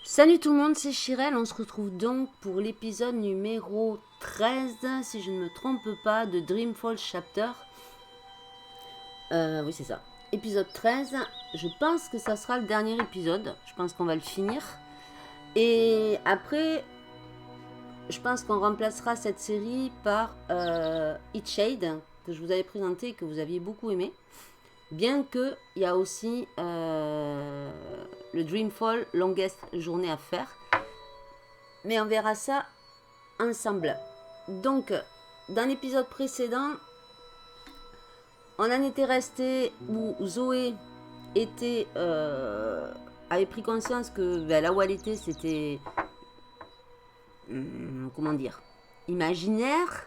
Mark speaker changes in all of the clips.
Speaker 1: Salut tout le monde, c'est Chirel, on se retrouve donc pour l'épisode numéro 13, si je ne me trompe pas, de Dreamfall Chapters. Oui, c'est ça. Épisode 13, je pense que ça sera le dernier épisode, je pense qu'on va le finir. Et après, je pense qu'on remplacera cette série par Shade, que je vous avais présenté et que vous aviez beaucoup aimé. Bien qu'il y a aussi le Dreamfall Longest Journée à faire. Mais on verra ça ensemble. Donc, dans l'épisode précédent, on en était resté où Zoé avait pris conscience que là où elle était, c'était... comment dire, imaginaire.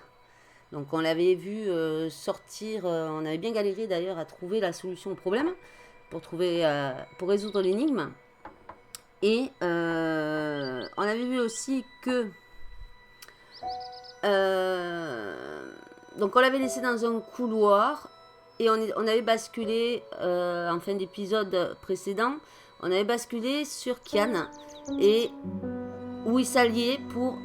Speaker 1: Donc on l'avait vu sortir, on avait bien galéré d'ailleurs à trouver la solution au problème, pour résoudre l'énigme. Et on avait vu aussi que... donc on l'avait laissé dans un couloir et on avait basculé, en fin d'épisode précédent, on avait basculé sur Kian et où il s'alliait pour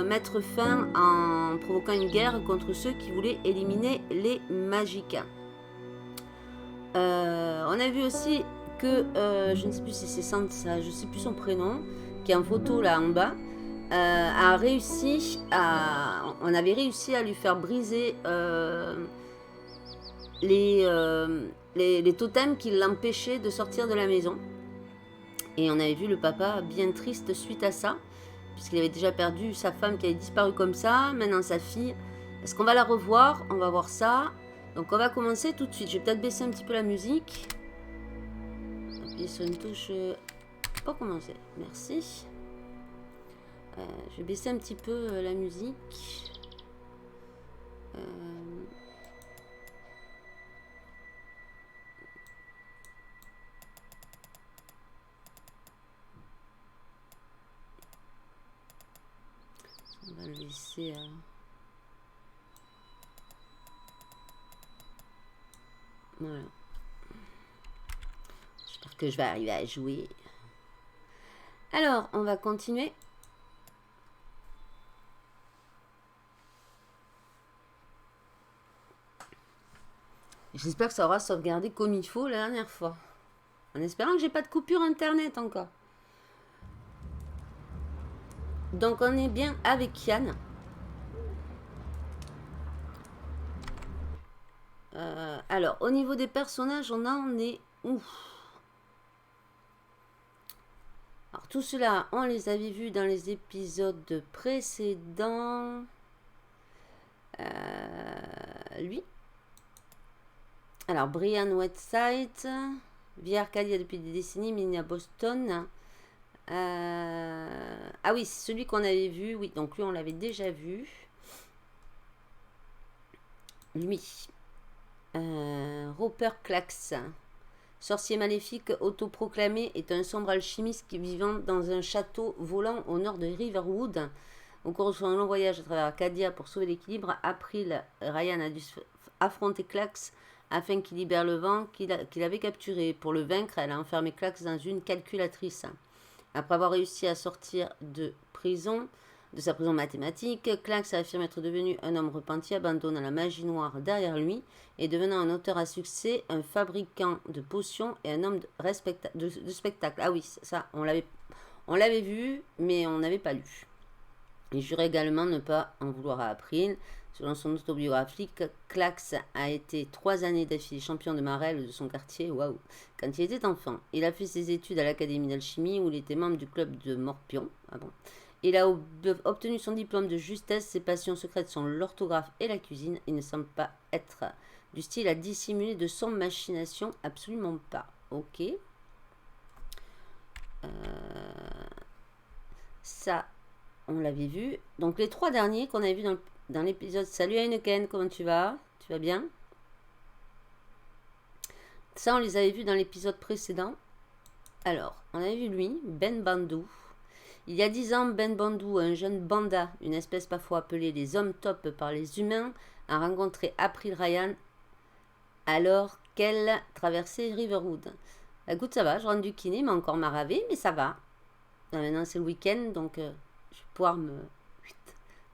Speaker 1: mettre fin en provoquant une guerre contre ceux qui voulaient éliminer les magiques. On a vu aussi que, je ne sais plus si c'est Sansa, je ne sais plus son prénom, qui est en photo là en bas, on avait réussi à lui faire briser les totems qui l'empêchaient de sortir de la maison. Et on avait vu le papa bien triste suite à ça, puisqu'il avait déjà perdu sa femme qui avait disparu comme ça, maintenant sa fille. Est-ce qu'on va la revoir? On va voir ça. Donc on va commencer tout de suite. Je vais peut-être baisser un petit peu la musique. Appuyer sur une touche pour commencer. Merci. Je vais baisser un petit peu la musique. On va le laisser... Voilà. J'espère que je vais arriver à jouer. Alors, on va continuer. J'espère que ça aura sauvegardé comme il faut la dernière fois. En espérant que j'ai pas de coupure internet encore. Donc on est bien avec Kian. Alors, au niveau des personnages, on en est où? Alors, tout cela, on les avait vus dans les épisodes précédents. Lui. Alors, Brian Whiteside, vit Arcadia depuis des décennies, mais né à Boston. Ah oui, c'est celui qu'on avait vu. Oui, donc lui, on l'avait déjà vu. Lui. Roper Clax, sorcier maléfique autoproclamé, est un sombre alchimiste qui vivant dans un château volant au nord de Riverwood. Au cours de son long voyage à travers Arcadia pour sauver l'équilibre, April Ryan a dû affronter Clax afin qu'il libère le vent qu'il avait capturé. Pour le vaincre, elle a enfermé Clax dans une calculatrice. Après avoir réussi à sortir de sa prison mathématique, Clax affirme être devenu un homme repenti, abandonnant la magie noire derrière lui et devenant un auteur à succès, un fabricant de potions et un homme de spectacle. Ah oui, ça, on l'avait vu, mais on n'avait pas lu. Il jurait également ne pas en vouloir à April. Selon son autobiographie, Clax a été 3 années d'affilée champion de marelle de son quartier, waouh, quand il était enfant. Il a fait ses études à l'Académie d'alchimie où il était membre du club de Morpion. Ah bon. Il a obtenu son diplôme de justesse. Ses passions secrètes sont l'orthographe et la cuisine. Il ne semble pas être du style à dissimuler de son machination. Absolument pas. Ok. Ça, on l'avait vu. Donc les 3 derniers qu'on avait vus dans l'épisode. Salut Heineken, comment tu vas? Tu vas bien? Ça, on les avait vus dans l'épisode précédent. Alors, on avait vu lui, Ben Bandou. Il y a 10 ans, Ben Bandou, un jeune banda, une espèce parfois appelée les hommes top par les humains, a rencontré April Ryan alors qu'elle traversait Riverwood. Bah, écoute, ça va, je rentre du kiné, m'a encore maravé, mais ça va. Maintenant, c'est le week-end, donc je vais pouvoir me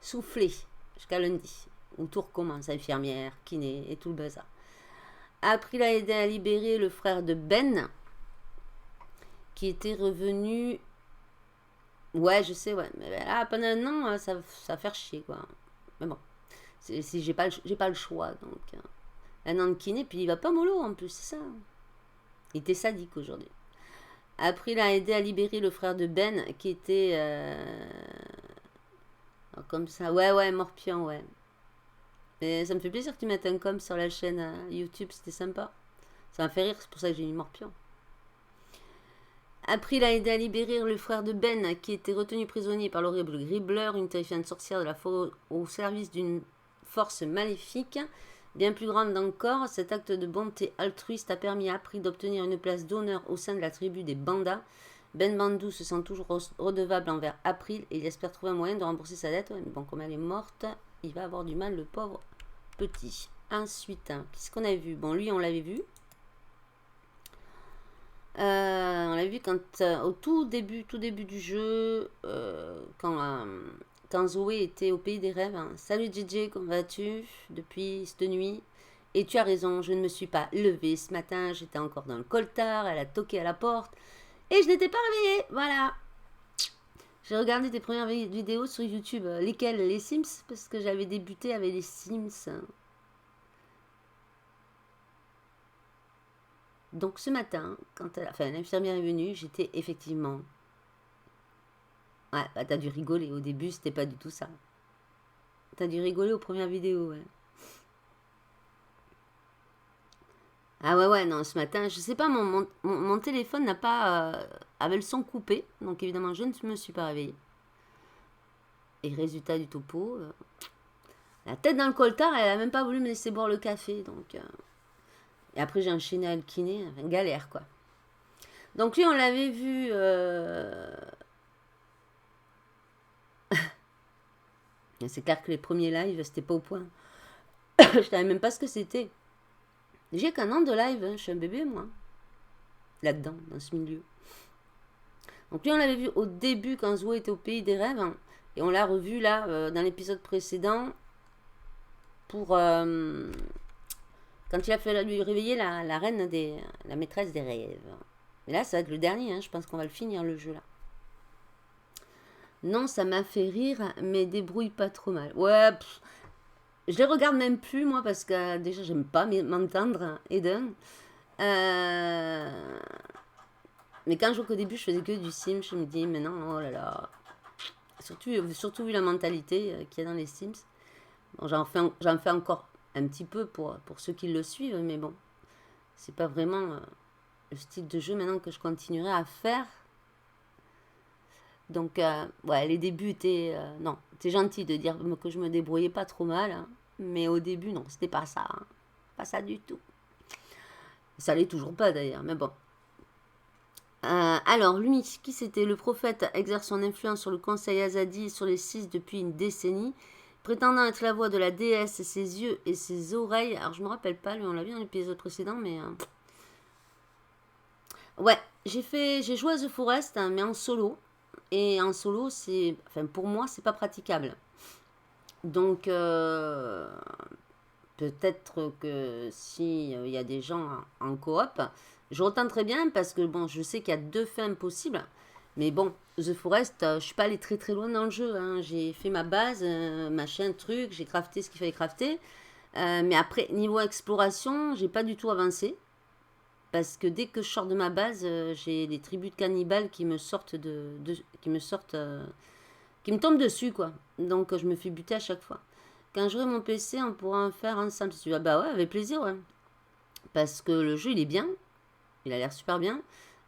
Speaker 1: souffler jusqu'à lundi, où tout recommence, infirmière, kiné et tout le bazar. April a aidé à libérer le frère de Ben, qui était revenu. Ouais, je sais, ouais. Mais là, pendant un an, ça va faire chier, quoi. Mais bon, j'ai pas le choix, donc. Un an de kiné, puis il va pas mollo en plus, c'est ça. Il était sadique aujourd'hui. Après, il a aidé à libérer le frère de Ben, qui était. Comme ça. Ouais, Morpion, ouais. Mais ça me fait plaisir que tu mettes un com sur la chaîne YouTube, c'était sympa. Ça m'a fait rire, c'est pour ça que j'ai mis Morpion. Après, il a aidé à libérer le frère de Ben, qui était retenu prisonnier par l'horrible Gribbler, une terrifiante sorcière de la forêt au service d'une force maléfique. Bien plus grande encore, cet acte de bonté altruiste a permis à April d'obtenir une place d'honneur au sein de la tribu des Bandas. Ben Bandou se sent toujours redevable envers April et il espère trouver un moyen de rembourser sa dette. Mais bon, comme elle est morte, il va avoir du mal, le pauvre petit. Ensuite, qu'est-ce qu'on a vu? Bon, lui, on l'avait vu. On l'a vu quand, au tout début du jeu, quand Zoé était au pays des rêves. Salut JJ, comment vas-tu depuis cette nuit? Et tu as raison, je ne me suis pas levée ce matin, j'étais encore dans le coltard, elle a toqué à la porte et je n'étais pas réveillée, voilà. J'ai regardé tes premières vidéos sur YouTube, lesquelles? Les Sims, parce que j'avais débuté avec les Sims. Donc ce matin, quand l'infirmière est venue, j'étais effectivement... Ouais, bah, t'as dû rigoler. Au début, c'était pas du tout ça. T'as dû rigoler aux premières vidéos, ouais. Ah ouais, non, ce matin, je sais pas, mon téléphone n'a pas... avait le son coupé, donc évidemment, je ne me suis pas réveillée. Et résultat du topo, la tête dans le coltard, elle a même pas voulu me laisser boire le café, donc... Et après, j'ai enchaîné à le kiné, enfin, galère, quoi. Donc lui, on l'avait vu... C'est clair que les premiers lives, c'était pas au point. Je savais même pas ce que c'était. J'ai qu'un an de live, hein. Je suis un bébé, moi. Là-dedans, dans ce milieu. Donc lui, on l'avait vu au début, quand Zoé était au pays des rêves. Hein, et on l'a revu, là, dans l'épisode précédent. Pour... quand il a fait lui réveiller la reine la maîtresse des rêves. Et là, ça va être le dernier, hein. Je pense qu'on va le finir, le jeu, là. Non, ça m'a fait rire, mais débrouille pas trop mal. Ouais, je les regarde même plus, moi, parce que déjà, j'aime pas m'entendre, Eden. Mais quand je vois qu'au début, je faisais que du Sims, je me dis, mais non, oh là là. Surtout vu la mentalité qu'il y a dans les Sims. Bon, j'en fais encore un petit peu pour ceux qui le suivent, mais bon, c'est pas vraiment le style de jeu maintenant que je continuerai à faire. Donc, ouais, les débuts étaient... non, c'est gentil de dire que je me débrouillais pas trop mal. Hein, mais au début, non, c'était pas ça. Hein, pas ça du tout. Ça l'est toujours pas, d'ailleurs, mais bon. Alors, lui, qui c'était? Le prophète exerce son influence sur le conseil Azadi et sur les 6 depuis une décennie. Prétendant être la voix de la déesse, ses yeux et ses oreilles... Alors, je me rappelle pas, lui, on l'a vu dans l'épisode précédent, mais... Ouais, j'ai joué à The Forest, hein, mais en solo. Et en solo, pour moi, c'est pas praticable. Donc, peut-être que si il y a des gens en coop, je retenterai bien parce que bon, je sais qu'il y a 2 fins possibles. Mais bon, The Forest, je suis pas allée très très loin dans le jeu. Hein. J'ai fait ma base, machin, truc, j'ai crafté ce qu'il fallait crafter. Mais après, niveau exploration, j'ai pas du tout avancé. Parce que dès que je sors de ma base, j'ai des tribus de cannibales qui me sortent qui me tombent dessus, quoi. Donc je me fais buter à chaque fois. Quand j'aurai mon PC, on pourra en faire ensemble. Ah bah ouais, avec plaisir, ouais. Parce que le jeu, il est bien. Il a l'air super bien.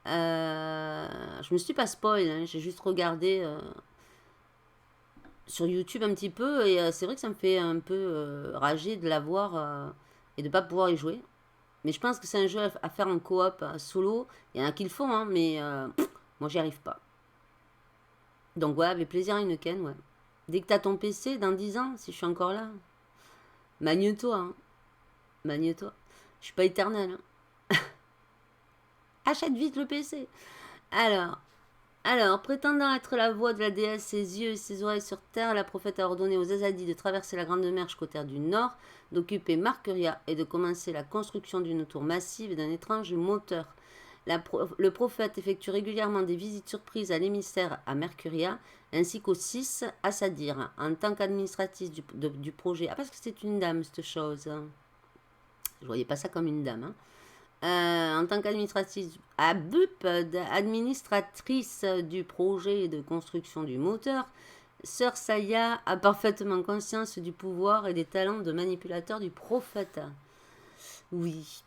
Speaker 1: Je me suis pas spoil, hein, j'ai juste regardé sur YouTube un petit peu. Et c'est vrai que ça me fait un peu rager de l'avoir et de ne pas pouvoir y jouer. Mais je pense que c'est un jeu à faire en coop, solo. Il y en a qui le font, hein, mais moi, j'y arrive pas. Donc, ouais, avec plaisir, Heineken, ouais. Dès que tu as ton PC, dans 10 ans, si je suis encore là, magne-toi, hein. Magne-toi. Je suis pas éternel, hein. Achète vite le PC. Alors, prétendant être la voix de la déesse, ses yeux et ses oreilles sur terre, la prophète a ordonné aux Azadis de traverser la Grande Mer jusqu'aux terres du Nord, d'occuper Marcuria et de commencer la construction d'une tour massive et d'un étrange moteur. Le prophète effectue régulièrement des visites surprises à l'émissaire à Mercuria, ainsi qu'aux 6 à Sadir, en tant qu'administratrice du projet. Ah, parce que c'est une dame, cette chose. Je voyais pas ça comme une dame, hein. En tant qu'administratrice administratrice du projet de construction du moteur, Sœur Saya a parfaitement conscience du pouvoir et des talents de manipulateur du prophète. Oui.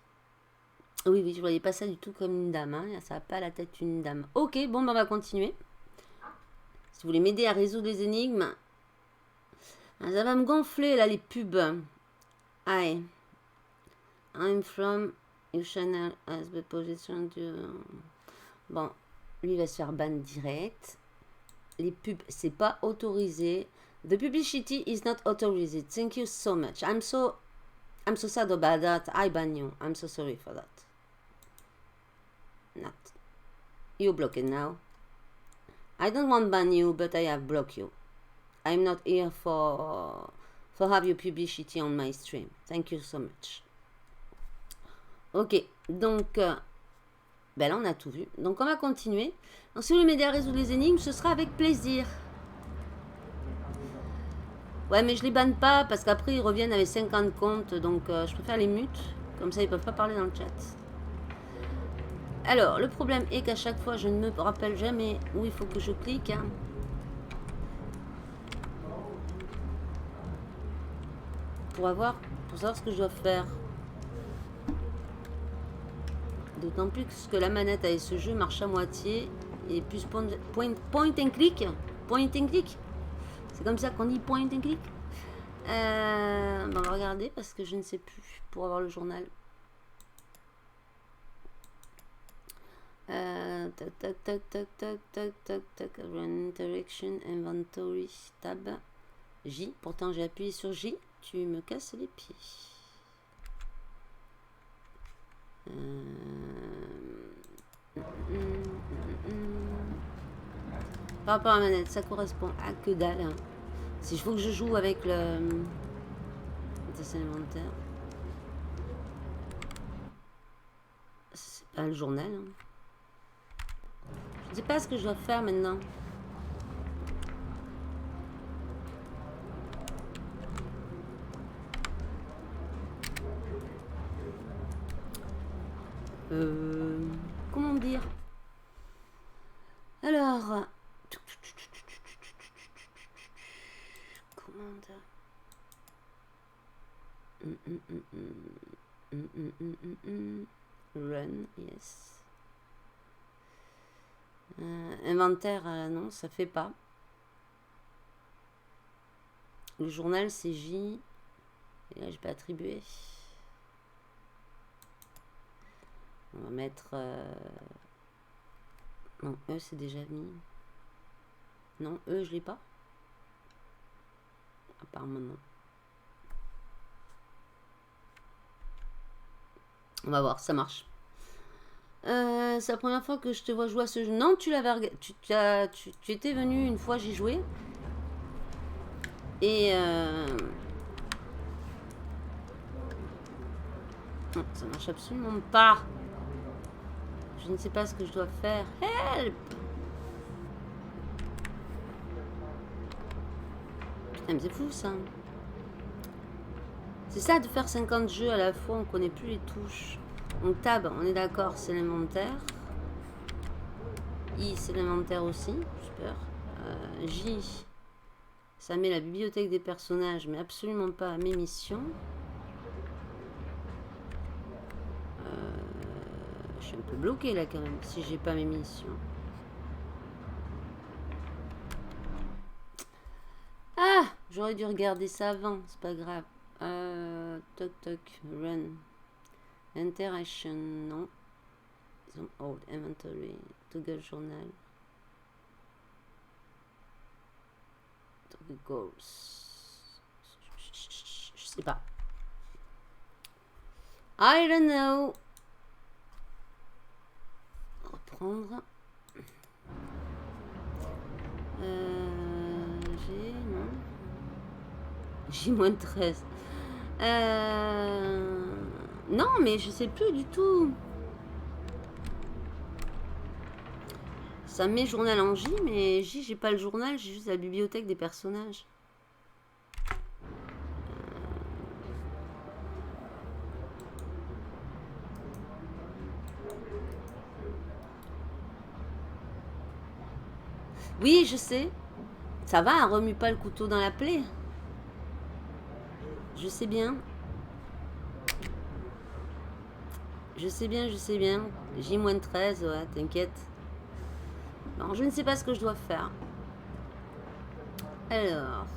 Speaker 1: Oui, je voyais pas ça du tout comme une dame, hein. Ça n'a pas la tête d'une dame. Ok, bon, ben, on va continuer. Si vous voulez m'aider à résoudre les énigmes, ça va me gonfler, là, les pubs. Allez. I'm from... Your channel has the position to... Bon, lui va se faire ban direct. Les pubs, c'est pas autorisé. The publicity is not authorized. Thank you so much. I'm so sad about that. I ban you. I'm so sorry for that. Not. You blocked now. I don't want ban you, but I have blocked you. I'm not here for have your publicity on my stream. Thank you so much. Ok, donc, ben là on a tout vu. Donc on va continuer. Donc si vous voulez m'aider à résoudre les énigmes, ce sera avec plaisir. Ouais, mais je les banne pas parce qu'après ils reviennent avec 50 comptes. Donc je préfère les mute. Comme ça ils peuvent pas parler dans le chat. Alors, le problème est qu'à chaque fois je ne me rappelle jamais où il faut que je clique, hein. Pour savoir ce que je dois faire. D'autant plus que la manette avec ce jeu marche à moitié. Et plus point and click. Point and click. C'est comme ça qu'on dit point and click. On va regarder parce que je ne sais plus pour avoir le journal. Tac. Run interaction, inventory, tab. J. Pourtant j'ai appuyé sur J. Tu me casses les pieds. Par rapport à la manette, ça correspond à que dalle, hein. Si je faut que je joue avec le dessin inventaire, c'est pas le journal, hein. Je sais pas ce que je dois faire maintenant. Comment dire? Alors, commande. Run, yes. Inventaire, non, ça fait pas. Le journal, c'est J. Et là, je peux attribuer. On va mettre... Non, E, c'est déjà mis. Non, E, je l'ai pas. Apparemment, non. On va voir, ça marche. C'est la première fois que je te vois jouer à ce jeu. Non, tu l'avais regardé. Tu étais venu une fois, j'y jouais. Et... Non, ça marche absolument pas. Je ne sais pas ce que je dois faire. Help! Putain, mais c'est fou ça. C'est ça de faire 50 jeux à la fois, on connaît plus les touches. Donc tab, on est d'accord, c'est l'inventaire. I, c'est l'inventaire aussi, super. J, ça met la bibliothèque des personnages, mais absolument pas mes missions. Je suis un peu bloqué là quand même, si j'ai pas mes missions. J'aurais dû regarder ça avant, c'est pas grave. Toc toc, run. Interaction, non. Some old inventory. Toggle journal. Toggle goals. Je sais pas. I don't know. Reprendre. J'ai... non. J-13. Non, mais je sais plus du tout. Ça met journal en J, mais J, j'ai pas le journal, j'ai juste la bibliothèque des personnages. Oui, je sais. Ça va, remue pas le couteau dans la plaie. Je sais bien. Je sais bien, je sais bien. J-13, ouais, t'inquiète. Non, je ne sais pas ce que je dois faire. Alors.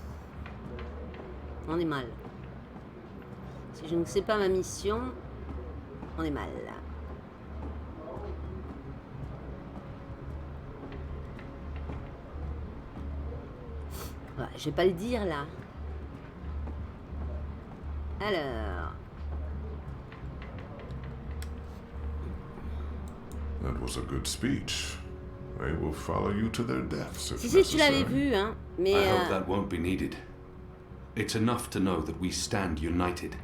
Speaker 1: On est mal. Si je ne sais pas ma mission, on est mal. Ouais, je vais pas le dire là. Alors.
Speaker 2: That was a good speech. They will follow you to their deaths if
Speaker 1: Si, tu l'avais
Speaker 2: necessary.
Speaker 1: vu, hein. Mais.
Speaker 3: I hope that won't be needed. It's enough to know that we stand united.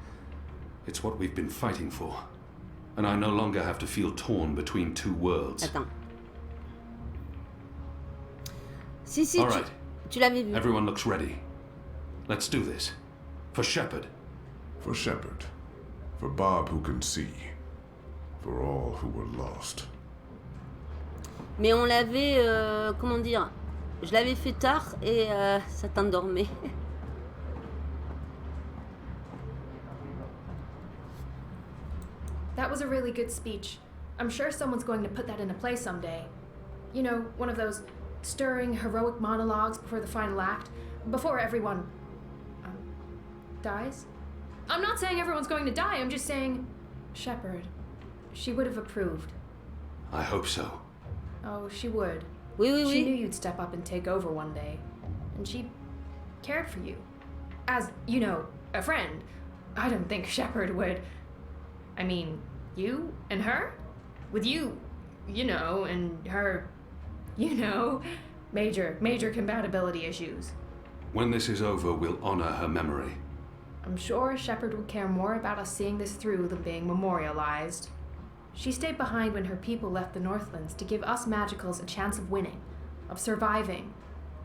Speaker 3: It's what we've been fighting for. And I no longer have to feel torn between two worlds.
Speaker 1: Attends. Si,
Speaker 3: All right.
Speaker 1: tu l'avais vu.
Speaker 3: Everyone looks ready. Let's do this. For Shepard.
Speaker 2: For Shepard. For Bob who can see. For all who were lost.
Speaker 1: Mais on l'avait, comment dire, je l'avais fait tard et ça t'endormait.
Speaker 4: That was a really good speech. I'm sure someone's going to put that in a play someday. You know, one of those stirring, heroic monologues before the final act, before everyone dies. I'm not saying everyone's going to die, I'm just saying Shepard. She would have approved.
Speaker 3: I hope so.
Speaker 4: Oh, she would.
Speaker 1: Oui, oui,
Speaker 4: She
Speaker 1: oui.
Speaker 4: knew you'd step up and take over one day. And she cared for you. As, you know, a friend. I don't think Shepard would. I mean, you and her? With you, you know, and her, you know, major compatibility issues.
Speaker 3: When this is over, we'll honor her memory.
Speaker 4: I'm sure Shepard would care more about us seeing this through than being memorialized. She stayed behind when her people left the Northlands to give us magicals a chance of winning, of surviving.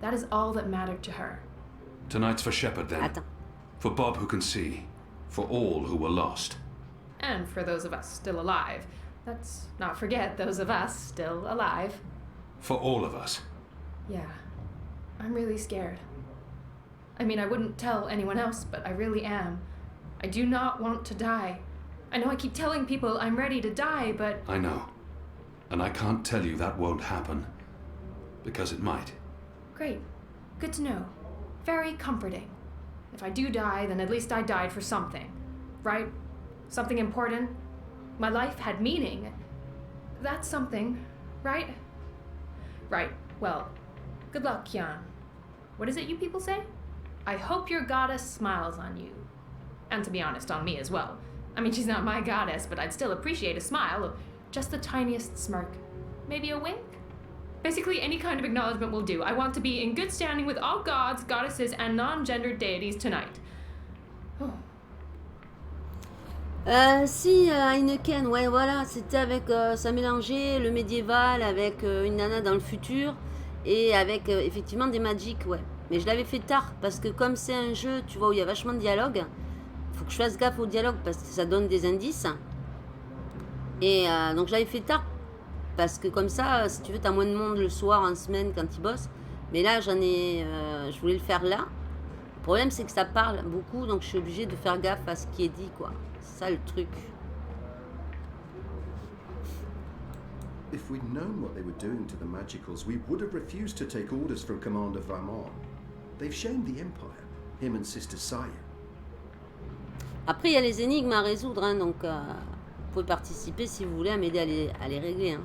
Speaker 4: That is all that mattered to her.
Speaker 3: Tonight's for Shepard, then.
Speaker 1: Attends.
Speaker 3: For Bob who can see. For all who were lost.
Speaker 4: And for those of us still alive. Let's not forget those of us still alive.
Speaker 3: For all of us.
Speaker 4: Yeah, I'm really scared. I mean, I wouldn't tell anyone else, but I really am. I do not want to die. I know I keep telling people I'm ready to die, but...
Speaker 3: I know. And I can't tell you that won't happen. Because it might.
Speaker 4: Great. Good to know. Very comforting. If I do die, then at least I died for something. Right? Something important. My life had meaning. That's something, right? Right. Well, good luck, Kian. What is it you people say? I hope your goddess smiles on you. And to be honest, on me as well. I mean, she's not my goddess, but I'd still appreciate a smile. Just the tiniest smirk. Maybe a wink? Basically, any kind of acknowledgement will do. I want to be in good standing with all gods, goddesses, and non-gendered deities tonight. Oh.
Speaker 1: Si, Heineken, ouais, voilà, c'était avec, ça mélangeait le médiéval avec une nana dans le futur et avec effectivement des magiques, ouais. Mais je l'avais fait tard parce que comme c'est un jeu, tu vois, où il y a vachement de dialogue, faut que je fasse gaffe au dialogue parce que ça donne des indices. Et donc je l'avais fait tard parce que comme ça, si tu veux, t'as moins de monde le soir, en semaine, quand ils bossent. Mais là, je voulais le faire là. Le problème, c'est que ça parle beaucoup, donc je suis obligée de faire gaffe à ce qui est dit, quoi. C'est ça le truc.
Speaker 5: If we'd known what they were doing to the magicals, we would have refused to take orders from Commander Vamon. They've shamed the Empire. him and Sister Saya.
Speaker 1: Après, il y a les énigmes à résoudre, hein, donc vous pouvez participer si vous voulez à m'aider à les régler. Hein.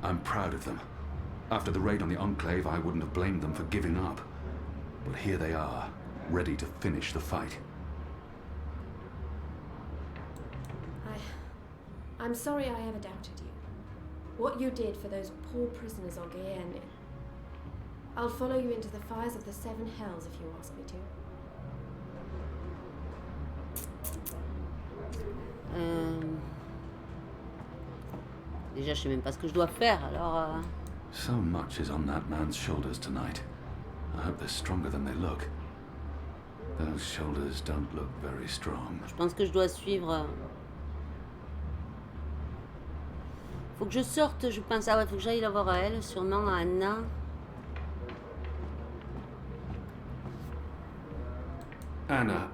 Speaker 3: I'm proud of them. After the raid on the Enclave, I wouldn't have blamed them for giving up. But here they are, ready to finish the fight.
Speaker 6: I'm sorry I ever doubted you. What you did for those poor prisoners on Guyenne. I'll follow you into the fires of the seven hells if you ask me to.
Speaker 1: Déjà, je sais même pas ce que je dois faire, alors...
Speaker 3: So much is on that man's shoulders tonight. I hope they're stronger than they look. Those shoulders don't look very strong.
Speaker 1: Je pense que je dois suivre... Faut que je sorte, je pense. Ah ouais, faut que j'aille la voir à elle, sûrement à Anna.
Speaker 3: Anna,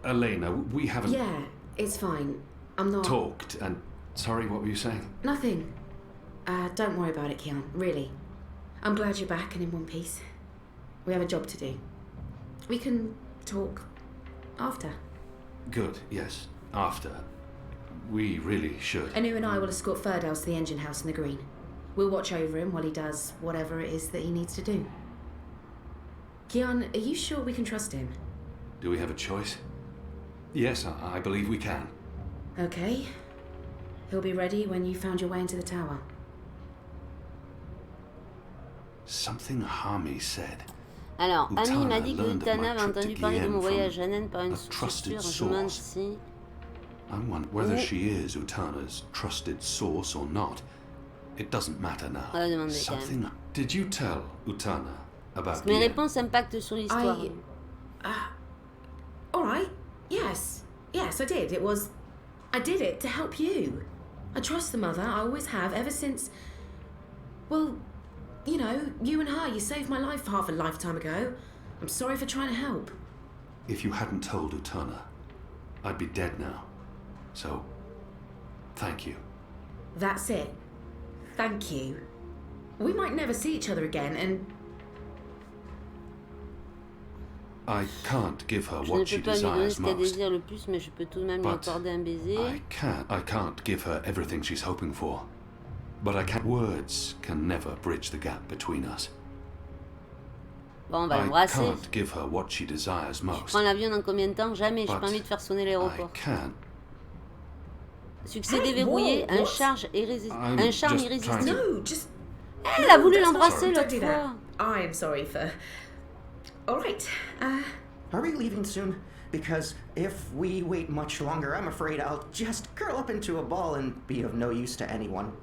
Speaker 3: Elena, we haven't
Speaker 7: Yeah, it's fine. I'm not...
Speaker 3: talked and... Sorry, what were you saying?
Speaker 7: Nothing. Don't worry about it, Kian, really. I'm glad you're back and in one piece. We have a job to do. We can talk after.
Speaker 3: Good, yes. After. We really should.
Speaker 7: Anu and I will escort Ferdows to the engine house in the green. We'll watch over him while he does whatever it is that he needs to do. Kian, are you sure we can trust him?
Speaker 3: Do we have a choice? Yes, I believe we can.
Speaker 7: Okay. He'll be ready when you found your way into the tower.
Speaker 3: Something Hami said.
Speaker 1: Alors, Annie m'a dit que
Speaker 3: learned of my
Speaker 1: Utana avait
Speaker 3: trip to
Speaker 1: entendu parler de mon
Speaker 3: Guyenne
Speaker 1: voyage
Speaker 3: from
Speaker 1: à Naine par une
Speaker 3: a
Speaker 1: source
Speaker 3: trusted
Speaker 1: sûre. Je me demande
Speaker 3: source.
Speaker 1: si...
Speaker 3: I wonder whether
Speaker 1: Oh.
Speaker 3: she is Utana's trusted source or not. It doesn't matter now.
Speaker 1: On va demander quand même.
Speaker 3: Something. Did you tell Utana about
Speaker 1: Parce que mes
Speaker 3: Guyenne?
Speaker 1: réponses impactent sur l'histoire.
Speaker 7: All right. Yes. Yes, I did. I did it to help you. I trust the mother. I always have, ever since... Well, you know, you and her, you saved my life half a lifetime ago. I'm sorry for trying to help.
Speaker 3: If you hadn't told Utana, I'd be dead now. So, thank you.
Speaker 7: That's it. Thank you. We might never see each other again, and...
Speaker 3: I can't give her
Speaker 1: Je ne
Speaker 3: what she
Speaker 1: peux pas lui donner
Speaker 3: desires
Speaker 1: ce qu'elle
Speaker 3: most.
Speaker 1: désire le plus, mais je peux tout de même lui
Speaker 3: But
Speaker 1: accorder un baiser.
Speaker 3: I can't give her everything she's hoping for. But I can. Words can never bridge the gap between us.
Speaker 1: Bon, on va
Speaker 3: I
Speaker 1: l'embrasser.
Speaker 3: can't give her what she desires
Speaker 1: Je
Speaker 3: most.
Speaker 1: prends l'avion dans combien de temps? Jamais, j'ai
Speaker 3: But
Speaker 1: pas envie de faire sonner
Speaker 3: I
Speaker 1: l'aéroport.
Speaker 3: can't.
Speaker 1: Succès
Speaker 7: Hey,
Speaker 1: déverrouillé,
Speaker 7: whoa,
Speaker 1: un
Speaker 7: what?
Speaker 1: charme
Speaker 3: I'm
Speaker 1: irrésistible.
Speaker 3: just trying to-
Speaker 7: No, just...
Speaker 1: Elle a voulu
Speaker 7: that's not-
Speaker 1: l'embrasser
Speaker 7: don't
Speaker 1: l'autre
Speaker 7: do that.
Speaker 1: fois.
Speaker 7: I am sorry for... All right.
Speaker 8: Are we leaving soon? Because if we wait much longer, I'm afraid I'll just curl up into a ball and be of no use to anyone.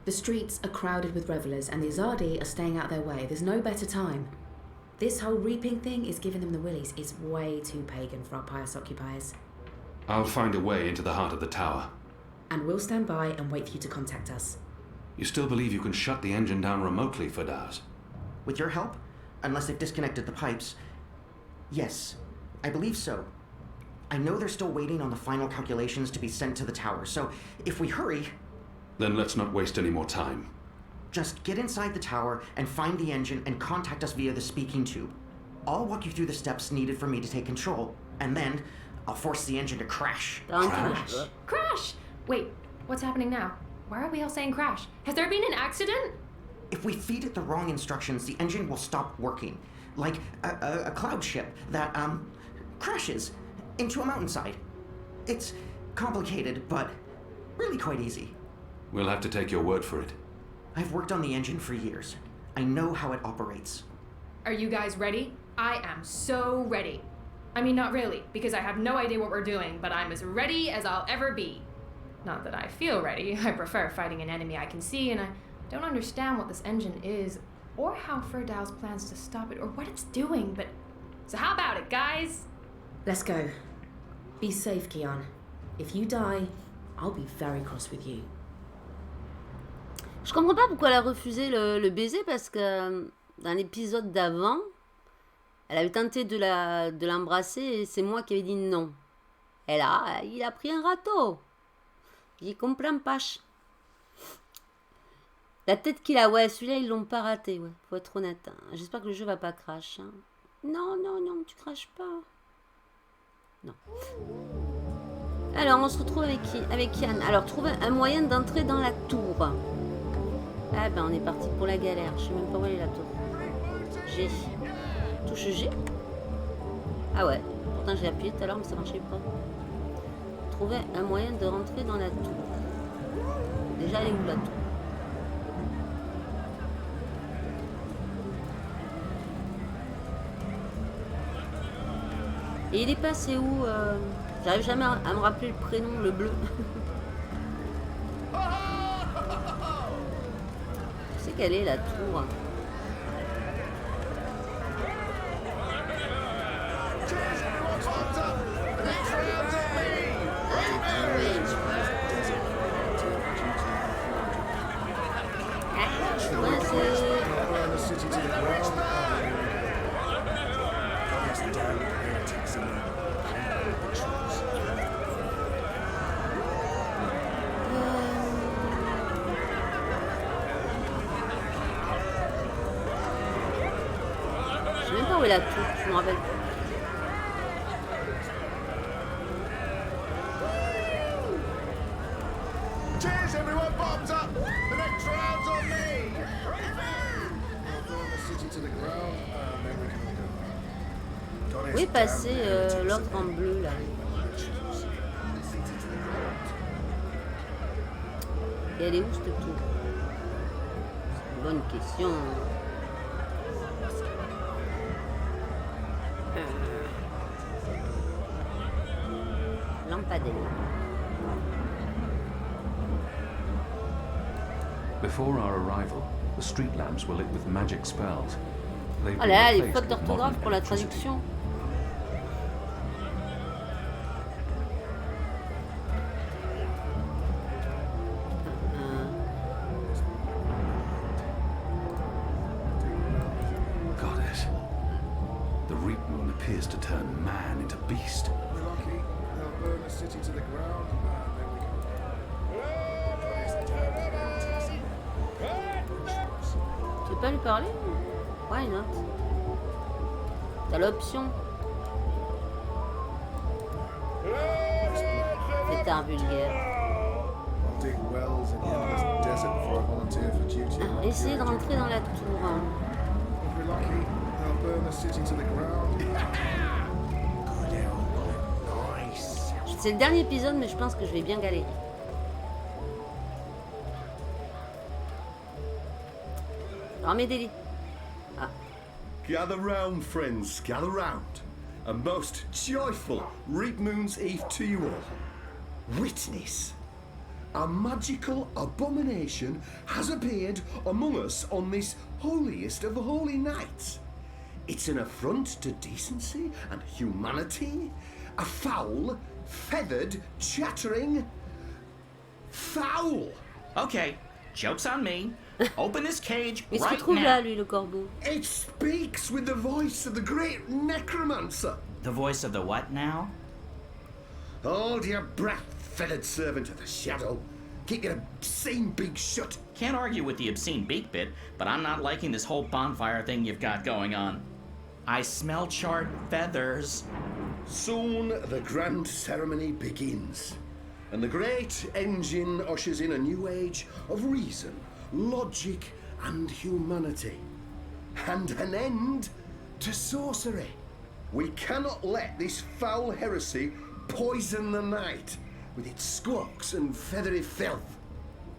Speaker 7: The streets are crowded with revelers, and the Azadi are staying out their way. There's no better time. This whole reaping thing is giving them the willies. It's way too pagan for our pious occupiers.
Speaker 3: I'll find a way into the heart of the tower.
Speaker 7: And we'll stand by and wait for you to contact us.
Speaker 3: You still believe you can shut the engine down remotely, Fadaz?
Speaker 8: With your help? Unless they've disconnected the pipes. Yes, I believe so. I know they're still waiting on the final calculations to be sent to the tower, so if we hurry,
Speaker 3: Then let's not waste any more time.
Speaker 8: just get inside the tower and find the engine and contact us via the speaking tube. I'll walk you through the steps needed for me to take control, and then I'll force the engine to crash.
Speaker 3: Crash?
Speaker 4: Crash! Wait, what's happening now? Why are we all saying crash? Has there been an accident?
Speaker 8: If we feed it the wrong instructions, the engine will stop working. Like a cloud ship that, crashes into a mountainside. It's complicated, but really quite easy.
Speaker 3: We'll have to take your word for it.
Speaker 8: I've worked on the engine for years. I know how it operates.
Speaker 4: Are you guys ready? I am so ready. I mean, not really, because I have no idea what we're doing, but I'm as ready as I'll ever be. Not that I feel ready. I prefer fighting an enemy I can see, and I don't understand what this engine is, or how Ferdows plans to stop it, or what it's doing, but... So how about it, guys?
Speaker 7: Let's go. Be safe, Kian. If you die, I'll be very cross with you.
Speaker 1: Je comprends pas pourquoi elle a refusé le baiser, parce que dans l'épisode d'avant, elle avait tenté de l'embrasser et c'est moi qui avais dit non. Et là, il a pris un râteau. J'y comprends pas. La tête qu'il a, ouais, celui-là, ils l'ont pas raté, ouais, faut être honnête. Hein. J'espère que le jeu va pas crash. Hein. Non, non, non, tu craches pas. Non. Alors, on se retrouve avec qui? Avec Yann. Alors, trouver un moyen d'entrer dans la tour. Ah ben, on est parti pour la galère. Je sais même pas où est la tour. G. Touche G. Ah ouais. Pourtant, j'ai appuyé tout à l'heure, mais ça marchait pas. Trouver un moyen de rentrer dans la tour. Déjà, elle est où la tour? Et il est passé où J'arrive jamais à me rappeler le prénom, le bleu. Je sais quelle est la tour. Je sais même pas où est la tour, je me rappelle plus.
Speaker 9: Cheers, everyone! Bombs up! The next round's on me!
Speaker 1: Où est passé l'autre en bleu là? Et elle est où cette tour? Bonne question. Lampadaire.
Speaker 3: Before our arrival, the street lamps were lit with magic spells.
Speaker 1: Oh là là, les fautes d'orthographe pour la traduction.
Speaker 3: Goddess, the reap moon appears to turn man into beast.
Speaker 9: We're lucky. They'll burn the city to the ground, and then we
Speaker 1: Tu veux pas lui parler? Why not? T'as l'option. Pétard vulgaire.
Speaker 9: I'll dig wells in the endless desert before I volunteer for duty.
Speaker 1: Essayez de rentrer dans la tour.
Speaker 9: If we're lucky, they'll burn the city to the ground. Nice.
Speaker 1: C'est le dernier épisode, mais je pense que je vais bien galérer. Alors, Médélie. Ah.
Speaker 10: Gather round, friends, gather round. A most joyful Reap Moon's Eve to you all. Witness. A magical abomination has appeared among us on this holiest of holy nights. It's an affront to decency and humanity. A foul, feathered, chattering... foul!
Speaker 11: Okay, joke's on me. Open this cage
Speaker 1: Il se
Speaker 11: right
Speaker 1: retrouve
Speaker 11: now.
Speaker 1: là, lui, le corbeau.
Speaker 10: It speaks with the voice of the great necromancer.
Speaker 11: The voice of the what now?
Speaker 10: Hold your breath, feathered servant of the shadow. Keep your obscene beak shut.
Speaker 11: Can't argue with the obscene beak bit, but I'm not liking this whole bonfire thing you've got going on. I smell charred feathers.
Speaker 10: Soon the grand ceremony begins, and the great engine ushers in a new age of reason, logic, and humanity, and an end to sorcery. We cannot let this foul heresy poison the night with its squawks and feathery filth.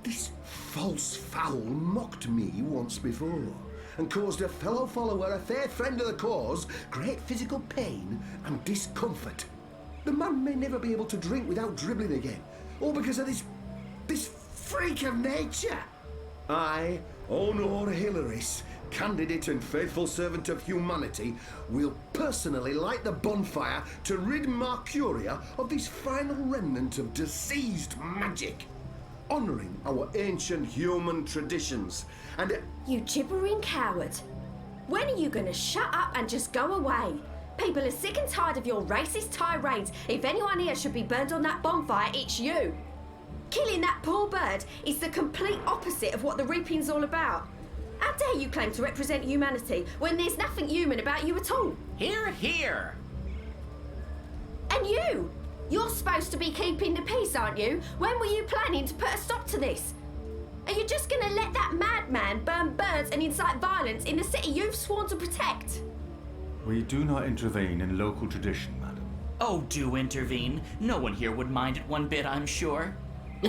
Speaker 10: This false fowl mocked me once before, and caused a fellow follower, a fair friend of the cause, great physical pain and discomfort. The man may never be able to drink without dribbling again, all because of this freak of nature. I, Honor Hilaris, candidate and faithful servant of humanity, will personally light the bonfire to rid Mercuria of this final remnant of diseased magic, honouring our ancient human traditions, and...
Speaker 6: You gibbering coward. When are you gonna shut up and just go away? People are sick and tired of your racist tirades. If anyone here should be burned on that bonfire, it's you. Killing that poor bird is the complete opposite of what the reaping's all about. How dare you claim to represent humanity when there's nothing human about you at all?
Speaker 11: Here, here.
Speaker 6: And you! You're supposed to be keeping the peace, aren't you? When were you planning to put a stop to this? Are you just gonna let that madman burn birds and incite violence in the city you've sworn to protect?
Speaker 12: We do not intervene in local tradition, madam.
Speaker 11: Oh, do intervene. No one here would mind it one bit, I'm sure.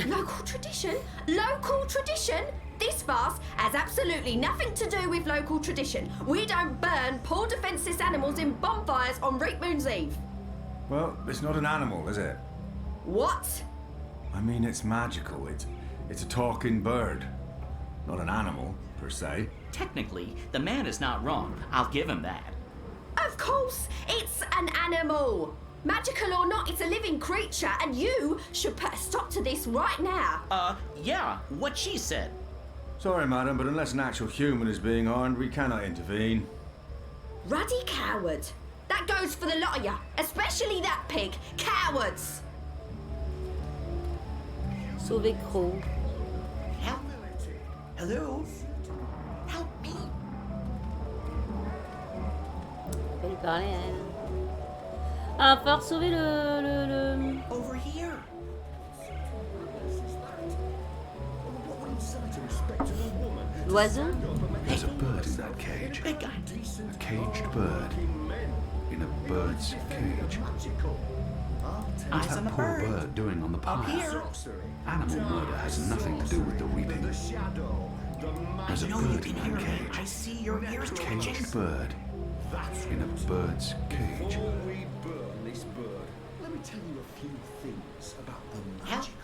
Speaker 6: Local tradition? Local tradition? This farce has absolutely nothing to do with local tradition. We don't burn poor defenceless animals in bonfires on Reap Moon's Eve.
Speaker 12: Well, it's not an animal, is it?
Speaker 6: What?
Speaker 12: I mean, it's magical. It's a talking bird. Not an animal, per se.
Speaker 11: Technically, the man is not wrong. I'll give him that.
Speaker 6: Of course, it's an animal. Magical or not, it's a living creature, and you should put a stop to this right now.
Speaker 11: Yeah, what she said.
Speaker 12: Sorry, madam, but unless an actual human is being harmed, we cannot intervene.
Speaker 6: Ruddy coward. That goes for the lot of you, especially that pig. Cowards!
Speaker 1: Sauver Crow.
Speaker 11: Help. Hello? Help me.
Speaker 1: On va lui parler à elle. Ah, va falloir sauver le...
Speaker 11: Over here.
Speaker 1: L'oiseau.
Speaker 3: There's a bird in that cage.
Speaker 11: Big guy.
Speaker 3: A caged bird. In a bird's cage. What's
Speaker 11: Eyes on
Speaker 3: that
Speaker 11: the
Speaker 3: poor
Speaker 11: bird.
Speaker 3: bird doing on the
Speaker 11: Up
Speaker 3: pyre?
Speaker 11: here.
Speaker 3: Animal murder has nothing to do with the reaping. There's a
Speaker 11: No,
Speaker 3: bird
Speaker 11: you
Speaker 3: in
Speaker 11: can
Speaker 3: that
Speaker 11: hear me.
Speaker 3: cage.
Speaker 11: I see your ears twitching.
Speaker 3: Caged bird. In a bird's cage.
Speaker 10: Before we burn this bird, let me tell you a few things about the magical.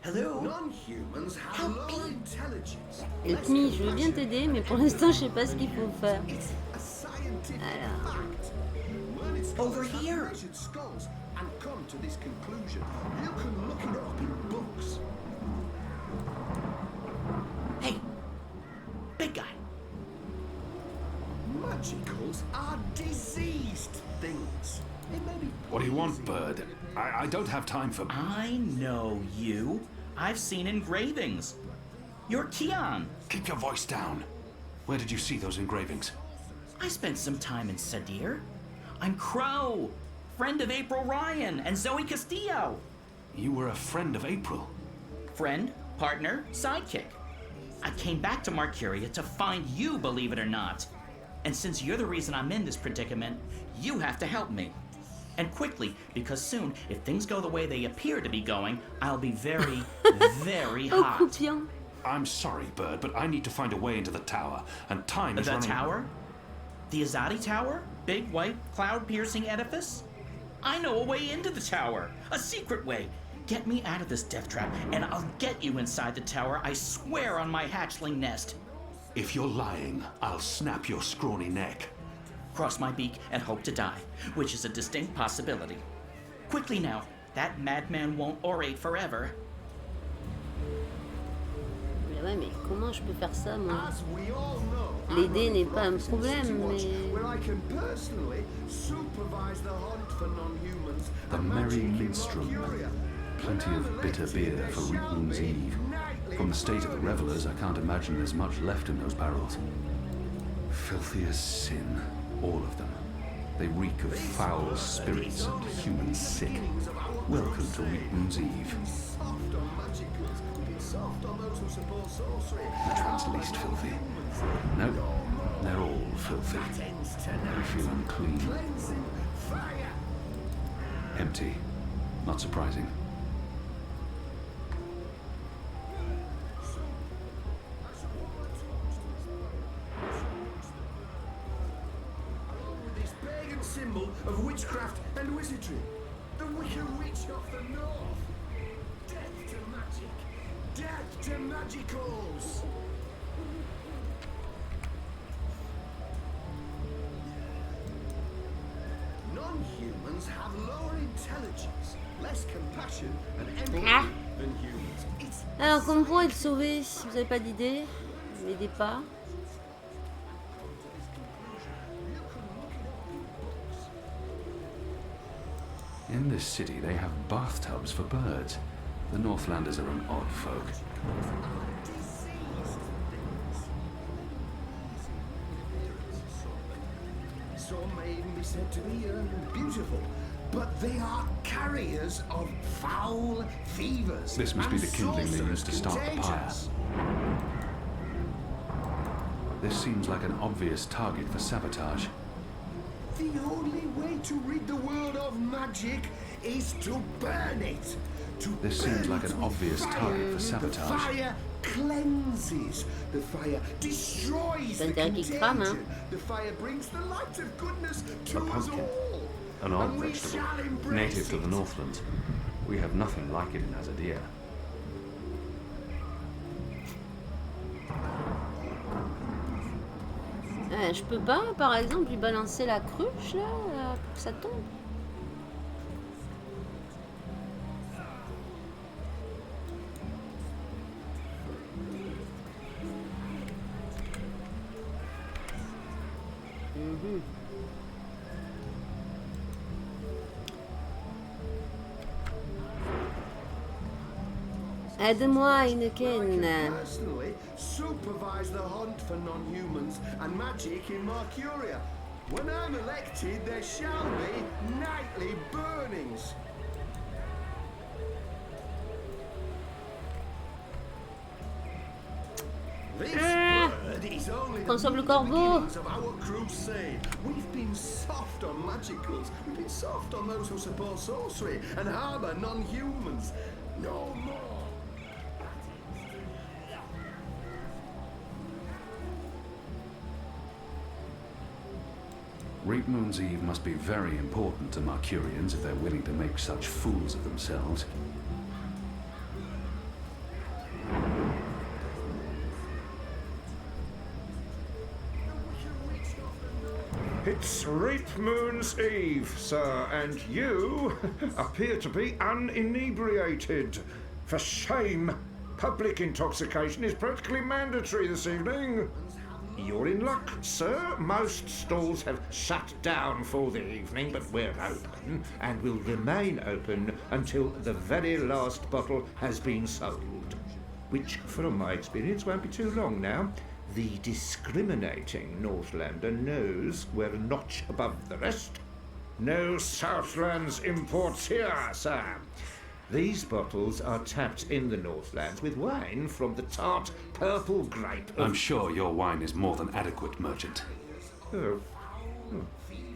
Speaker 11: Hello?
Speaker 10: Non-humans have low intelligence.
Speaker 1: Elkmi, je veux bien t'aider, mais pour l'instant, je sais pas ce qu'il faut faire.
Speaker 10: It's a scientific
Speaker 1: Alors.
Speaker 10: fact. Learned scholars
Speaker 11: Over
Speaker 10: have
Speaker 11: here.
Speaker 10: measured skulls and come to this conclusion. You can look it up in books.
Speaker 11: Hey, big guy.
Speaker 10: Magicals are diseased things. It may be
Speaker 3: What do you want, bird? I don't have time for...
Speaker 11: I know you. I've seen engravings. You're Keon.
Speaker 3: Keep your voice down. Where did you see those engravings?
Speaker 11: I spent some time in Sadir. I'm Crow, friend of April Ryan and Zoe Castillo.
Speaker 3: You were a friend of April.
Speaker 11: Friend, partner, sidekick. I came back to Marcuria to find you, believe it or not. And since you're the reason I'm in this predicament, you have to help me. And quickly, because soon, if things go the way they appear to be going, I'll be very, very
Speaker 1: Oh,
Speaker 11: hot.
Speaker 1: croupion.
Speaker 3: I'm sorry, bird, but I need to find a way into the tower, and time is
Speaker 11: The
Speaker 3: running...
Speaker 11: tower? The Azadi Tower? Big, white, cloud-piercing edifice? I know a way into the tower. A secret way. Get me out of this death trap, and I'll get you inside the tower, I swear on my hatchling nest.
Speaker 3: If you're lying, I'll snap your scrawny neck.
Speaker 11: Cross my beak and hope to die, which is a distinct possibility. Quickly now, that madman won't orate forever.
Speaker 1: Mais ouais, mais comment je peux faire ça, moi?
Speaker 10: As we all know,
Speaker 1: L'aider n'est pas un problème, mais...
Speaker 10: where I can personally supervise the hunt for non-humans.
Speaker 3: The
Speaker 10: and
Speaker 3: merry
Speaker 10: magic in
Speaker 3: minstrel.
Speaker 10: Marcuria.
Speaker 3: Plenty of bitter beer for Reapman's Eve. From the state of the revelers, I can't imagine there's much left in those barrels. Filthy as sin, all of them. They reek of foul spirits and human sick. Welcome to Reapman's Eve.
Speaker 10: Soft on magicals, be soft on those who support sorcery.
Speaker 3: Which one's least filthy? No, they're all filthy. They feel unclean.
Speaker 10: Cleansing fire.
Speaker 3: Empty. Not surprising.
Speaker 10: This pagan symbol of witchcraft and wizardry. The wicked witch of the north. Death to magic. Death to magicals. Non-humans have lower intelligence, less compassion and empathy
Speaker 1: Ah.
Speaker 10: than humans. It's
Speaker 1: Alors, comment pourrait le sauver si vous n'avez pas d'idée? Ne m'aidez pas.
Speaker 3: In this city, they have bathtubs for birds. The Northlanders are an odd folk.
Speaker 10: Some may even be said to be beautiful, but they are carriers of foul fevers.
Speaker 3: This must be
Speaker 10: and
Speaker 3: the kindling they used to start the pyre.
Speaker 10: contagions.
Speaker 3: This seems like an obvious target for sabotage.
Speaker 10: The only way to rid the world of magic is to burn it.
Speaker 3: This seems like an obvious target for
Speaker 10: The
Speaker 3: sabotage.
Speaker 10: fire cleanses. The fire destroys the
Speaker 1: T'as intérêt qu'il crame, hein.
Speaker 10: contagion. The fire brings the light of goodness to
Speaker 3: A
Speaker 10: us
Speaker 3: pumpkin.
Speaker 10: all.
Speaker 3: An odd
Speaker 10: And we
Speaker 3: vegetable,
Speaker 10: shall embrace
Speaker 3: native to the
Speaker 10: it.
Speaker 3: Northlands. We have nothing like it in Azadir.
Speaker 1: Je peux pas, par exemple, lui balancer la cruche, là, pour que ça tombe. Aide-moi, Heineken.
Speaker 10: Personally, supervise the hunt for non-humans and magic in Mercuria. When I'm elected, there shall be nightly burnings. This bird is only the
Speaker 1: Consomme le corbeau.
Speaker 10: beginnings of our crusade. We've been soft on magicals. We've been soft on those who support sorcery and harbour non-humans. No more.
Speaker 3: Reap Moon's Eve must be very important to Mercurians if they're willing to make such fools of themselves.
Speaker 13: It's Reap Moon's Eve, sir, and you appear to be uninebriated. For shame! Public intoxication is practically mandatory this evening. You're in luck, sir. Most stalls have shut down for the evening, but we're open and will remain open until the very last bottle has been sold. Which, from my experience, won't be too long now. The discriminating Northlander knows we're a notch above the rest. No Southlands imports here, sir. These bottles are tapped in the Northlands with wine from the tart purple grape of...
Speaker 3: I'm sure your wine is more than adequate, merchant.
Speaker 13: Oh.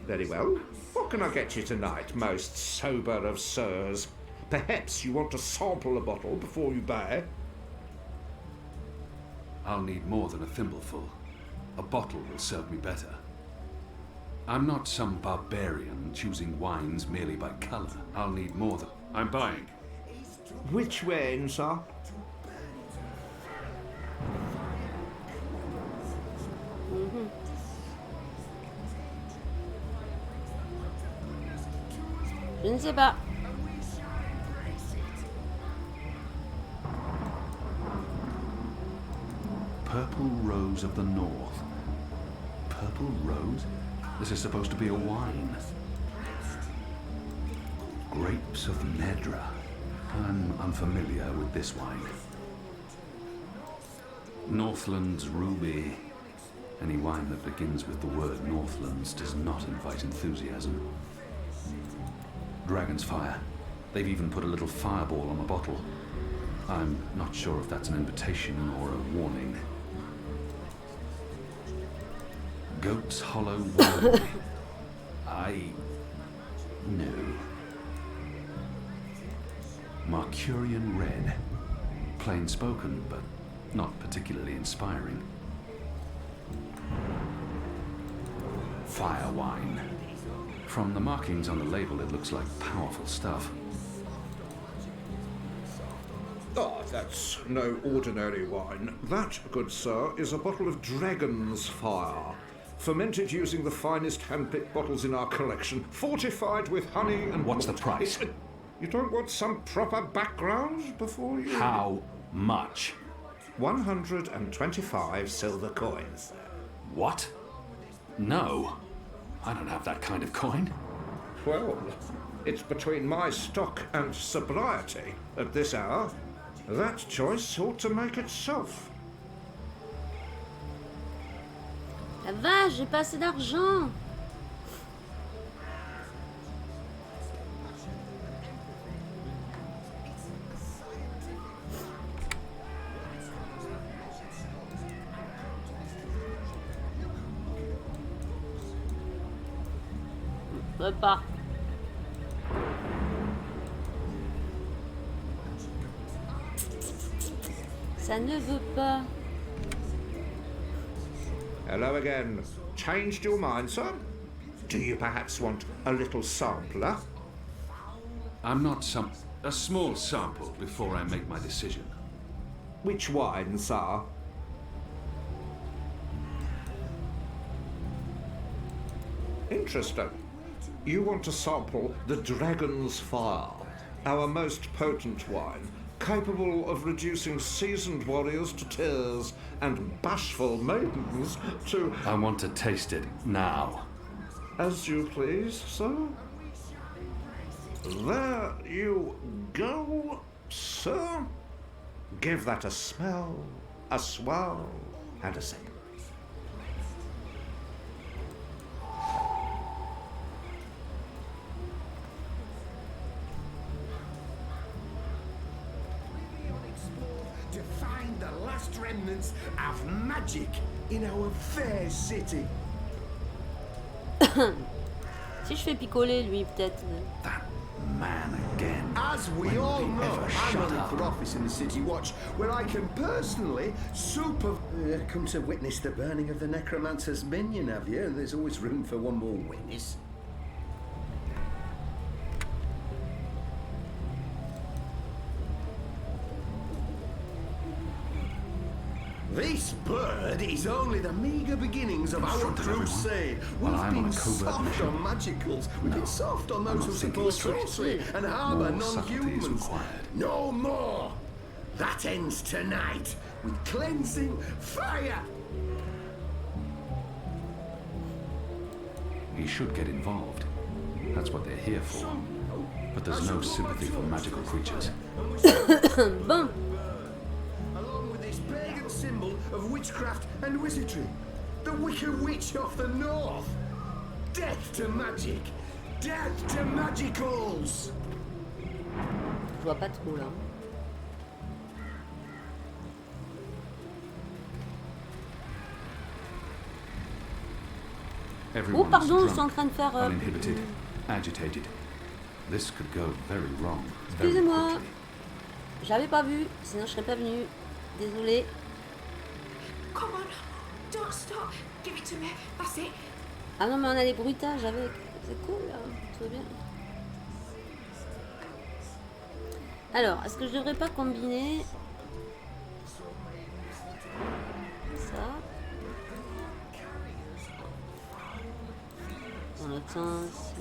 Speaker 13: Very well. What can I get you tonight, most sober of sirs? Perhaps you want to sample a bottle before you buy?
Speaker 3: I'll need more than a thimbleful. A bottle will serve me better. I'm not some barbarian choosing wines merely by colour. I'll need more than... I'm buying.
Speaker 13: Which wine, sir?
Speaker 1: Je ne sais pas.
Speaker 3: Purple Rose of the North. Purple Rose? This is supposed to be a wine. Grapes of Nedra. I'm unfamiliar with this wine. Northlands Ruby. Any wine that begins with the word Northlands does not invite enthusiasm. Dragon's Fire. They've even put a little fireball on the bottle. I'm not sure if that's an invitation or a warning. Goat's Hollow Wine. No. Mercurian Red. Plain spoken, but not particularly inspiring. Fire Wine. From the markings on the label, it looks like powerful stuff.
Speaker 13: Ah, that's no ordinary wine. That, good sir, is a bottle of Dragon's Fire. Fermented using the finest hand-picked bottles in our collection, fortified with honey and...
Speaker 3: What's the price?
Speaker 13: You don't want some proper background before you...
Speaker 3: How much?
Speaker 13: 125 silver coins.
Speaker 3: What? No. I don't have that kind of coin.
Speaker 13: Well, it's between my stock and sobriety at this hour. That choice ought to make itself.
Speaker 1: La vache, j'ai pas assez d'argent. veut pas. Ça ne veut pas.
Speaker 13: Hello again. Changed your mind, sir? Do you perhaps want a little sampler?
Speaker 12: I'm not some... A small sample before I make my decision.
Speaker 13: Which wine, sir? Interesting. You want to sample the Dragon's Fire, our most potent wine, capable of reducing seasoned warriors to tears and bashful maidens to...
Speaker 12: I want to taste it now.
Speaker 13: As you please, sir. There you go, sir. Give that a smell, a swirl, and a sip.
Speaker 10: To find the last remnants of magic in our fair city.
Speaker 1: Si je fais picoler lui peut-être.
Speaker 12: Man again.
Speaker 10: As we all know, I'm running for office in the City Watch, where I can personally come to witness the burning of the necromancer's minion, have you? There's always room for one more witness. This bird is only the meagre beginnings of our crusade. We've been soft on magicals. We've been soft on those who support sorcery and harbour non-humans. No more! That ends tonight with cleansing fire!
Speaker 12: He should get involved. That's what they're here for. But there's no sympathy for magical creatures.
Speaker 1: Bon.
Speaker 10: Symbol of witchcraft and wizardry. The Wicked Witch of the North. Death to magic. Death to magicals.
Speaker 1: Je vois pas trop là. Oh pardon, je suis en train de faire...
Speaker 12: Uninhibited, agitated. This could go very wrong.
Speaker 1: Excusez-moi. J'avais pas vu, sinon je serais pas venu. Désolée.
Speaker 7: Come on, don't stop. Give it to me. That's it.
Speaker 1: Ah non, mais on a des bruitages avec. C'est cool là, tout va bien. Alors, est-ce que je devrais pas combiner ça dans l'autre sens?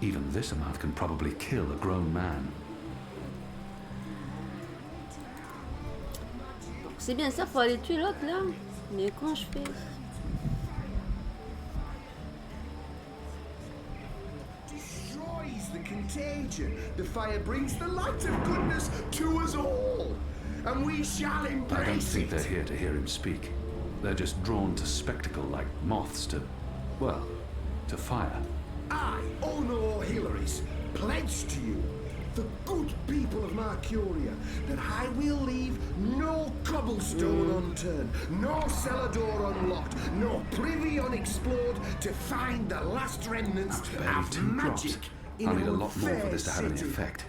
Speaker 12: Even this amount can probably kill a grown man.
Speaker 1: C'est bien ça, faut aller tuer l'autre là. Mais comment je fais?
Speaker 10: Destroys the contagion. The fire brings the light of goodness to us all. And we shall embrace
Speaker 12: I don't think
Speaker 10: it.
Speaker 12: they're here to hear him speak. They're just drawn to spectacle like moths to, well, to fire.
Speaker 10: I, Honor Hilaris, pledge to you, the good people of Mercuria, that I will leave no cobblestone unturned, no cellar door unlocked, no privy unexplored to find the last remnants of magic in
Speaker 12: I'll need a
Speaker 10: our
Speaker 12: lot more for
Speaker 10: fair
Speaker 12: this to have any
Speaker 10: city.
Speaker 12: effect.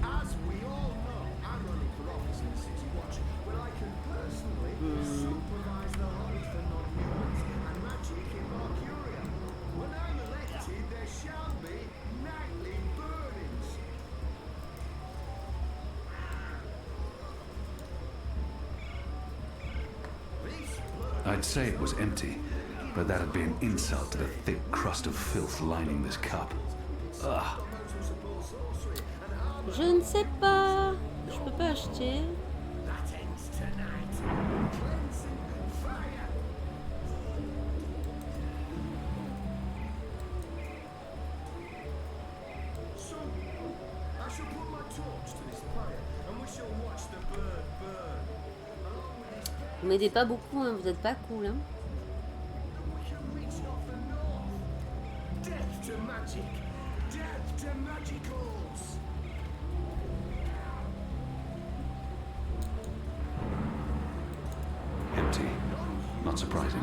Speaker 10: As we all know, I'm running for office in the City Watch, where I can personally supervise the hunt for non-humans and magic in Mercuria. When I'm elected, there shall be nightly burnings.
Speaker 12: I'd say it was empty, but that'd be an insult to the thick crust of filth lining this cup. Ugh.
Speaker 1: Je ne sais pas. Je peux pas acheter.
Speaker 10: That ends tonight. Cleansing fire. So, I shall put my torch to this fire, and we shall watch the bird burn. Along with his
Speaker 1: Vous m'aidez pas beaucoup, hein. Vous êtes pas cool, hein.
Speaker 10: Wicked Witch of the North. Death to magic. Death to magicals.
Speaker 12: Not surprising.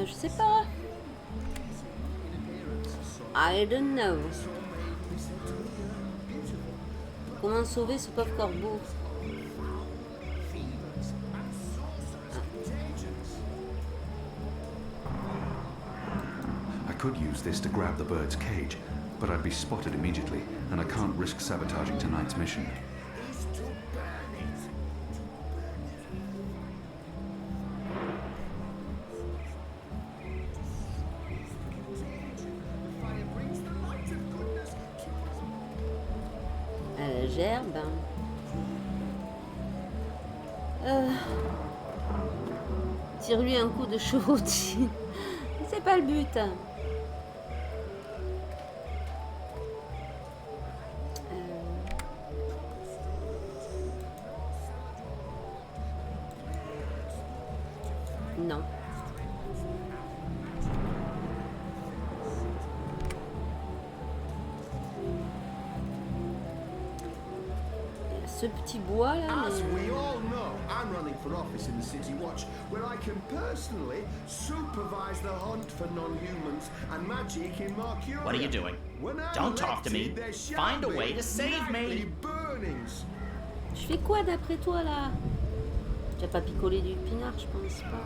Speaker 1: Je sais pas. I don't know. Comment sauver ce pauvre corbeau?
Speaker 12: I could use this to grab the bird's cage, but I'd be spotted immediately, and I can't risk sabotaging tonight's mission.
Speaker 1: Gerbe. Tire-lui un coup de chevaudier. C'est pas le but. Non. Ce petit bois là.
Speaker 10: As we all know, I'm running for office in the City Watch, where I can personally supervise the hunt for non-humans and magic in Mercuria.
Speaker 11: What are you doing? Don't talk to me. Find a way to save me.
Speaker 1: Je fais quoi d'après toi là? Tu vas pas picoler du pinard, je pense pas.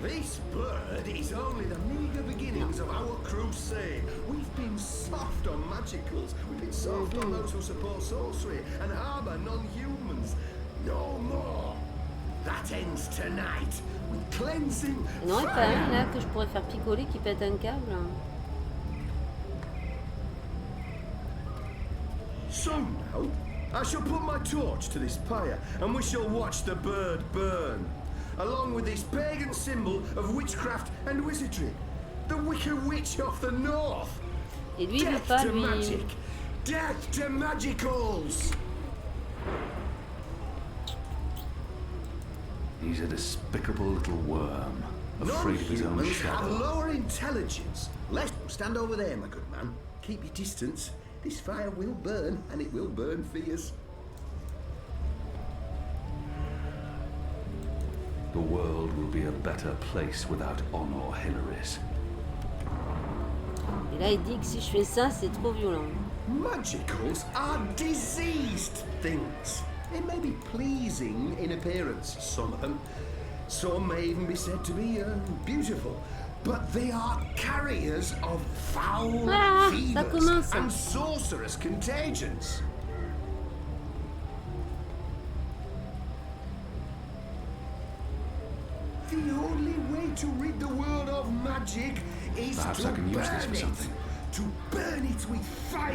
Speaker 10: This bird is only the meager beginnings of our crusade. We've been soft on magicals. We've been soft on those who support sorcery and harbour non-humans. No more. That ends tonight with cleansing.
Speaker 1: Non, il y a pas un là que je pourrais faire picoler qui pète un câble.
Speaker 10: So now, I shall put my torch to this pyre, and we shall watch the bird burn, along with this pagan symbol of witchcraft and wizardry, the Wicked Witch of the North.
Speaker 1: Et lui, il veut
Speaker 10: Death
Speaker 1: pas,
Speaker 10: to
Speaker 1: lui.
Speaker 10: magic, death to magicals.
Speaker 12: He's a despicable little worm, afraid of his own
Speaker 10: Non-humans have
Speaker 12: shadow.
Speaker 10: lower intelligence. Let's stand over there, my good man. Keep your distance. This fire will burn, and it will burn fierce.
Speaker 12: The world will be a better place without honor, Hilaris.
Speaker 1: Et là, il dit que si je fais ça, c'est trop violent.
Speaker 10: Magicals are diseased things. It may be pleasing in appearance, some of them. Some may even be said to be beautiful. But they are carriers of foul fevers and sorcerous contagions. The only way to rid the world of magic is
Speaker 12: Perhaps
Speaker 10: to
Speaker 12: I can use
Speaker 10: burn
Speaker 12: this for
Speaker 10: it.
Speaker 12: something.
Speaker 10: To burn it with fire.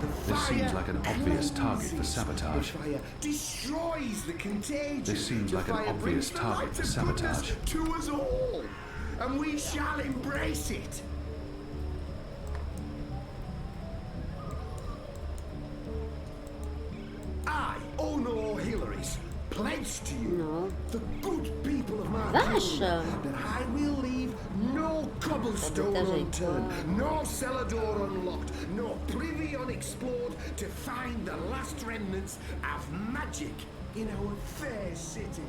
Speaker 10: The
Speaker 12: This
Speaker 10: fire
Speaker 12: seems like an obvious target for
Speaker 10: cleanses.
Speaker 12: sabotage.
Speaker 10: The fire destroys the contagion.
Speaker 12: This seems
Speaker 10: The
Speaker 12: like an
Speaker 10: fire
Speaker 12: obvious
Speaker 10: brings the
Speaker 12: target
Speaker 10: light
Speaker 12: for
Speaker 10: of
Speaker 12: sabotage.
Speaker 10: goodness to us all, and we shall embrace it. I, Ono Hilaris, pledge to you, the good people of
Speaker 1: Vache.
Speaker 10: Mercuria, that I will leave no cobblestone unturned, no cellar door unlocked, no privy unexplored to find the last remnants of magic in our fair city.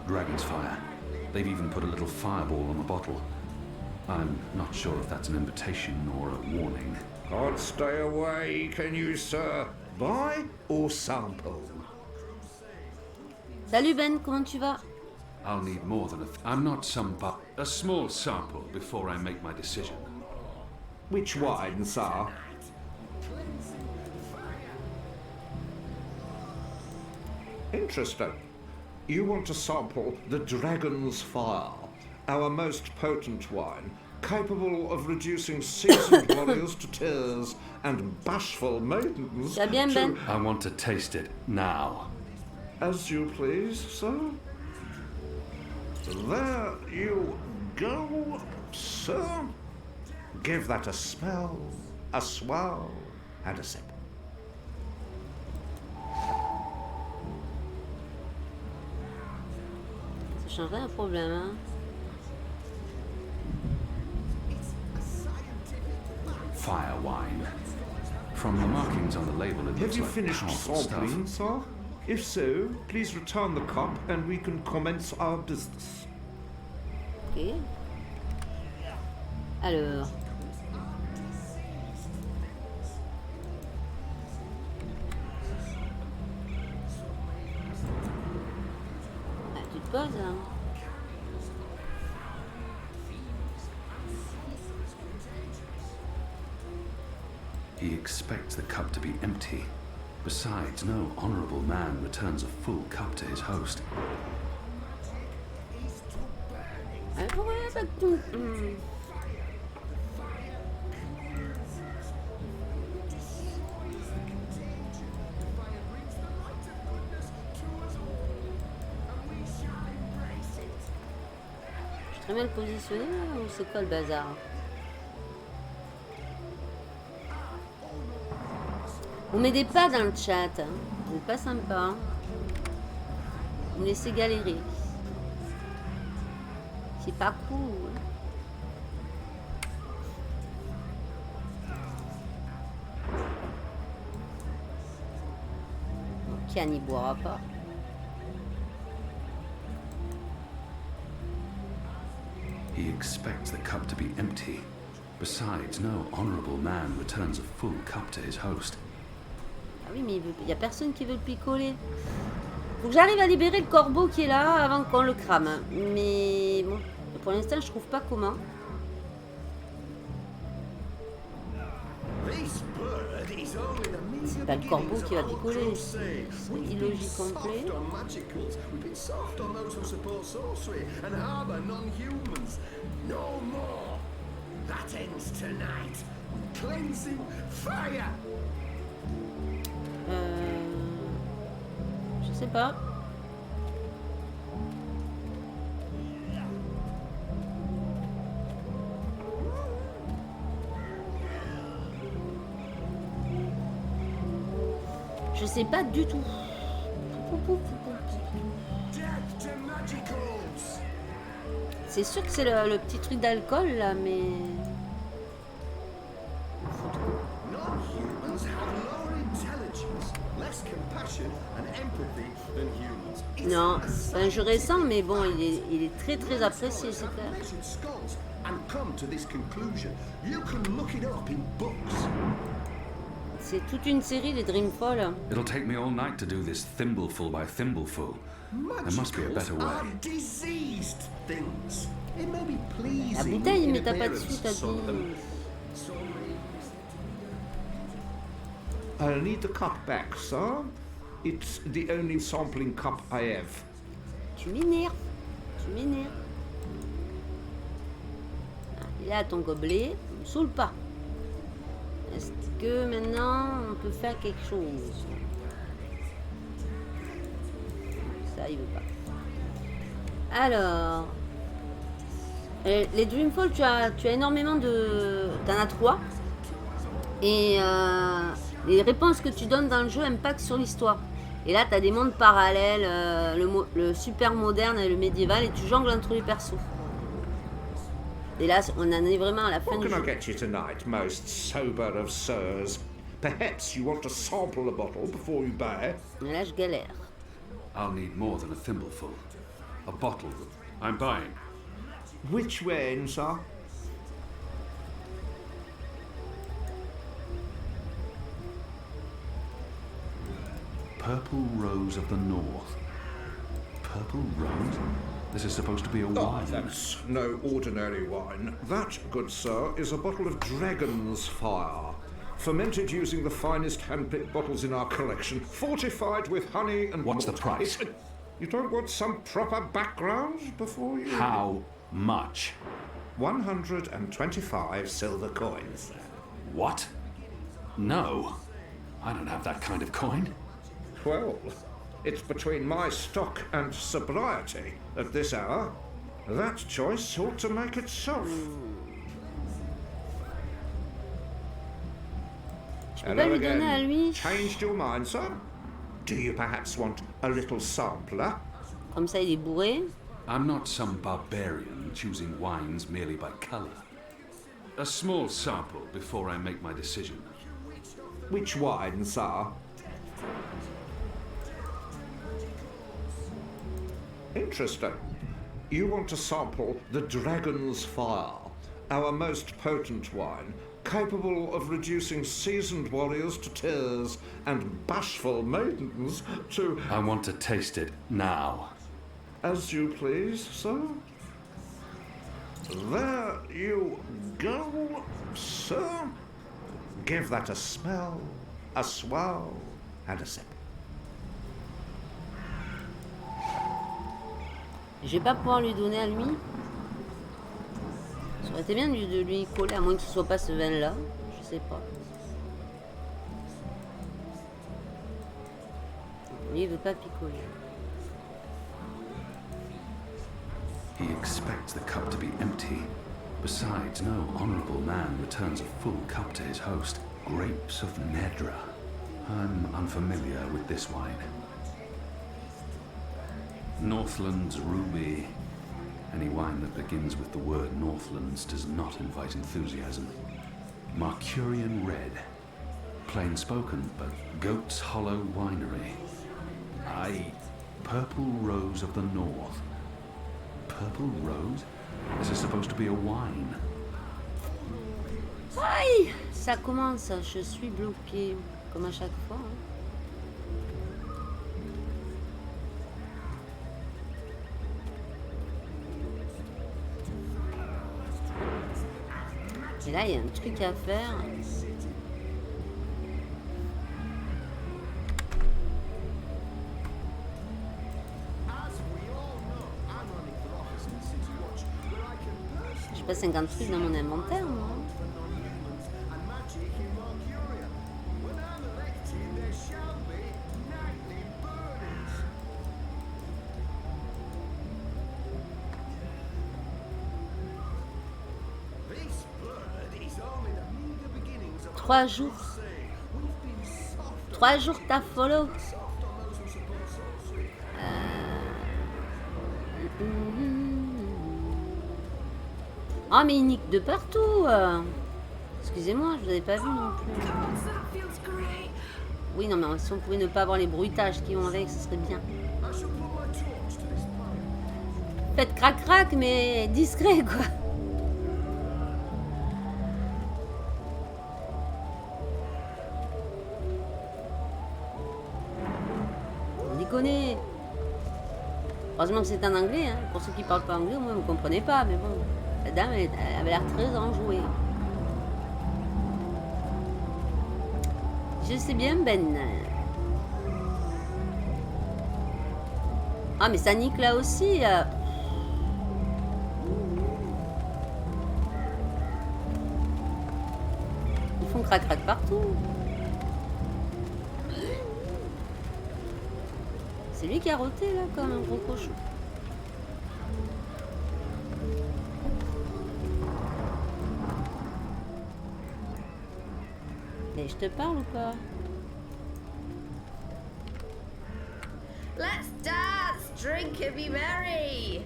Speaker 12: Dragon's fire. They've even put a little fireball on the bottle. I'm not sure if that's an invitation or a warning.
Speaker 13: Can't stay away, can you, sir? Buy or sample?
Speaker 1: Salut Ben, comment tu vas?
Speaker 12: I'll need more than I'm not some a small sample before I make my decision.
Speaker 13: Which wine, sir? Interesting. You want to sample the Dragon's Fire, our most potent wine, capable of reducing seasoned warriors to tears and bashful maidens
Speaker 1: Ça bien, Ben?
Speaker 12: I want to taste it now.
Speaker 13: As you please, sir. There you go, sir. Give that a smell, a swirl, and a sip.
Speaker 1: Ça changerait un problème, hein.
Speaker 12: Fire wine. From the markings on the label, it
Speaker 13: Have
Speaker 12: looks
Speaker 13: you
Speaker 12: like
Speaker 13: finished
Speaker 12: powerful
Speaker 13: sampling,
Speaker 12: stuff.
Speaker 13: sir? If so, please return the cup and we can commence our business.
Speaker 1: Ok. Alors. Ah, tu te poses, hein.
Speaker 12: He expects the cup to be empty. Besides, no honorable man returns a full cup to his host.
Speaker 1: Ah, pourquoi pas tout? Je suis très mal positionné là, ou c'est quoi le bazar? Vous m'aidez pas dans le chat, hein. Vous êtes pas sympa. Hein. Vous me laissez galérer. C'est pas cool. Kian n'y boira pas.
Speaker 12: He expects the cup to be empty. Besides, no honorable man returns a full cup to his host.
Speaker 1: Ah oui, mais il n'y a personne qui veut le picoler. Faut que j'arrive à libérer le corbeau qui est là avant qu'on le crame. Mais bon, pour l'instant, je trouve pas comment. C'est pas le corbeau qui va picoler. C'est illogique complet. Je sais pas. Je sais pas du tout. C'est sûr que c'est le petit truc d'alcool là, mais... Non, c'est un jeu récent, mais bon, il est très très apprécié, c'est clair. C'est toute une série de Dreamfall.
Speaker 12: It'll take me all night to do this thimbleful by thimbleful. There must be a better way.
Speaker 1: La bouteille, mais t'as pas de suite, t'as dit.
Speaker 13: I'll need the cup back, sir. It's the only sampling cup I have.
Speaker 1: Tu m'énerves. Tu m'énerves. Ah, il est à ton gobelet. Ne me saoule pas. Est-ce que maintenant on peut faire quelque chose? Ça, il veut pas. Alors. Les Dreamfall, tu as énormément de... T'en as 3. Et les réponses que tu donnes dans le jeu impactent sur l'histoire. Et là, tu as des mondes parallèles, le super moderne et le médiéval, et tu jongles entre les persos. Et là, on en est vraiment à la fin du jeu.
Speaker 13: What can I get you tonight, most sober of sirs? Perhaps you want to sample a bottle before you buy.
Speaker 1: Et là, je galère.
Speaker 12: I'll need more than a thimbleful. A bottle. I'm buying.
Speaker 13: Which one, sir?
Speaker 12: Purple Rose of the North. Purple Rose? This is supposed to be a wine.
Speaker 13: That's no ordinary wine. That, good sir, is a bottle of Dragon's Fire. Fermented using the finest hand-picked bottles in our collection. Fortified with honey and
Speaker 12: What's
Speaker 13: malt.
Speaker 12: the price?
Speaker 13: You don't want some proper background before you...
Speaker 12: How much?
Speaker 13: 125 silver coins.
Speaker 12: What? No. I don't have that kind of coin.
Speaker 13: Well, it's between my stock and sobriety at this hour. That choice ought to make itself. Hello again. Changed your mind, sir? Do you perhaps want a little sampler?
Speaker 1: Comme ça, il est bourré.
Speaker 12: I'm not some barbarian choosing wines merely by colour. A small sample before I make my decision.
Speaker 13: Which wine, sir? Interesting. You want to sample the Dragon's Fire, our most potent wine, capable of reducing seasoned warriors to tears and bashful maidens to...
Speaker 12: I want to taste it now.
Speaker 13: As you please, sir. There you go, sir. Give that a smell, a swirl, and a sip.
Speaker 1: Je vais pas pouvoir lui donner à lui. Ça aurait été bien de lui coller, à moins que ce soit pas ce vin-là. Je sais pas. Lui, il veut pas picoler.
Speaker 12: He expects the cup to be empty. Besides, no honourable man returns a full cup to his host. Grapes of Nedra. I'm unfamiliar with this wine. Northland's Ruby. Any wine that begins with the word Northlands does not invite enthusiasm. Marcurian Red. Plain spoken, but Goat's Hollow Winery. Aye, Purple Rose of the North. Purple Rose? This is supposed to be a wine.
Speaker 1: Aïe! Ça commence, je suis bloquée. Comme à chaque fois. Hein. Et là, il y a un truc à faire. J'ai pas 50 trucs dans mon inventaire, moi. Trois jours t'as follow. Ah mais il nique de partout. Excusez-moi, je vous avais pas vu non plus. Oui non mais si on pouvait ne pas avoir les bruitages qui vont avec, ce serait bien. Faites crac crac mais discret quoi. Heureusement que c'est en anglais, hein. Pour ceux qui parlent pas anglais, moi vous ne comprenez pas, mais bon, la dame elle avait l'air très enjouée. Je sais bien Ben. Ah mais ça nique là aussi. Ils font crac crac partout. C'est lui qui a roté là comme un gros cochon. Mais je te parle ou pas?
Speaker 6: Let's dance, drink and be merry.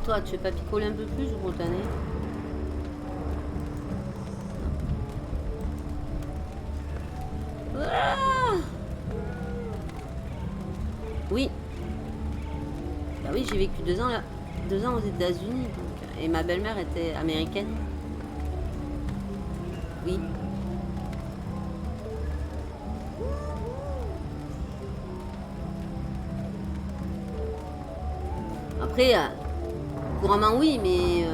Speaker 1: Toi, tu veux pas picoler un peu plus ou pour t'année? Oui. Bah oui, j'ai vécu 2 ans là, 2 ans aux États-Unis, et ma belle-mère était américaine. Oui. Après, couramment oui, mais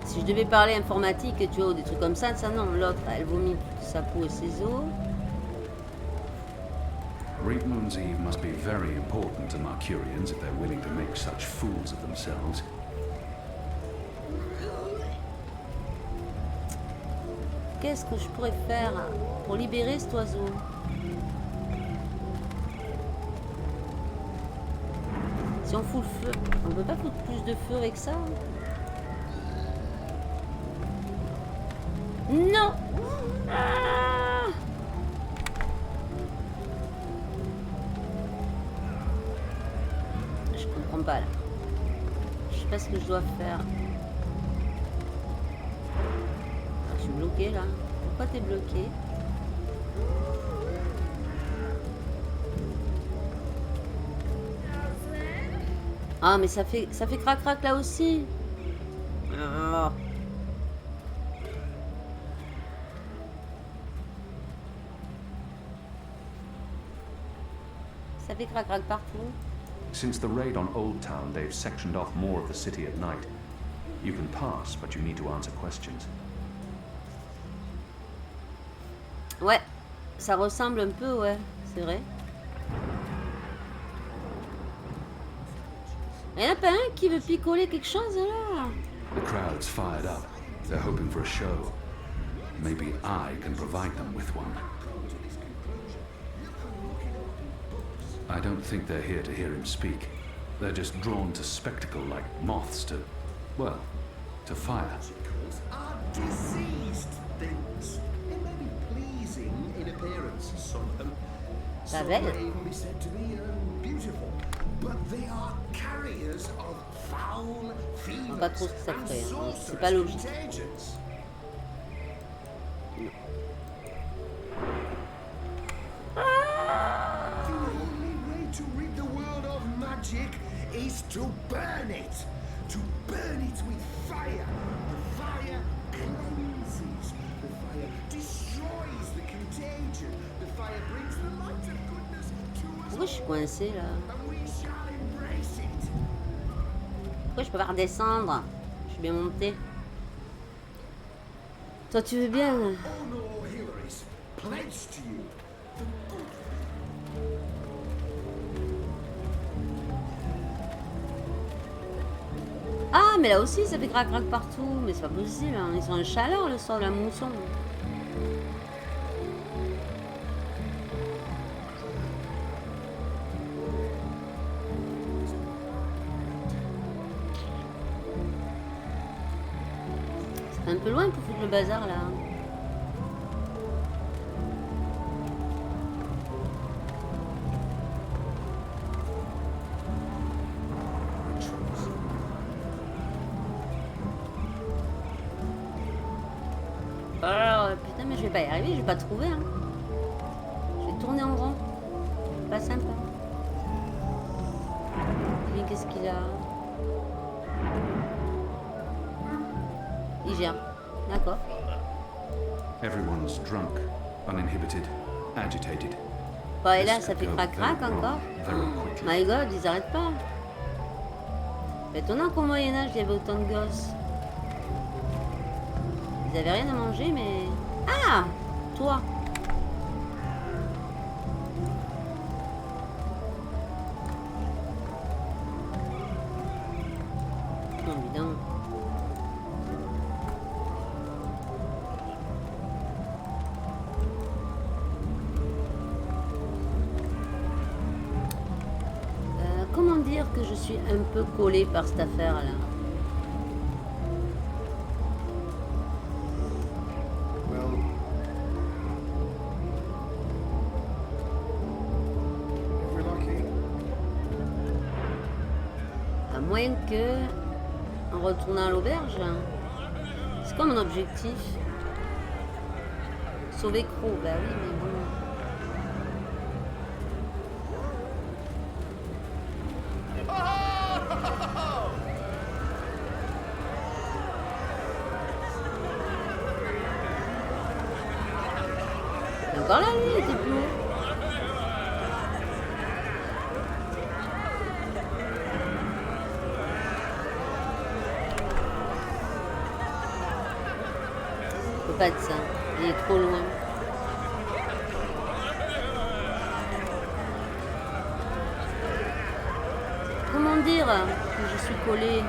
Speaker 1: si je devais parler informatique, tu vois, ou des trucs comme ça non. L'autre, elle vomit sa peau et ses os.
Speaker 12: Reap Moon's Eve must be very important to Marcurians if they're willing to make such fools of themselves.
Speaker 1: qu'est-ce que je pourrais faire pour libérer cet oiseau? Si on fout le feu, on peut pas foutre plus de feu avec ça? Non! Ah! Je comprends pas là. Je sais pas ce que je dois faire. Je suis bloqué là. Pourquoi t'es bloqué? Ah mais ça fait crac crac là aussi. Oh. Ça fait crac crac partout.
Speaker 12: Since the raid on Old Town, they've sectioned off more of the city at night. You can pass, but you need to answer questions.
Speaker 1: Ouais, ça ressemble un peu, ouais, c'est vrai. Il n'y en a pas un qui veut picoler quelque chose là?
Speaker 12: The crowd's fired up. They're hoping for a show. Maybe I can provide them with one. I don't think they're here to hear him speak. They're just drawn to spectacle like moths to, well, to fire.
Speaker 10: Are diseased things. It may be pleasing in appearance, somehow. Some may even be said to be beautiful. But they are carriers of foul fevers
Speaker 1: pas trop ce que ça
Speaker 10: and
Speaker 1: fait, hein.
Speaker 10: sorcerous
Speaker 1: C'est pas logique.
Speaker 10: contagions. The only way to rid the world of magic is to burn it. To burn it with fire. The fire cleanses. The fire destroys the contagion. The fire brings the light of goodness to us.
Speaker 1: Pourquoi je suis coincé là?
Speaker 10: And we shall embrace it.
Speaker 1: Pourquoi je peux pas redescendre? Je suis bien montée. Toi tu veux bien?
Speaker 10: Honor Hillary's pledge to you.
Speaker 1: Ah mais là aussi ça fait crac crac partout. Mais c'est pas possible, hein. Ils sont en chaleur le soir de la mousson. C'est un peu loin pour foutre le bazar là. Oh putain mais je vais pas y arriver, je vais pas trouver hein. Je vais tourner en rond. Pas sympa. Lui qu'est-ce qu'il a? Il gère. D'accord.
Speaker 12: Everyone's drunk, uninhibited, agitated.
Speaker 1: Bon et là ça fait crac crac encore. My god, ils arrêtent pas. C'est étonnant qu'au Moyen-Âge il y avait autant de gosses. Ils avaient rien à manger mais... Ah! Toi! Non, bidon. Comment dire que je suis un peu collée par cette affaire-là? À moins que, en retournant à l'auberge, c'est quoi mon objectif? Sauver Crow, bah oui, mais bon. Encore là, lui, il était plus haut. Ça peut pas être ça, il est trop loin. Comment dire que je suis collée?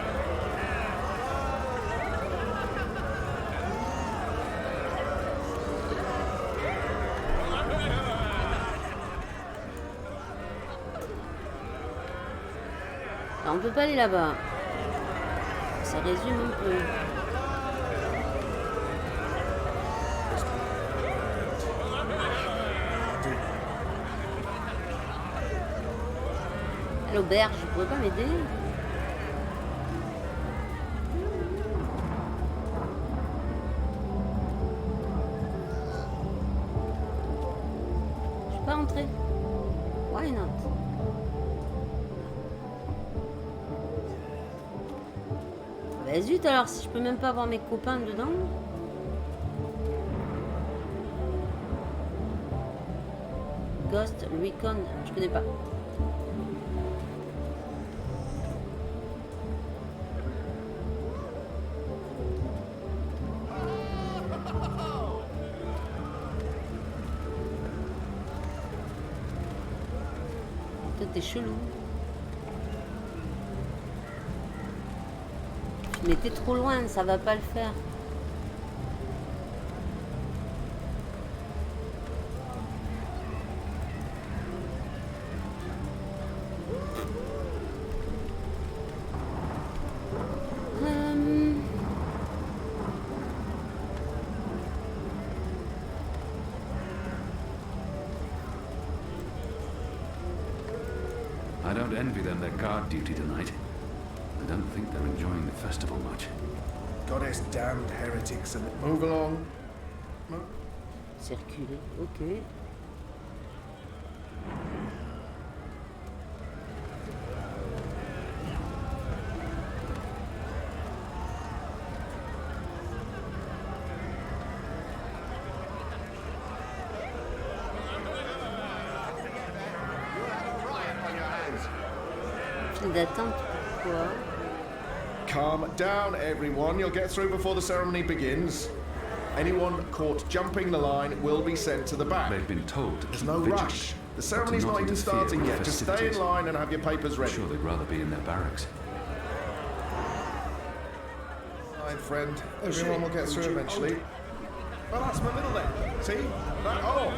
Speaker 1: on peut pas aller là-bas. Ça résume un peu. À l'auberge, vous pouvez pas m'aider? Je peux pas entrer. Why not? Bah zut alors, si je peux même pas avoir mes copains dedans. Ghost Recon, je connais pas. Toi t'es chelou. Mais t'es trop loin, ça va pas le faire.
Speaker 12: I don't envy them their guard duty tonight. I don't think they're enjoying the festival much.
Speaker 9: Goddess damned heretics and move along.
Speaker 1: Circuler, ok. File d'attente, pourquoi?
Speaker 10: Calm down, everyone. You'll get through before the ceremony begins. Anyone caught jumping the line will be sent to the back.
Speaker 12: They've been told to
Speaker 10: There's
Speaker 12: keep
Speaker 10: no
Speaker 12: vigilant,
Speaker 10: rush. The
Speaker 12: but to
Speaker 10: ceremony's
Speaker 12: not
Speaker 10: not even
Speaker 12: interfere
Speaker 10: starting
Speaker 12: with
Speaker 10: yet. Just stay in
Speaker 12: festivities.
Speaker 10: line and have your papers
Speaker 12: I'm
Speaker 10: ready.
Speaker 12: sure they'd rather be in their barracks.
Speaker 9: My friend, everyone will get through eventually.
Speaker 10: Well, that's my middle then. See? That, oh!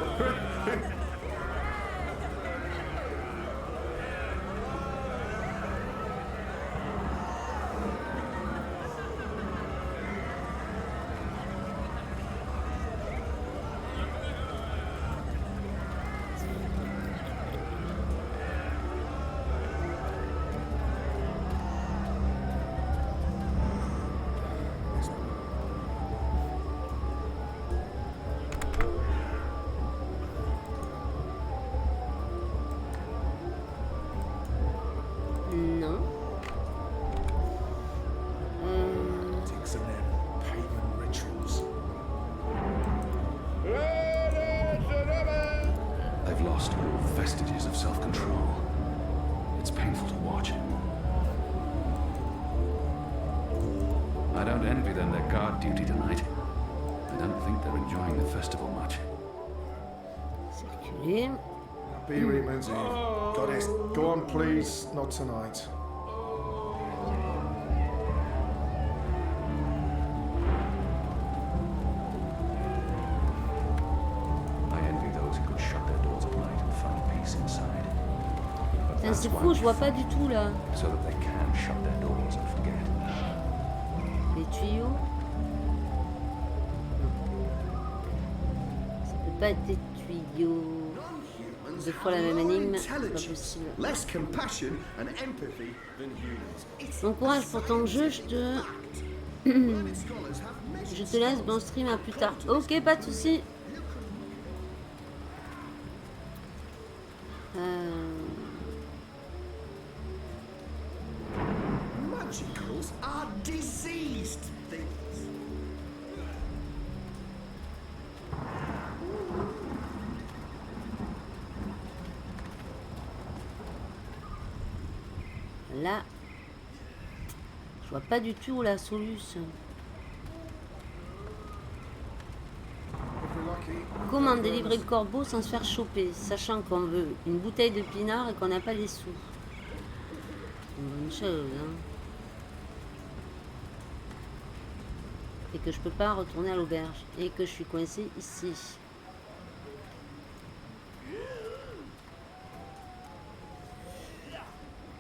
Speaker 1: Non.
Speaker 9: Ticks and them pagan rituals.
Speaker 12: They've lost all vestiges of self-control. It's painful to watch. I don't envy them their guard duty tonight. I don't think they're enjoying the festival much.
Speaker 1: Circuler.
Speaker 9: Happy Reapman's Eve. Goddess, go on, please. Not tonight.
Speaker 12: I envy those who could shut their doors at night and find peace inside. But
Speaker 1: Putain,
Speaker 12: that's
Speaker 1: c'est
Speaker 12: why
Speaker 1: fou,
Speaker 12: we
Speaker 1: je vois pas
Speaker 12: fight,
Speaker 1: du tout là.
Speaker 12: so that they can shut their doors and forget.
Speaker 1: Les tuyaux. Ça peut pas être des tuyaux. Deux fois la même énigme, c'est pas possible.
Speaker 10: Less compassion and empathy than humans.
Speaker 1: Bon courage pour ton jeu, je te... je te laisse, bon stream, à plus tard. Ok, pas de soucis.
Speaker 10: Magicals are diseased things.
Speaker 1: Là, je vois pas du tout la solution. Comment délivrer le corbeau sans se faire choper, sachant qu'on veut une bouteille de pinard et qu'on n'a pas les sous? C'est une bonne chose, hein. Et que je peux pas retourner à l'auberge. Et que je suis coincée ici.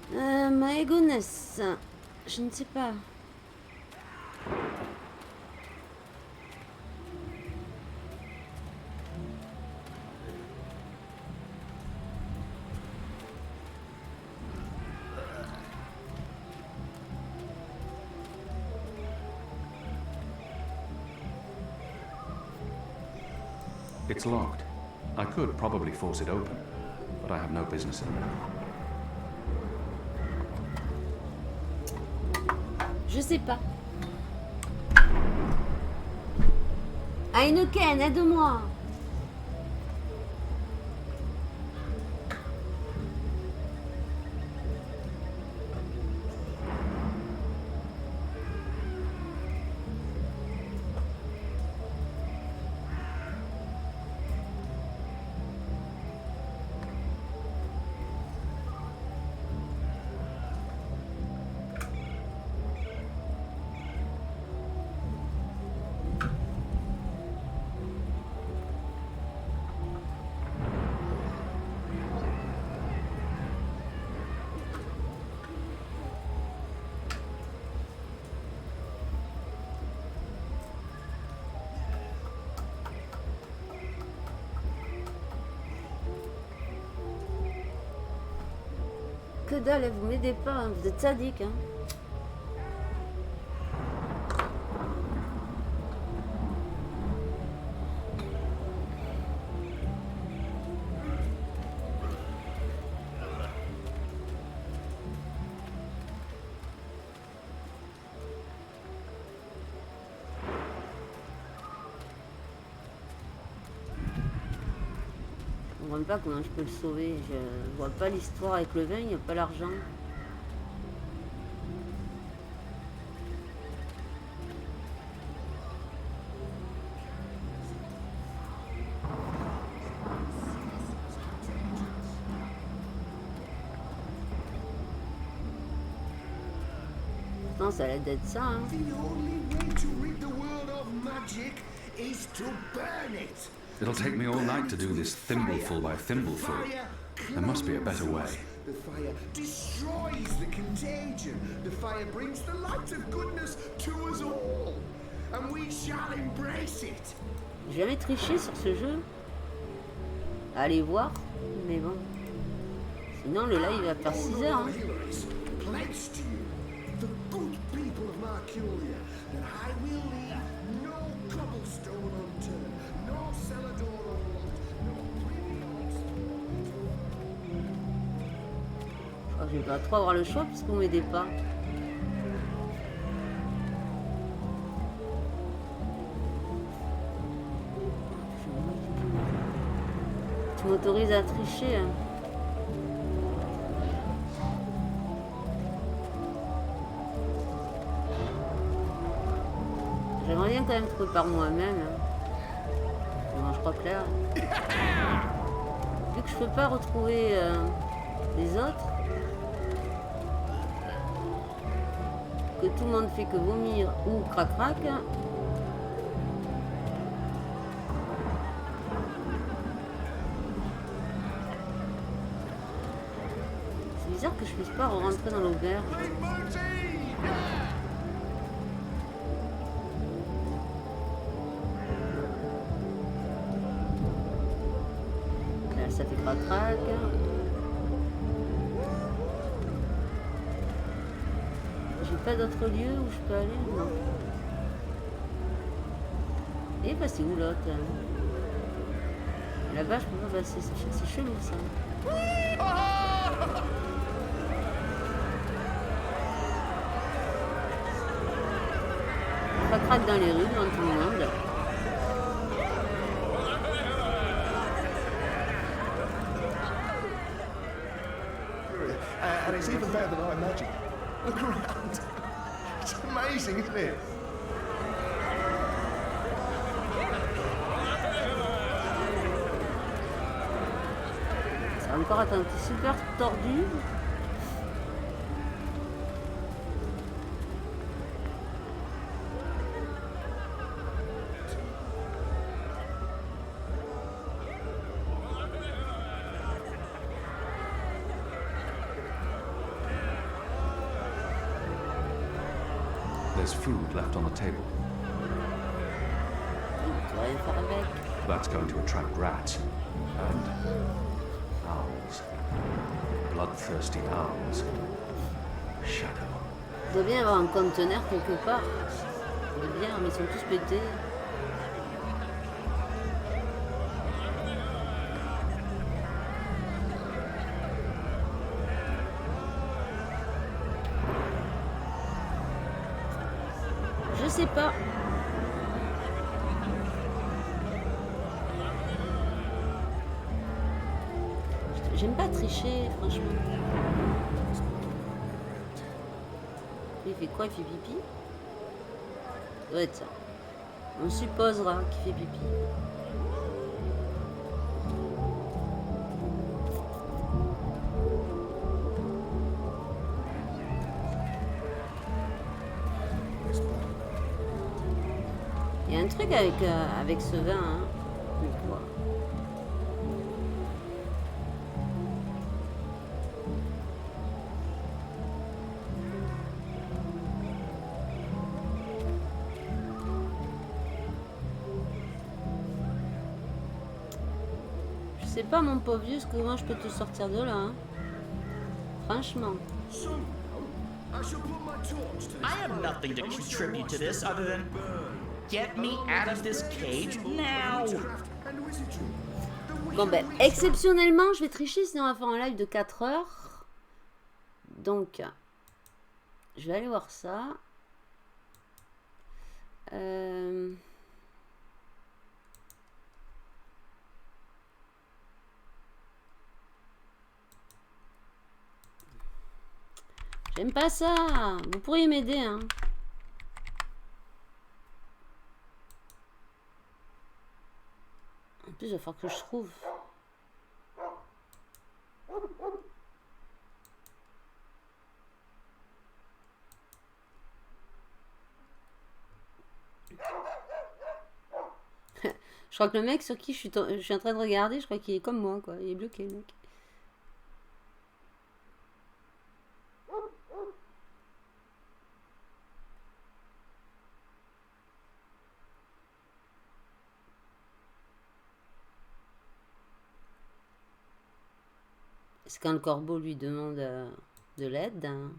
Speaker 1: My goodness. Je ne sais pas.
Speaker 12: It's locked. I could probably force it open, but I have no business in there.
Speaker 1: Je sais pas. Heineken, aide-moi. Que dalle, vous m'aidez pas, hein. Vous êtes sadique, hein. Je ne comprends pas comment je peux le sauver. Je vois pas l'histoire avec le vin, il n'y a pas l'argent. Non, ça a l'air d'être ça, hein.
Speaker 12: It'll take me all night to do this thimbleful by thimbleful. There must be a better way.
Speaker 10: The fire destroys the contagion. The fire brings the light of goodness to us all. And we shall embrace it.
Speaker 1: J'ai jamais triché sur ce jeu. Allez voir, mais bon. Sinon le live va faire 6 heures. Hein.
Speaker 10: Pledge to you, the good people of Marcuria, that I will leave no cobblestone unturned, no cellar door unlocked, no privy
Speaker 1: Je crois que je vais pas trop avoir le choix puisque vous m'aidez pas. Tu m'autorises à tricher. Hein. J'aimerais bien quand même trouver par moi-même. Hein. Bon, je crois clair. Vu que je peux pas retrouver les autres, que tout le monde fait que vomir ou crac-crac. C'est bizarre que je puisse pas rentrer dans l'auberge. Là, ça fait crac-crac. J'ai pas d'autre lieu où je peux aller, non. Et bah c'est où l'autre? Là-bas je peux pas passer, c'est chelou ça. Pas craque dans les rues devant tout le monde.
Speaker 9: And it's even better than I imagined. Look around. It's amazing, isn't it?
Speaker 1: Ça va encore être un petit super tordu.
Speaker 12: there's food left on the table. That's going to attract rats and owls. Bloodthirsty owls. Shadow.
Speaker 1: Il doit bien y avoir un conteneur quelque part. De bière, mais ils sont tous pétés. Je sais pas. J'aime pas tricher, franchement. Il fait quoi? Il fait pipi? Ça doit être ça. On supposera qu'il fait pipi. Il y a un truc avec ce vin, hein. Je sais pas, mon pauvre vieux, ce que moi je peux te sortir de là, hein. Franchement.
Speaker 11: I have nothing to contribute to this other than get me out of this cage now.
Speaker 1: Bon ben, exceptionnellement, je vais tricher, sinon on va faire un live de 4 heures. Donc, je vais aller voir ça. J'aime pas ça. Vous pourriez m'aider, hein. En plus, il va falloir que je trouve. Je crois que le mec sur qui je suis en train de regarder, je crois qu'il est comme moi, quoi. Il est bloqué, le mec. C'est quand le corbeau lui demande de l'aide. Hein.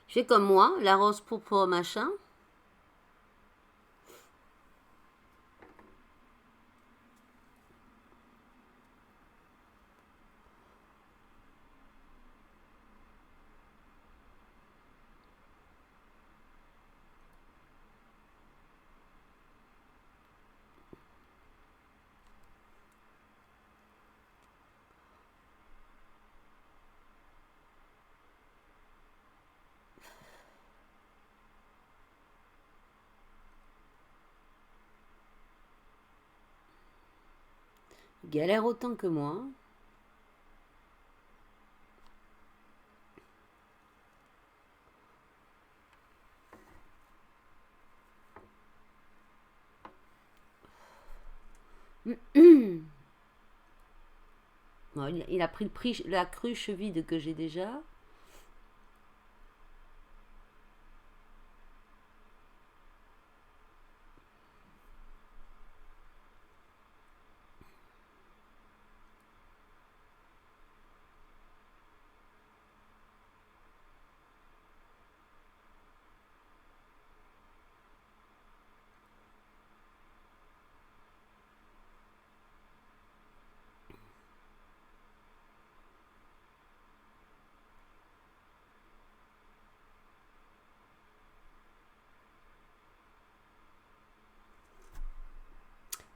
Speaker 1: Je fais comme moi, la rose pourpre machin. Il galère autant que moi. Bon, il a pris la cruche vide que j'ai déjà.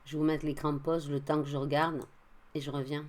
Speaker 1: Je vais vous mettre l'écran pause le temps que je regarde et je reviens.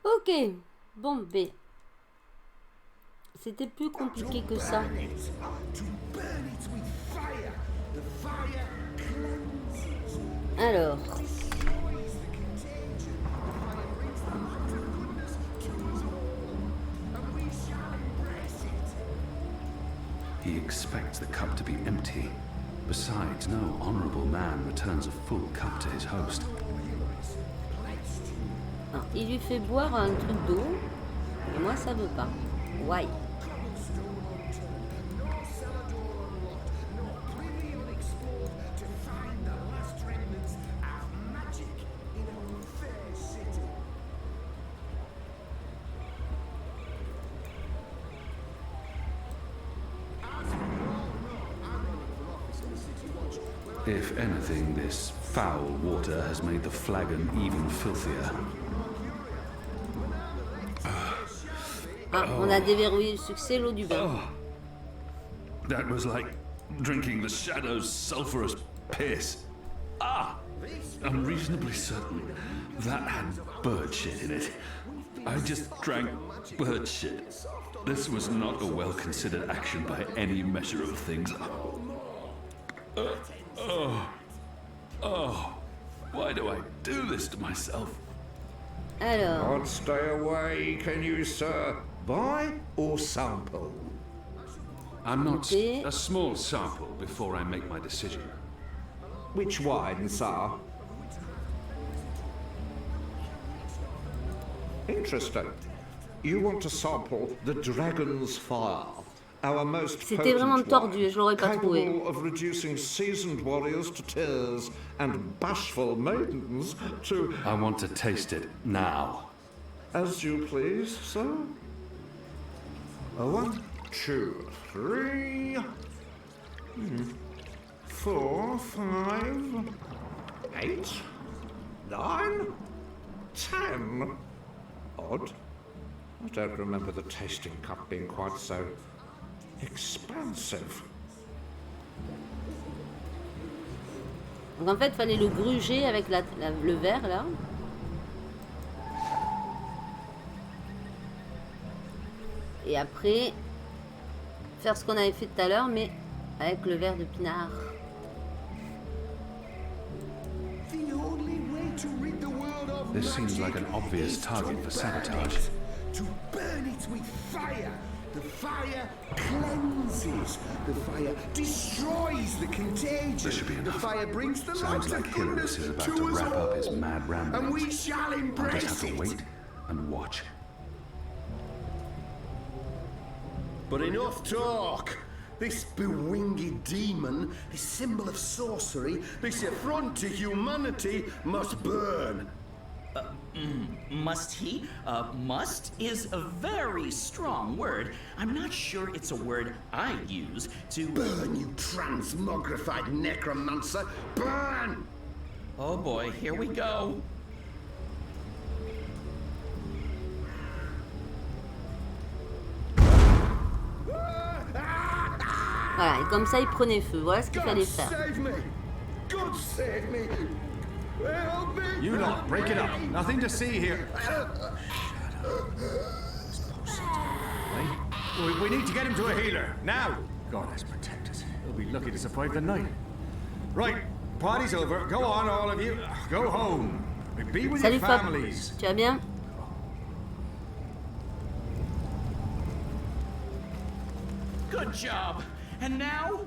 Speaker 1: Ok, bon, B. C'était plus compliqué que ça. Alors.
Speaker 12: He expects the cup to be empty. Besides, no honorable man returns a full cup to his host.
Speaker 1: Alors, il lui fait boire un truc d'eau. Et moi, ça veut pas. Why?
Speaker 12: If anything, this foul water has made the flagon even filthier.
Speaker 1: Ah, on a déverrouillé le succès, l'eau du bain.
Speaker 12: That was like drinking the shadow's sulphurous piss. Ah! I'm reasonably certain that had bird shit in it. I just drank bird shit. This was not a well-considered action by any measure of things. Why do I do this to myself?
Speaker 1: Alors.
Speaker 13: Can't stay away, can you, sir? Buy or sample?
Speaker 12: I'm not a small sample before I make my decision.
Speaker 13: Which wine, sir? Interesting. You want to sample the Dragon's Fire, our most
Speaker 1: C'était vraiment tordu, je l'aurais pas trouvé.
Speaker 13: capable of reducing seasoned warriors to tears and bashful maidens to...
Speaker 12: I want to taste it now.
Speaker 13: As you please, sir. 1, 2, 3, 4, 5, 8, 9, 10. Odd. I don't remember the tasting cup being quite so expansive.
Speaker 1: Donc en fait, il fallait le gruger avec le verre là. Et après, faire ce qu'on avait fait tout à l'heure, mais avec le verre de pinard.
Speaker 12: This seems like an obvious target for sabotage.
Speaker 10: To burn it with fire. The fire cleanses. The fire destroys the contagion.
Speaker 12: This should be enough.
Speaker 10: The fire brings the
Speaker 12: Sounds
Speaker 10: light
Speaker 12: like
Speaker 10: of
Speaker 12: Heroes
Speaker 10: goodness
Speaker 12: is about
Speaker 10: to
Speaker 12: to
Speaker 10: us
Speaker 12: wrap up his
Speaker 10: all.
Speaker 12: mad ramblings.
Speaker 10: And we shall
Speaker 12: I'll just
Speaker 10: embrace
Speaker 12: have to
Speaker 10: it.
Speaker 12: wait and watch.
Speaker 10: But enough talk. This bewinged demon, this symbol of sorcery, this affront to humanity must burn.
Speaker 11: Must he? Must is a very strong word. I'm not sure it's a word I'd use to...
Speaker 10: Burn, you transmogrified necromancer! Burn!
Speaker 11: Oh boy, here we go.
Speaker 1: Voilà, et comme ça, il prenait feu. Voilà ce qu'il fallait faire.
Speaker 10: Save me! God save me! Help me!
Speaker 14: You lot, break it up. Nothing to see here. We need to get him to a healer, now! God has protected us. He'll be lucky to survive the night. Right, party's over. Go on, all of you. Go home. Be with
Speaker 1: Salut
Speaker 14: your
Speaker 1: Fab,
Speaker 14: families.
Speaker 1: tu vas bien?
Speaker 11: Good job. And now,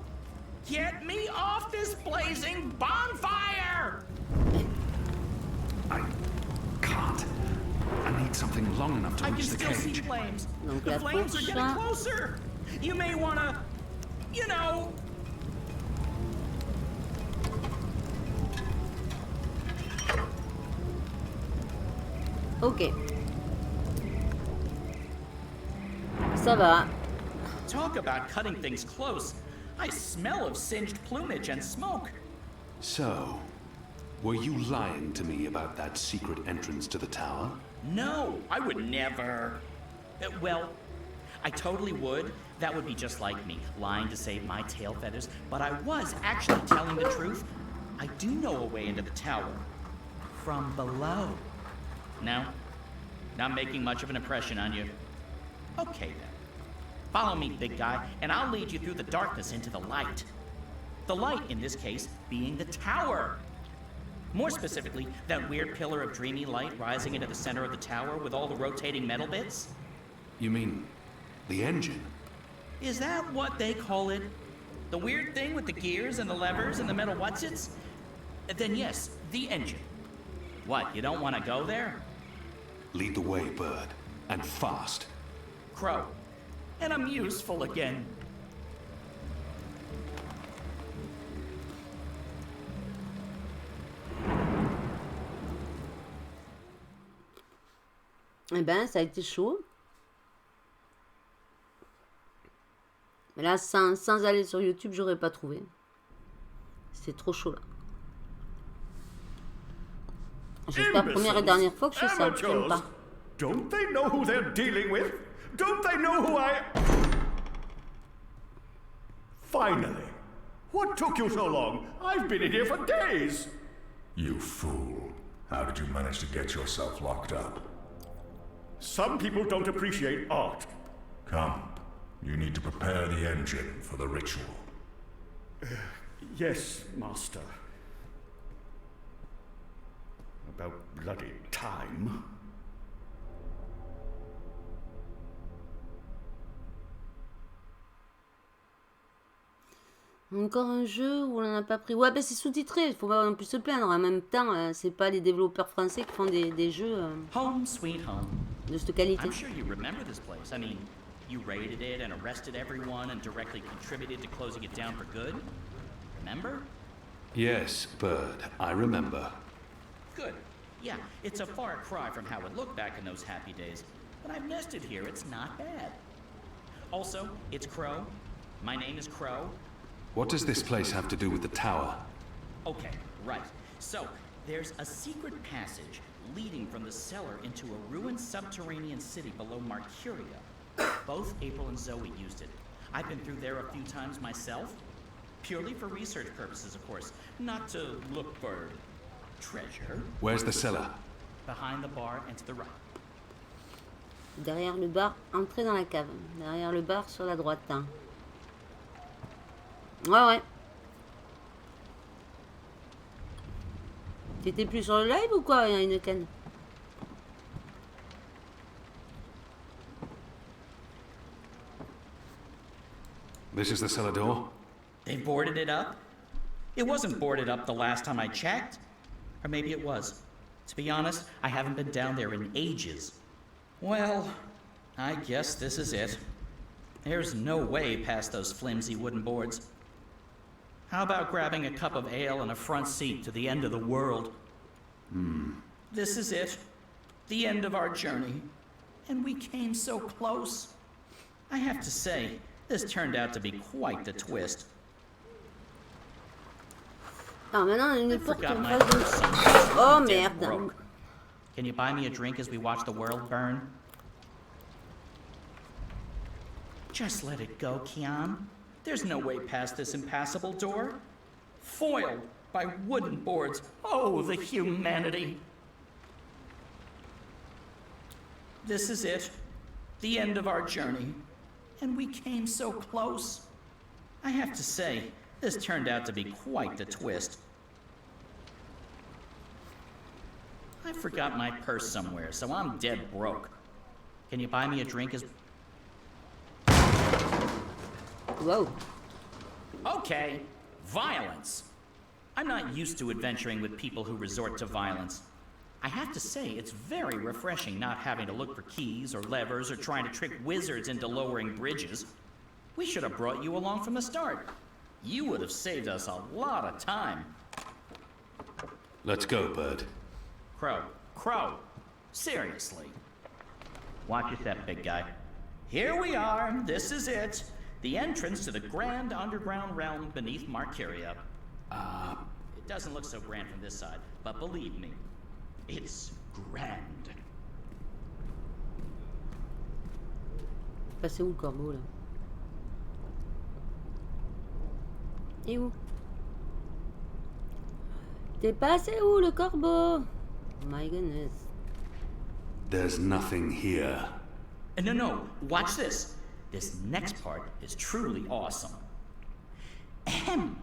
Speaker 11: get me off this blazing bonfire!
Speaker 12: I can't. I need something long enough to
Speaker 11: I can
Speaker 12: reach the
Speaker 11: still see
Speaker 12: cage.
Speaker 11: flames.
Speaker 1: Donc
Speaker 11: The
Speaker 1: la
Speaker 11: flames are getting
Speaker 1: prochaine.
Speaker 11: closer. You may wanna, you know.
Speaker 1: Ok. Ça va.
Speaker 11: Talk about cutting things close. I smell of singed plumage and smoke.
Speaker 12: So, were you lying to me about that secret entrance to the tower?
Speaker 11: No, I would never. Well, I totally would. That would be just like me, lying to save my tail feathers. But I was actually telling the truth. I do know a way into the tower. From below. Now, Not making much of an impression on you. Okay then. Follow me, big guy, and I'll lead you through the darkness into the light. The light, in this case, being the tower. More specifically, that weird pillar of dreamy light rising into the center of the tower with all the rotating metal bits.
Speaker 12: You mean the engine?
Speaker 11: Is that what they call it? The weird thing with the gears and the levers and the metal whatsits? Then yes, the engine. What, you don't want to go there?
Speaker 12: Lead the way, Bird, and fast.
Speaker 11: Crow. And I'm useful again.
Speaker 1: Eh ben, ça a été chaud. Mais là, sans aller sur YouTube, j'aurais pas trouvé. C'est trop chaud là. J'espère première et dernière fois que je fais ça. J'aime pas.
Speaker 14: Don't they know who they're dealing with? Don't they know who I... Finally. What took you so long? I've been in here for days.
Speaker 2: You fool. How did you manage to get yourself locked up?
Speaker 14: Some people don't appreciate art.
Speaker 2: Come. You need to prepare the engine for the ritual.
Speaker 14: Yes, Master. About bloody time.
Speaker 1: Encore un jeu où on n'en a pas pris. Ouais, ben c'est sous-titré, il faut pas non plus se plaindre. En même temps, c'est pas les développeurs français qui font des jeux
Speaker 11: Home sweet home.
Speaker 1: De cette qualité.
Speaker 11: I'm sure you remember this place. I mean, you raided it and arrested everyone and directly contributed to closing it down for good. Remember?
Speaker 12: Yes, Bird, I remember.
Speaker 11: Good. Yeah, it's a far cry from how it looked back in those happy days. But I've nested here, it's not bad. Also, it's Crow. My name is Crow.
Speaker 12: What does this place have to do with the tower?
Speaker 11: Okay, right. So, there's a secret passage leading from the cellar into a ruined subterranean city below Marcuria. Both April and Zoe used it. I've been through there a few times myself. Purely for research purposes, of course. Not to look for treasure.
Speaker 12: Where's the cellar?
Speaker 11: Behind the bar and to the right.
Speaker 1: Derrière le bar, entrez dans la cave. Derrière le bar, sur la droite. Hein. Ouais. T'étais plus sur le live ou quoi, une canne?
Speaker 12: This is the cellar door?
Speaker 11: They boarded it up? It wasn't boarded up the last time I checked. Or maybe it was. To be honest, I haven't been down there in ages. Well, I guess this is it. There's no way past those flimsy wooden boards. How about grabbing a cup of ale and a front seat to the end of the world? This is it. The end of our journey. And we came so close. I have to say, this turned out to be quite the twist.
Speaker 1: Ah, maintenant, une porte en face de... Oh, merde.
Speaker 11: Can you buy me a drink as we watch the world burn? Just let it go, Kian. There's no way past this impassable door. Foiled by wooden boards. Oh, the humanity. This is it. The end of our journey. And we came so close. I have to say, this turned out to be quite the twist. I forgot my purse somewhere, so I'm dead broke. Can you buy me a drink as...
Speaker 1: Whoa.
Speaker 11: Okay, violence. I'm not used to adventuring with people who resort to violence. I have to say, it's very refreshing not having to look for keys or levers or trying to trick wizards into lowering bridges. We should have brought you along from the start. You would have saved us a lot of time.
Speaker 12: Let's go, Bird.
Speaker 11: Crow. Seriously. Watch your step, big guy. Here we are. This is it. The entrance to the grand underground realm beneath Marcuria. It doesn't look so grand from this side, but believe me, it's grand.
Speaker 1: Passé où le corbeau là? Et où? T'es passé où le corbeau? My goodness.
Speaker 12: There's nothing here.
Speaker 11: No, watch this. This next part is truly awesome. Ahem.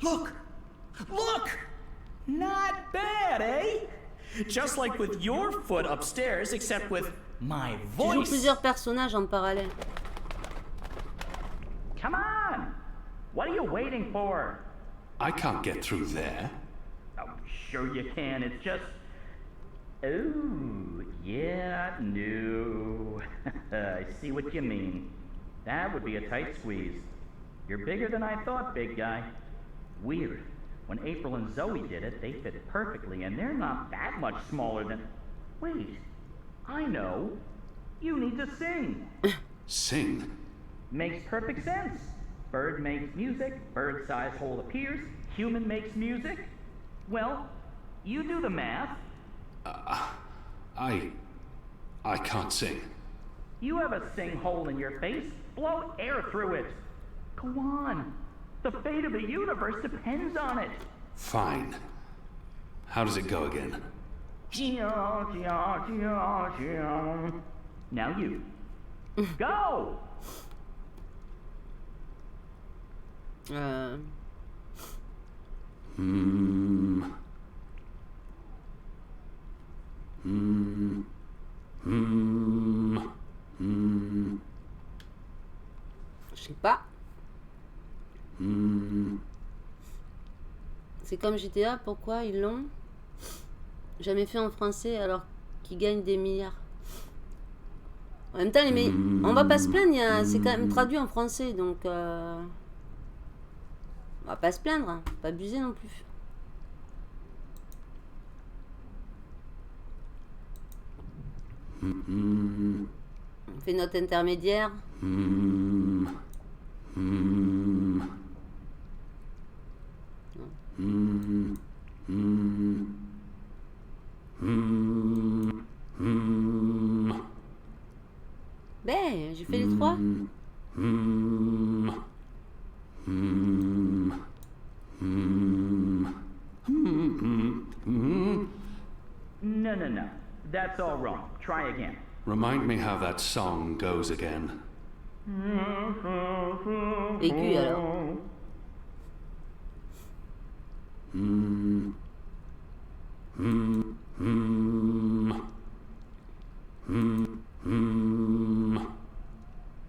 Speaker 11: Look! Look! Not bad, eh? Just like with your foot upstairs, except with my
Speaker 1: Tu joues
Speaker 11: voice.
Speaker 1: plusieurs personnages en parallèle.
Speaker 11: Come on! What are you waiting for?
Speaker 12: I can't get through there.
Speaker 11: Oh, sure you can. It's just... Oh, yeah, no. I see what you mean. That would be a tight squeeze. You're bigger than I thought, big guy. Weird. When April and Zoe did it, they fit perfectly, and they're not that much smaller than... Wait, I know. You need to sing.
Speaker 12: Sing?
Speaker 11: Makes perfect sense. Bird makes music, bird-sized hole appears, human makes music. Well, you do the math.
Speaker 12: I can't sing.
Speaker 11: You have a sing hole in your face. Blow air through it. Go on. The fate of the universe depends on it.
Speaker 12: Fine. How does it go again?
Speaker 11: Now you. Go!
Speaker 1: Je sais pas. C'est comme GTA, pourquoi ils l'ont jamais fait en français alors qu'ils gagnent des milliards? En même temps, on va pas se plaindre, c'est quand même traduit en français, donc on va pas se plaindre, hein. Pas abuser non plus. On fait notre intermédiaire. Ben, j'ai fait les trois.
Speaker 11: No. That's all wrong. Try again.
Speaker 12: Remind me how that song goes again.
Speaker 1: Aigu alors.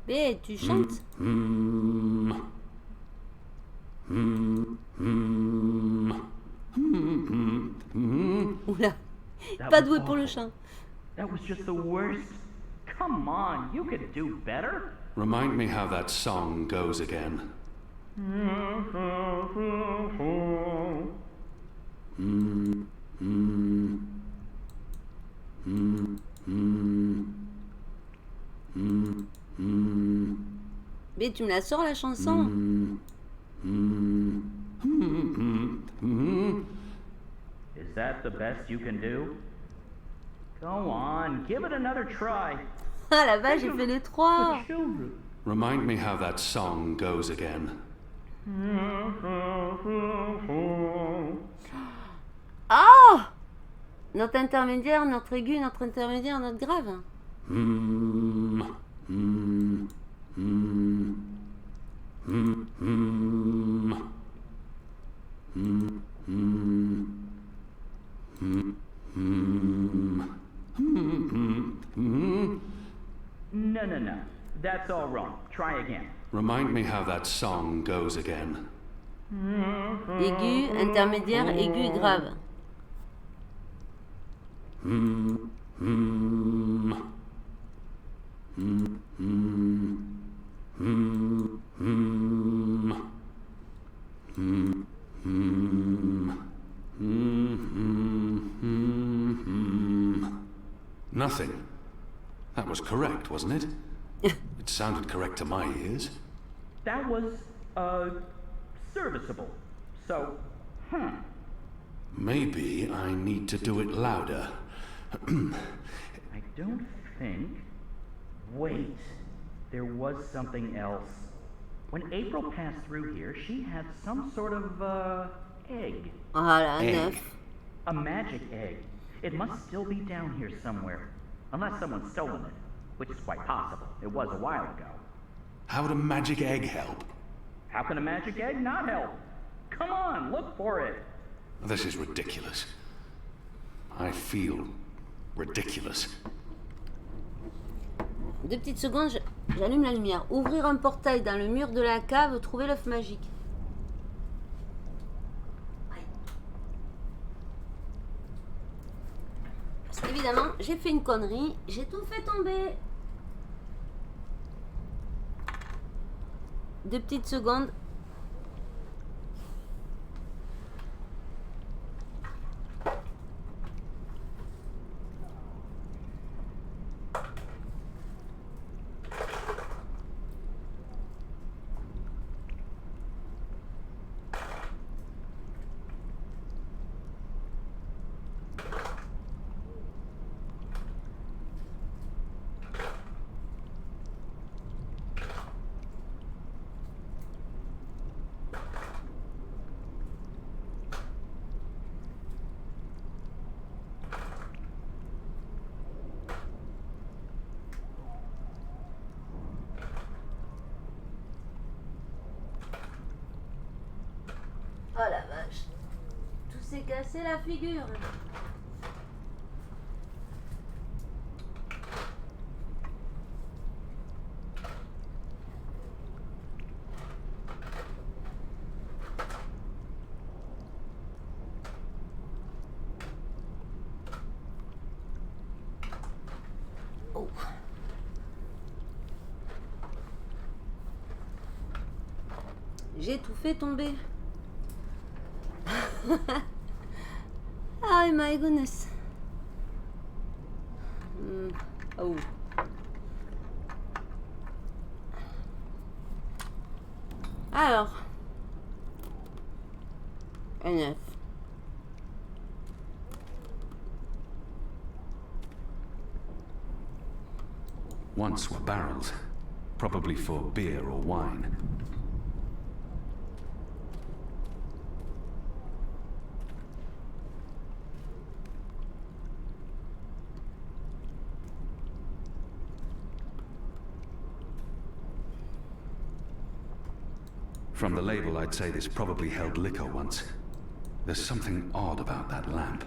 Speaker 1: Ben, tu chantes. Oula, pas doué pour le chant.
Speaker 11: That was just the worst. Come on, you could do better.
Speaker 12: Remind me how that song goes again.
Speaker 1: Mais tu me la sors la chanson.
Speaker 11: Is that the best you can do? Go on, give it another try.
Speaker 1: Ah la vache, j'ai fait les trois.
Speaker 12: Remind me how that song goes again.
Speaker 1: Oh! Notre intermédiaire, notre aigu, notre intermédiaire, notre grave.
Speaker 11: No. That's all wrong. Try again.
Speaker 12: Remind me how that song goes again.
Speaker 1: Aigu, intermédiaire, aigu et grave.
Speaker 12: Nothing. That was correct, wasn't it? It sounded correct to my ears.
Speaker 11: That was, serviceable. So,
Speaker 12: Maybe I need to do it louder.
Speaker 11: I don't think... Wait, there was something else. When April passed through here, she had some sort of, egg.
Speaker 1: Voilà, 9.
Speaker 11: A magic egg. It must still be down here somewhere. Unless someone's stolen it, which is quite possible. It was a while ago.
Speaker 12: How would a magic egg help?
Speaker 11: How can a magic egg not help? Come on, look for it.
Speaker 12: This is ridiculous. I feel ridiculous.
Speaker 1: 2 petites secondes, j'allume la lumière. Ouvrir un portail dans le mur de la cave, trouver l'œuf magique. Parce qu'évidemment, j'ai fait une connerie, j'ai tout fait tomber. 2 petites secondes. Oh la vache. Tout s'est cassé la figure. Oh. J'ai tout fait tomber. Oh my goodness. Oh. Alors. Un 9.
Speaker 12: Once were barrels, probably for beer or wine. From the label, I'd say this probably held liquor once. There's something odd about that lamp.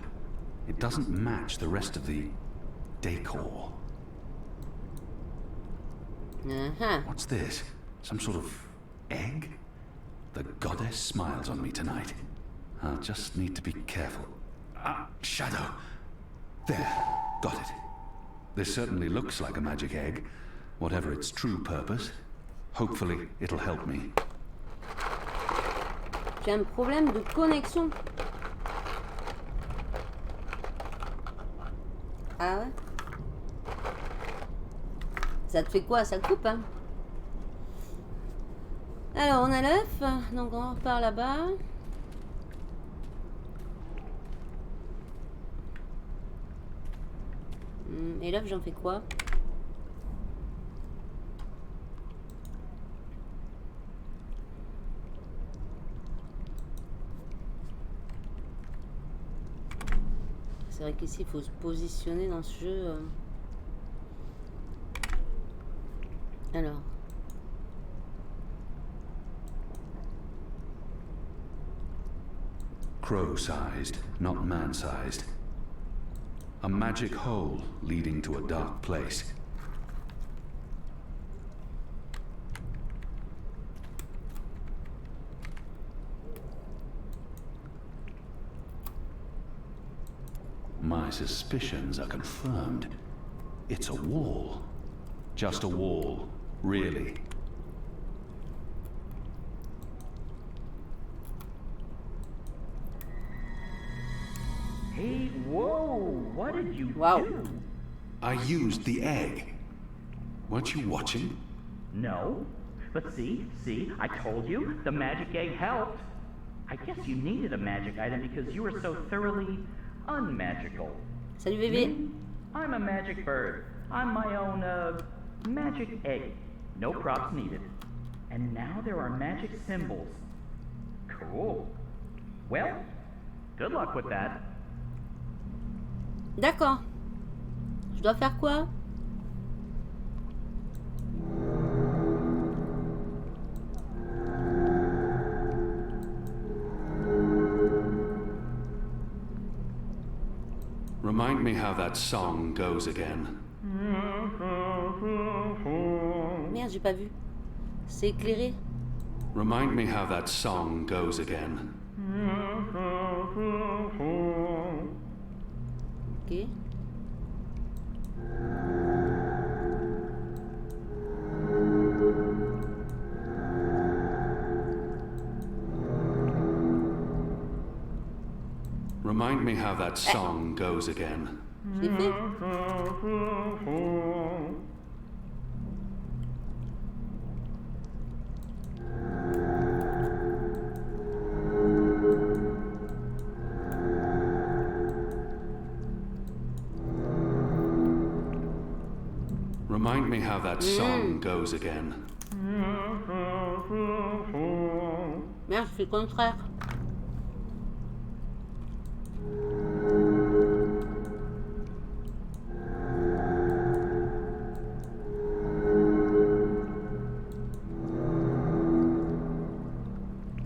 Speaker 12: It doesn't match the rest of the decor. What's this? Some sort of egg? The goddess smiles on me tonight. I'll just need to be careful. Shadow. There, got it. This certainly looks like a magic egg, whatever its true purpose. Hopefully, it'll help me.
Speaker 1: J'ai un problème de connexion. Ah ouais? Ça te fait quoi? Ça coupe, hein? Alors, on a l'œuf. Donc, on repart là-bas. Et l'œuf, j'en fais quoi? C'est vrai qu'ici, il faut se positionner dans ce jeu. Alors.
Speaker 12: Crow-sized, not man-sized. A magic hole leading to a dark place. My suspicions are confirmed. It's a wall. Just a wall, really.
Speaker 11: Hey, whoa! What did you do?
Speaker 12: I used the egg. Weren't you watching?
Speaker 11: No. But see, I told you, the magic egg helped. I guess you needed a magic item because you were so thoroughly unmagical.
Speaker 1: Salut bébé.
Speaker 11: I'm a magic bird. I'm my own, magic egg. No props needed. And now there are magic symbols. Cool. Well, good luck with that.
Speaker 1: D'accord. Je dois faire quoi?
Speaker 12: Remind me how that song goes again.
Speaker 1: Merde, j'ai pas vu. C'est éclairé.
Speaker 12: Remind me how that song goes again.
Speaker 1: Ok.
Speaker 12: Remind me how that song goes again.
Speaker 1: Je l'ai fait.
Speaker 12: Remind me how that song goes again.
Speaker 1: Merde, je fais le contraire.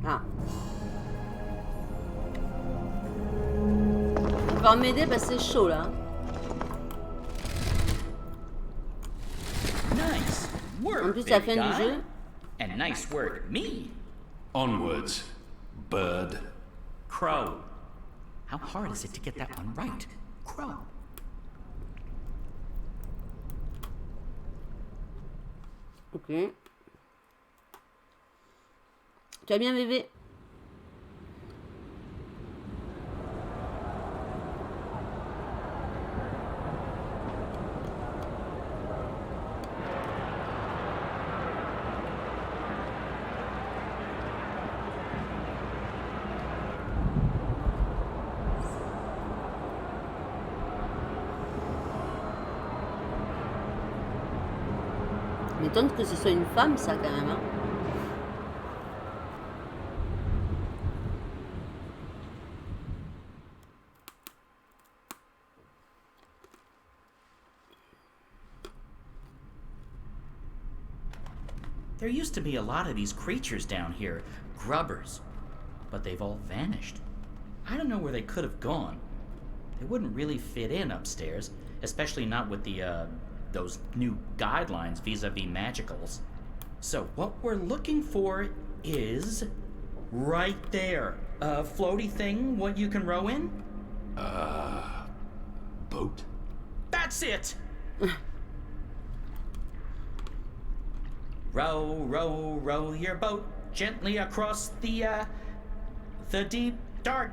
Speaker 1: Ah. Encore m'aider parce que c'est chaud là.
Speaker 11: Nice work,
Speaker 1: En plus, c'est la
Speaker 11: big
Speaker 1: fin du
Speaker 11: guy.
Speaker 1: jeu.
Speaker 11: And nice work, me.
Speaker 12: Onwards, bird.
Speaker 11: Crow. How hard is it to get that one right? Crow.
Speaker 1: Ok. Tu vas bien, bébé? M'étonne que ce soit une femme, ça, quand même. Hein.
Speaker 11: There used to be a lot of these creatures down here, grubbers, but they've all vanished. I don't know where they could have gone. They wouldn't really fit in upstairs, especially not with the, those new guidelines vis-a-vis magicals. So what we're looking for is right there. A floaty thing, what you can row in?
Speaker 12: Boat?
Speaker 11: That's it! Row, row, row your boat gently across the deep, dark,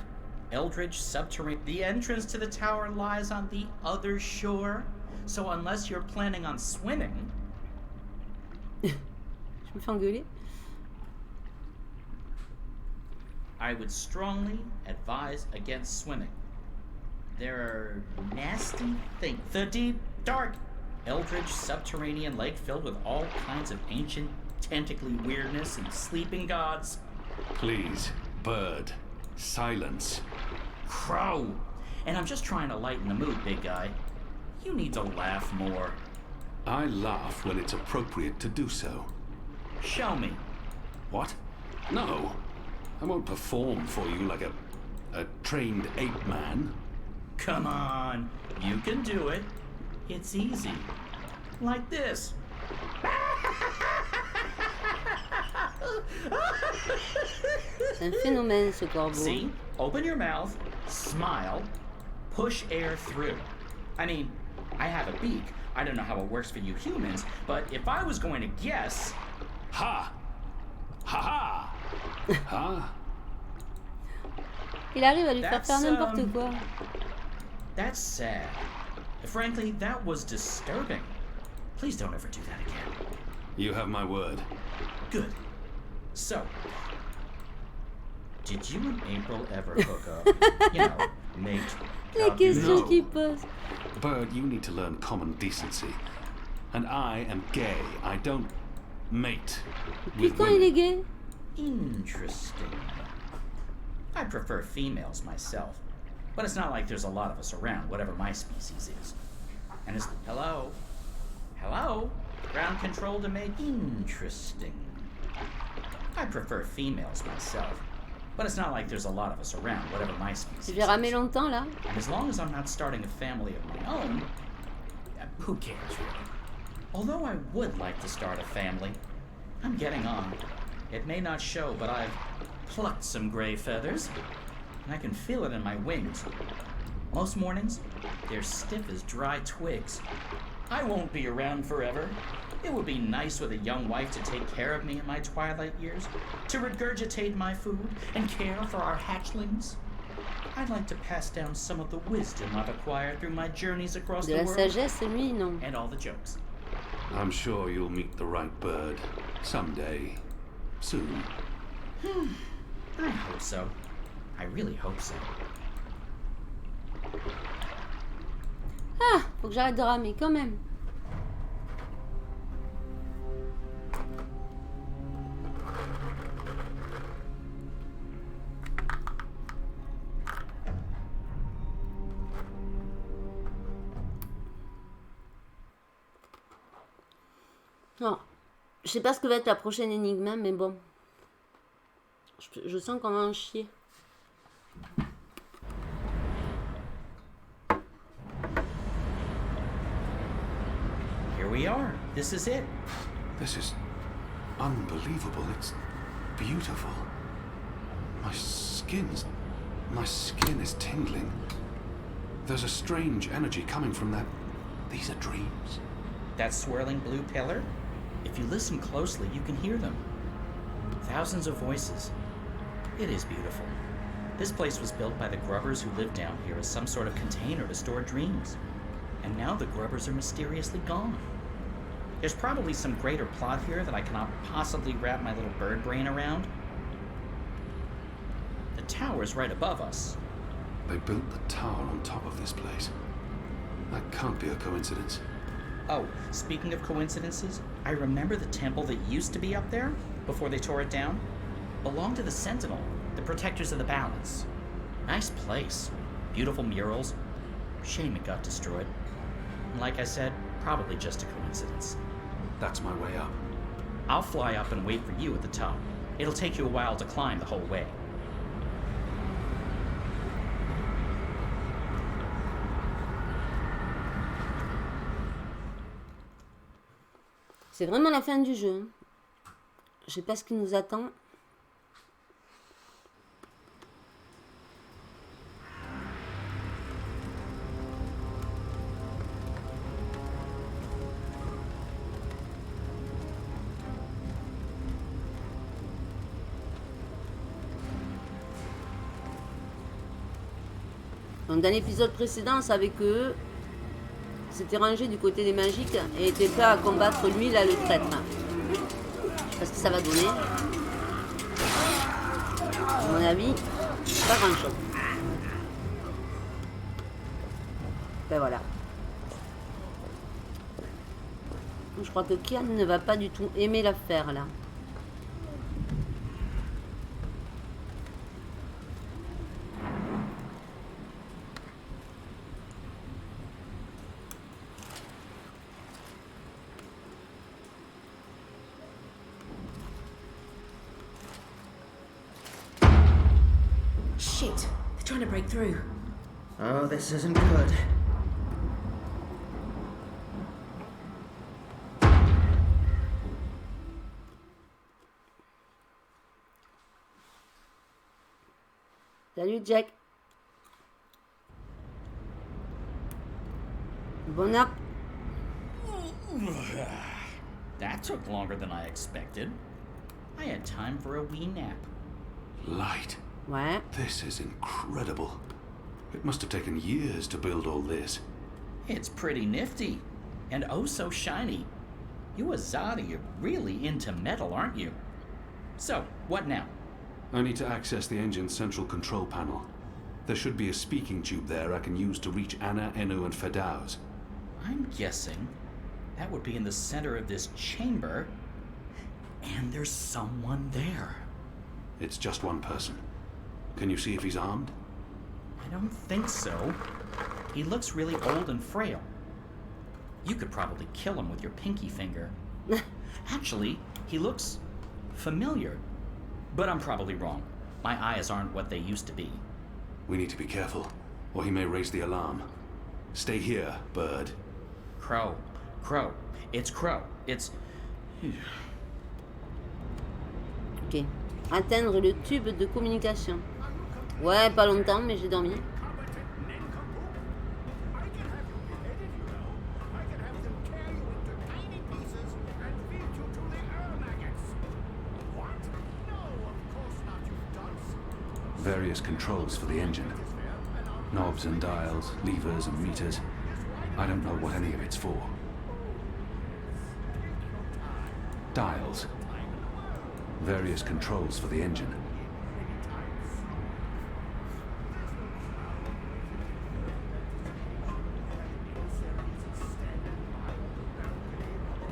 Speaker 11: eldritch subterranean. The entrance to the tower lies on the other shore, so unless you're planning on swimming...
Speaker 1: Je me fais engueuler.
Speaker 11: I would strongly advise against swimming. There are nasty things. The deep, dark, eldritch subterranean lake filled with all kinds of ancient tentacly weirdness and sleeping gods.
Speaker 12: Please, bird. Silence.
Speaker 11: Crow! And I'm just trying to lighten the mood, big guy. You need to laugh more.
Speaker 12: I laugh when it's appropriate to do so.
Speaker 11: Show me.
Speaker 12: What? No. I won't perform for you like a trained ape man.
Speaker 11: Come on. You can do it. It's easy. Like this.
Speaker 1: C'est un phénomène, ce corbeau.
Speaker 11: See? Open your mouth, smile, push air through. I mean, I have a beak. I don't know how it works for you humans, but if I was going to guess...
Speaker 12: Ha! Ha ha! Ha!
Speaker 1: Il arrive à lui faire faire n'importe quoi.
Speaker 11: That's sad. Frankly, that was disturbing. Please don't ever do that again.
Speaker 12: You have my word.
Speaker 11: Good. So, did you and April ever hook up? You know, mate.
Speaker 1: Les questions qu'il pose.
Speaker 12: Bird, you need to learn common decency. And I am gay. I don't mate
Speaker 1: Depuis
Speaker 12: with
Speaker 1: quand il est
Speaker 12: women.
Speaker 1: gay?
Speaker 11: Interesting. I prefer females myself, but it's not like there's a lot of us around, whatever my species is. And it's hello? Hello? Ground control to make interesting. I prefer females myself, but it's not like there's a lot of us around, whatever my species
Speaker 1: Je vais ramer
Speaker 11: is.
Speaker 1: longtemps là.
Speaker 11: And as long as I'm not starting a family of my own, who cares really? Although I would like to start a family, I'm getting on. It may not show, but I've plucked some gray feathers, and I can feel it in my wings. Most mornings, they're stiff as dry twigs. I won't be around forever. It would be nice with a young wife to take care of me in my twilight years, to regurgitate my food and care for our hatchlings. I'd like to pass down some of the wisdom I've acquired through my journeys across
Speaker 1: De
Speaker 11: the
Speaker 1: la
Speaker 11: world.
Speaker 1: sagesse, lui, non.
Speaker 11: And all the jokes.
Speaker 12: I'm sure you'll meet the right bird someday. Soon.
Speaker 11: I hope so. I really hope so.
Speaker 1: Ah, faut que j'arrête de ramer quand même. Non, je sais pas ce que va être la prochaine énigme, mais bon. Je sens qu'on va en chier.
Speaker 11: Here we are. This is it.
Speaker 12: This is unbelievable. It's beautiful. My skin is tingling. There's a strange energy coming from that. These are dreams.
Speaker 11: That swirling blue pillar? If you listen closely, you can hear them. Thousands of voices. It is beautiful. This place was built by the grubbers who lived down here as some sort of container to store dreams. And now the grubbers are mysteriously gone. There's probably some greater plot here that I cannot possibly wrap my little bird brain around. The tower's right above us.
Speaker 12: They built the tower on top of this place. That can't be a coincidence.
Speaker 11: Oh, speaking of coincidences, I remember the temple that used to be up there, before they tore it down, belonged to the Sentinel, the protectors of the balance. Nice place. Beautiful murals. Shame it got destroyed. And like I said, probably just a coincidence.
Speaker 12: That's my way up.
Speaker 11: I'll fly up and wait for you at the top. It'll take you a while to climb the whole way.
Speaker 1: C'est vraiment la fin du jeu. Je sais pas ce qui nous attend. Donc dans l'épisode précédent, on savait que s'était rangé du côté des magiques et était prêt à combattre lui, là, le traître. Parce que ça va donner, à mon avis, pas grand chose. Ben voilà. Je crois que Kian ne va pas du tout aimer l'affaire là.
Speaker 7: Shit, they're trying to break through.
Speaker 8: Oh, this isn't good.
Speaker 1: Salut Jack. Bon app.
Speaker 11: That took longer than I expected. I had time for a wee nap.
Speaker 12: Light.
Speaker 1: Ouais.
Speaker 12: This is incredible. It must have taken years to build all this.
Speaker 11: It's pretty nifty. And oh so shiny. You Azadi are really into metal, aren't you? So, what now?
Speaker 12: I need to access the engine's central control panel. There should be a speaking tube there I can use to reach Anna, Enu, and Fedauz.
Speaker 11: I'm guessing that would be in the center of this chamber. there's someone there.
Speaker 12: It's just one person. Can you see if he's armed?
Speaker 11: I don't think so. He looks really old and frail. You could probably kill him with your pinky finger. Actually, he looks familiar. But I'm probably wrong. My eyes aren't what they used to be.
Speaker 12: We need to be careful, or he may raise the alarm. Stay here, bird.
Speaker 11: Crow. Crow. It's Crow. It's...
Speaker 1: Ok. Atteindre le tube de communication. Ouais, pas longtemps, mais j'ai dormi.
Speaker 12: Various controls for the engine. Knobs and dials, levers and meters. I don't know what any of it's for. Dials. Various controls for the engine.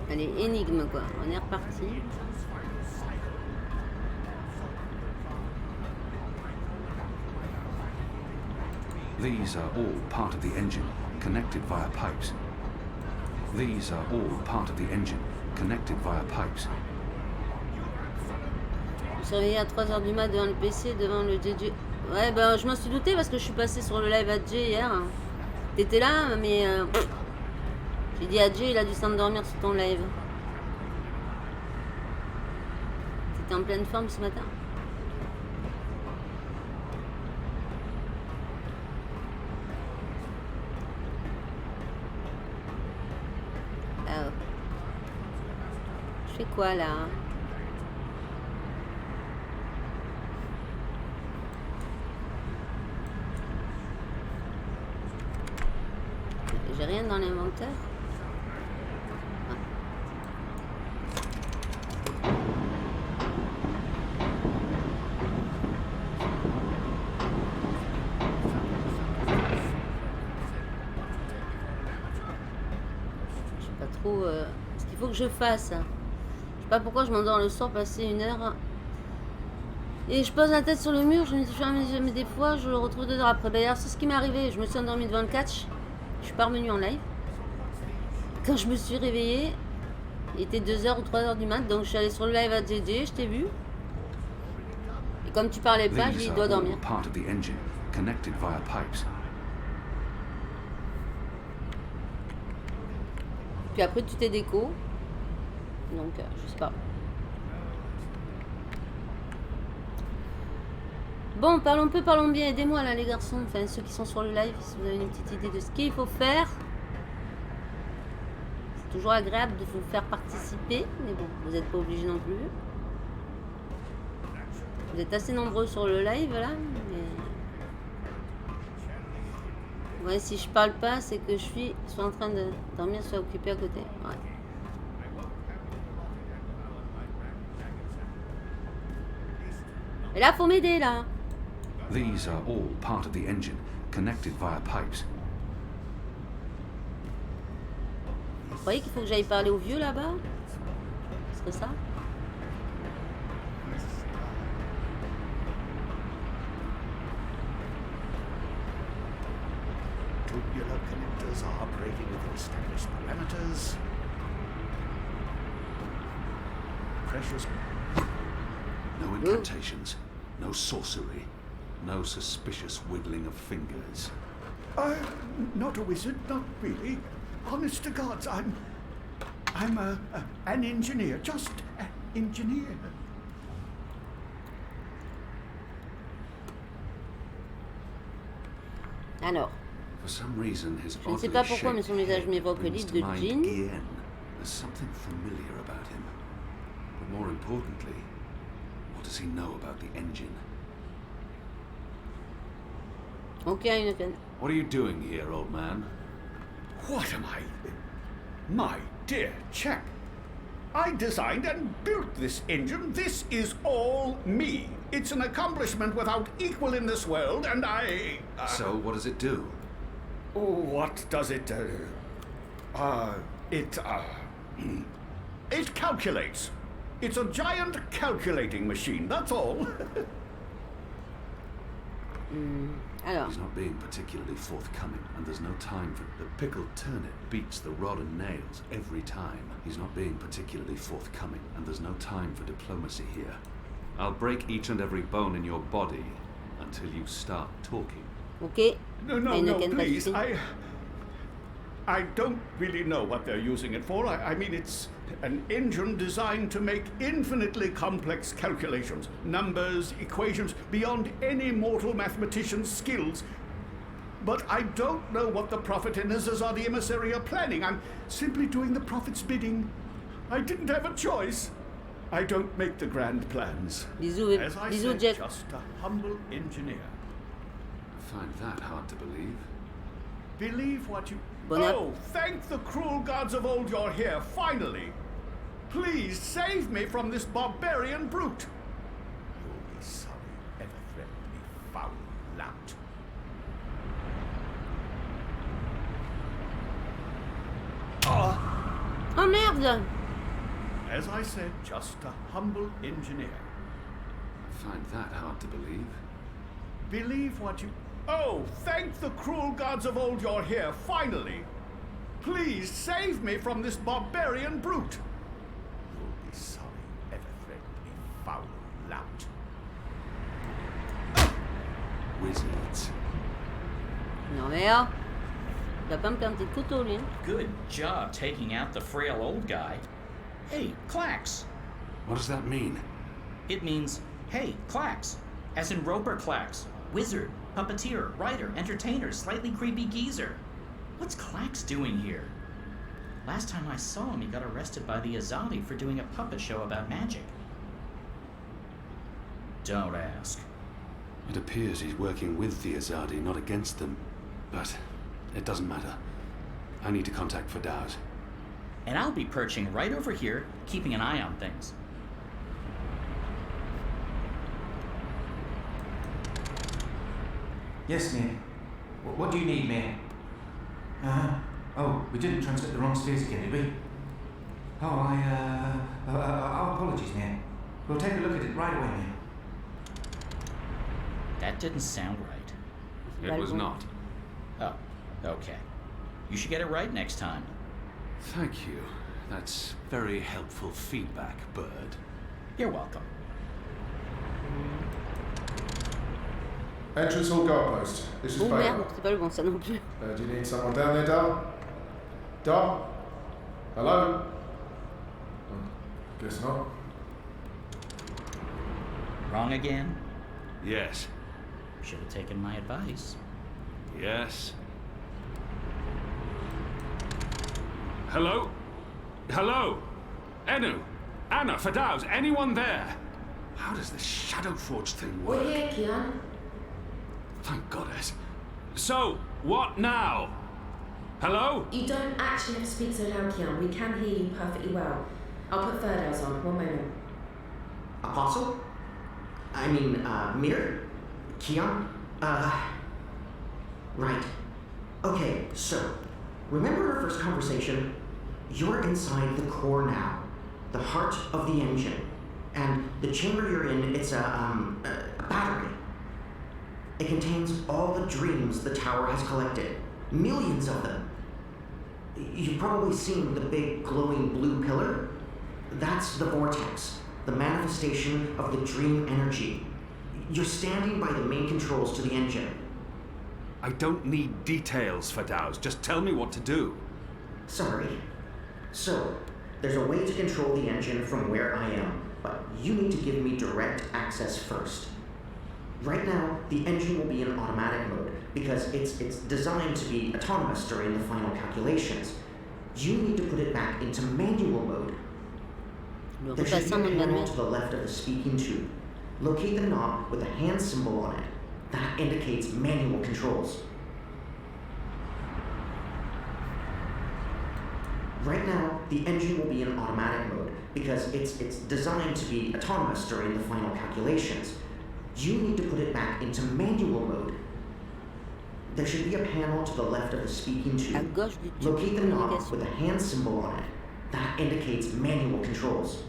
Speaker 1: Allez, énigme quoi. On est reparti.
Speaker 12: These are all part of the engine, connected via pipes. These are all part of the engine, connected via pipes.
Speaker 1: Je me suis réveillée à 3h du mat devant le PC, devant le JJ. Ouais, ben je m'en suis douté parce que je suis passée sur le live à Jay hier. T'étais là, mais j'ai dit à Jay, il a dû s'endormir sur ton live. T'étais en pleine forme ce matin? Oh. Je fais quoi là? J'ai rien dans l'inventaire. Ah. Je sais pas trop ce qu'il faut que je fasse. Je sais pas pourquoi je m'endors le soir passer 1 heure. Et je pose la tête sur le mur, je me dis jamais des fois, je le retrouve 2 heures après. D'ailleurs, c'est ce qui m'est arrivé. Je me suis endormie devant le catch. Je suis pas revenue en live. Quand je me suis réveillée, il était 2h ou 3h du mat, donc je suis allée sur le live à JJ, je t'ai vu. Et comme tu parlais pas, j'ai dit il doit dormir. Puis après tu t'es déco. Donc je sais pas. Bon, parlons peu, parlons bien, aidez-moi là les garçons, enfin ceux qui sont sur le live, si vous avez une petite idée de ce qu'il faut faire. C'est toujours agréable de vous faire participer, mais bon, vous n'êtes pas obligés non plus. Vous êtes assez nombreux sur le live là, mais... Ouais, si je parle pas, c'est que je suis soit en train de dormir, soit occupé à côté. Ouais. Et là, faut m'aider là.
Speaker 12: These are all part of the engine, connected via pipes.
Speaker 1: Vous croyez qu'il faut que j'aille parler aux vieux là-bas? Ce serait ça?
Speaker 10: Tubular connectors are operating within established parameters. Precious.
Speaker 12: No incantations, no sorcery, no suspicious wiggling of fingers.
Speaker 10: I'm not a wizard, not really. Honest to God, I'm an engineer, just an engineer.
Speaker 1: Alors,
Speaker 12: For some reason, his
Speaker 1: je ne sais pas pourquoi, mais son visage m'évoque l'île de Jean.
Speaker 12: There's something familiar about him. But more importantly, what does he know about the engine?
Speaker 1: Ok, une peine.
Speaker 12: What are you doing here, old man?
Speaker 10: What am I? My dear chap, I designed and built this engine. This is all me. It's an accomplishment without equal in this world, and I...
Speaker 12: So, what does it do?
Speaker 10: What does it do? It calculates.
Speaker 14: It's a giant calculating machine, that's all.
Speaker 1: Alors.
Speaker 12: He's not being particularly forthcoming, and there's no time for... The pickled turnip beats the rod and nails every time. He's not being particularly forthcoming, and there's no time for diplomacy here. I'll break each and every bone in your body until you start talking.
Speaker 1: Ok.
Speaker 14: No, please. I don't really know what they're using it for. I mean, it's an engine designed to make infinitely complex calculations, numbers, equations, beyond any mortal mathematician's skills. But I don't know what the Prophet and his Azadi emissary are planning. I'm simply doing the Prophet's bidding. I didn't have a choice. I don't make the grand plans. As I said,
Speaker 1: Jack.
Speaker 14: just a humble engineer.
Speaker 12: I find that hard to believe.
Speaker 14: Believe what you...
Speaker 1: Bon
Speaker 14: Oh, thank the cruel gods of old you're here, finally. Please save me from this barbarian brute. You'll be sorry ever threatened me, foul lout.
Speaker 1: Oh merde!
Speaker 14: As I said, just a humble engineer.
Speaker 12: I find that hard to believe.
Speaker 14: Believe what you... Oh, thank the cruel gods of old you're here, finally. Please save me from this barbarian brute. You'll be sorry ever threatened me, foul lout.
Speaker 12: Wizards.
Speaker 1: Non mais là, il va pas me perdre des couteaux lui.
Speaker 11: Good job taking out the frail old guy. Hey, Clax.
Speaker 12: What does that mean?
Speaker 11: It means, hey, Clax. As in Roper Clax. Wizard, puppeteer, writer, entertainer, slightly creepy geezer. What's Clax doing here? Last time I saw him, he got arrested by the Azadi for doing a puppet show about magic. Don't ask.
Speaker 12: It appears he's working with the Azadi, not against them. But it doesn't matter. I need to contact Fadauz.
Speaker 11: And I'll be perching right over here, keeping an eye on things.
Speaker 15: Yes, Mir. What do you need, Mir? Oh, we didn't transmit the wrong spheres again, did we? Oh, our apologies, Mir. We'll take a look at it right away, Mir.
Speaker 11: That didn't sound right.
Speaker 12: It was not.
Speaker 11: Oh, okay. You should get it right next time.
Speaker 12: Thank you. That's very helpful feedback, Bird.
Speaker 11: You're welcome.
Speaker 9: Entrance hall guard post. This is
Speaker 1: Oh
Speaker 9: Bailey.
Speaker 1: merde, c'est pas le bon ça non plus.
Speaker 9: Do you need someone down there, Dar? Dar? Hello? Guess not.
Speaker 11: Wrong again?
Speaker 12: Yes.
Speaker 11: Should have taken my advice.
Speaker 12: Yes. Hello? Hello? Enu? Anna? Fadauz? Anyone there? How does this Shadow Forge thing work?
Speaker 7: We're here, Kian.
Speaker 12: Thank goddess. So, what now? Hello?
Speaker 7: You don't actually have to speak so loud, Kian. We can hear you perfectly well. I'll put Fadauz on. One moment.
Speaker 8: Apostle? I mean, Mir? Kian? Right. Okay, so, remember our first conversation? You're inside the core now, the heart of the engine. And the chamber you're in, it's a battery. It contains all the dreams the tower has collected. Millions of them. You've probably seen the big glowing blue pillar. That's the vortex, the manifestation of the dream energy. You're standing by the main controls to the engine.
Speaker 12: I don't need details, Fadauz. Just tell me what to do.
Speaker 8: Sorry. So, there's a way to control the engine from where I am, but you need to give me direct access first. Right now, the engine will be in automatic mode because it's designed to be autonomous during the final calculations. You need to put it back into manual mode. There should be a panel to the left of the speaking tube. Locate the knob with a hand symbol on it. That indicates manual controls. Right now, the engine will be in automatic mode because it's designed to be autonomous during the final calculations. You need to put it back into manual mode. There should be a panel to the left of the speaking tube. Locate the knob with a hand symbol on it. That indicates manual controls.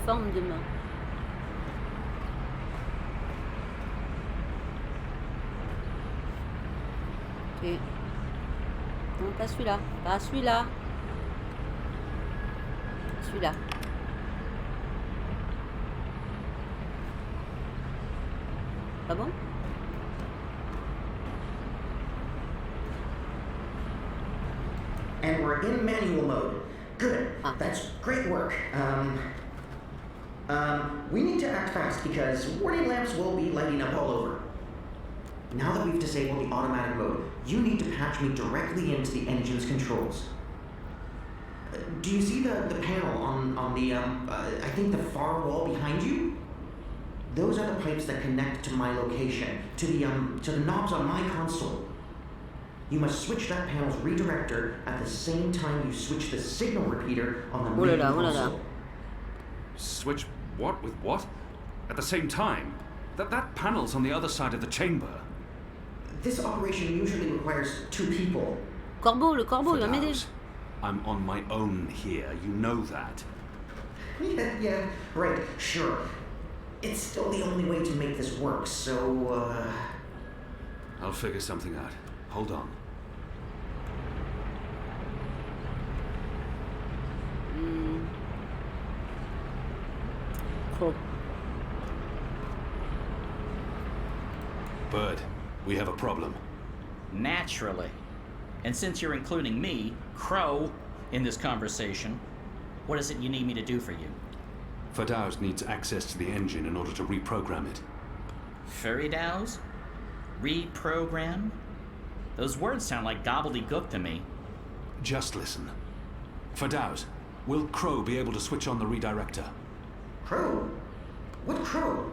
Speaker 1: forme de main. Ok. Non, pas celui-là. Pas celui-là. Celui-là. Pas bon?
Speaker 8: And we're in manual mode. Good. That's great work. We need to act fast because warning lamps will be lighting up all over. Now that we've disabled the automatic mode, you need to patch me directly into the engine's controls. Do you see the panel on the, I think the far wall behind you? Those are the pipes that connect to my location, to the knobs on my console. You must switch that panel's redirector at the same time you switch the signal repeater on the main console.
Speaker 12: Switch what with what? At the same time? That panel's on the other side of the chamber.
Speaker 8: This operation usually requires 2 people.
Speaker 1: Corbeau, le corbeau, il va m'aider.
Speaker 12: I'm on my own here, you know that.
Speaker 8: Yeah, right, sure. It's still the only way to make this work, so,
Speaker 12: I'll figure something out. Hold on.
Speaker 1: Cool.
Speaker 12: Bird, we have a problem.
Speaker 11: Naturally. And since you're including me, Crow, in this conversation, what is it you need me to do for you?
Speaker 12: Fadaus needs access to the engine in order to reprogram it.
Speaker 11: Furidaus? Reprogram? Those words sound like gobbledygook to me.
Speaker 12: Just listen. Fadaus, will Crow be able to switch on the redirector?
Speaker 8: Crow? What Crow?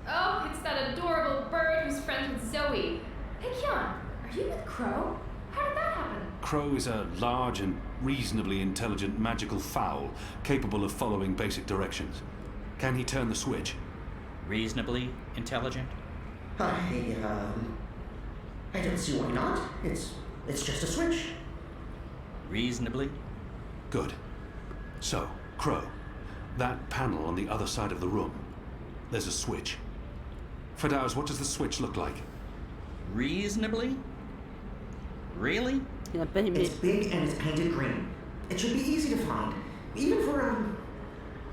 Speaker 4: Oh, it's that adorable bird who's friends with Zoe. Hey, Kian, are you with Crow? How did that happen?
Speaker 12: Crow is a large and reasonably intelligent magical fowl, capable of following basic directions. Can he turn the switch?
Speaker 11: Reasonably intelligent?
Speaker 8: I don't see why not. It's just a switch.
Speaker 11: Reasonably?
Speaker 12: Good. So, Crow, that panel on the other side of the room, there's a switch. Fadaus, what does the switch look like?
Speaker 11: Reasonably? Really?
Speaker 8: It's big and it's painted green. It should be easy to find, even for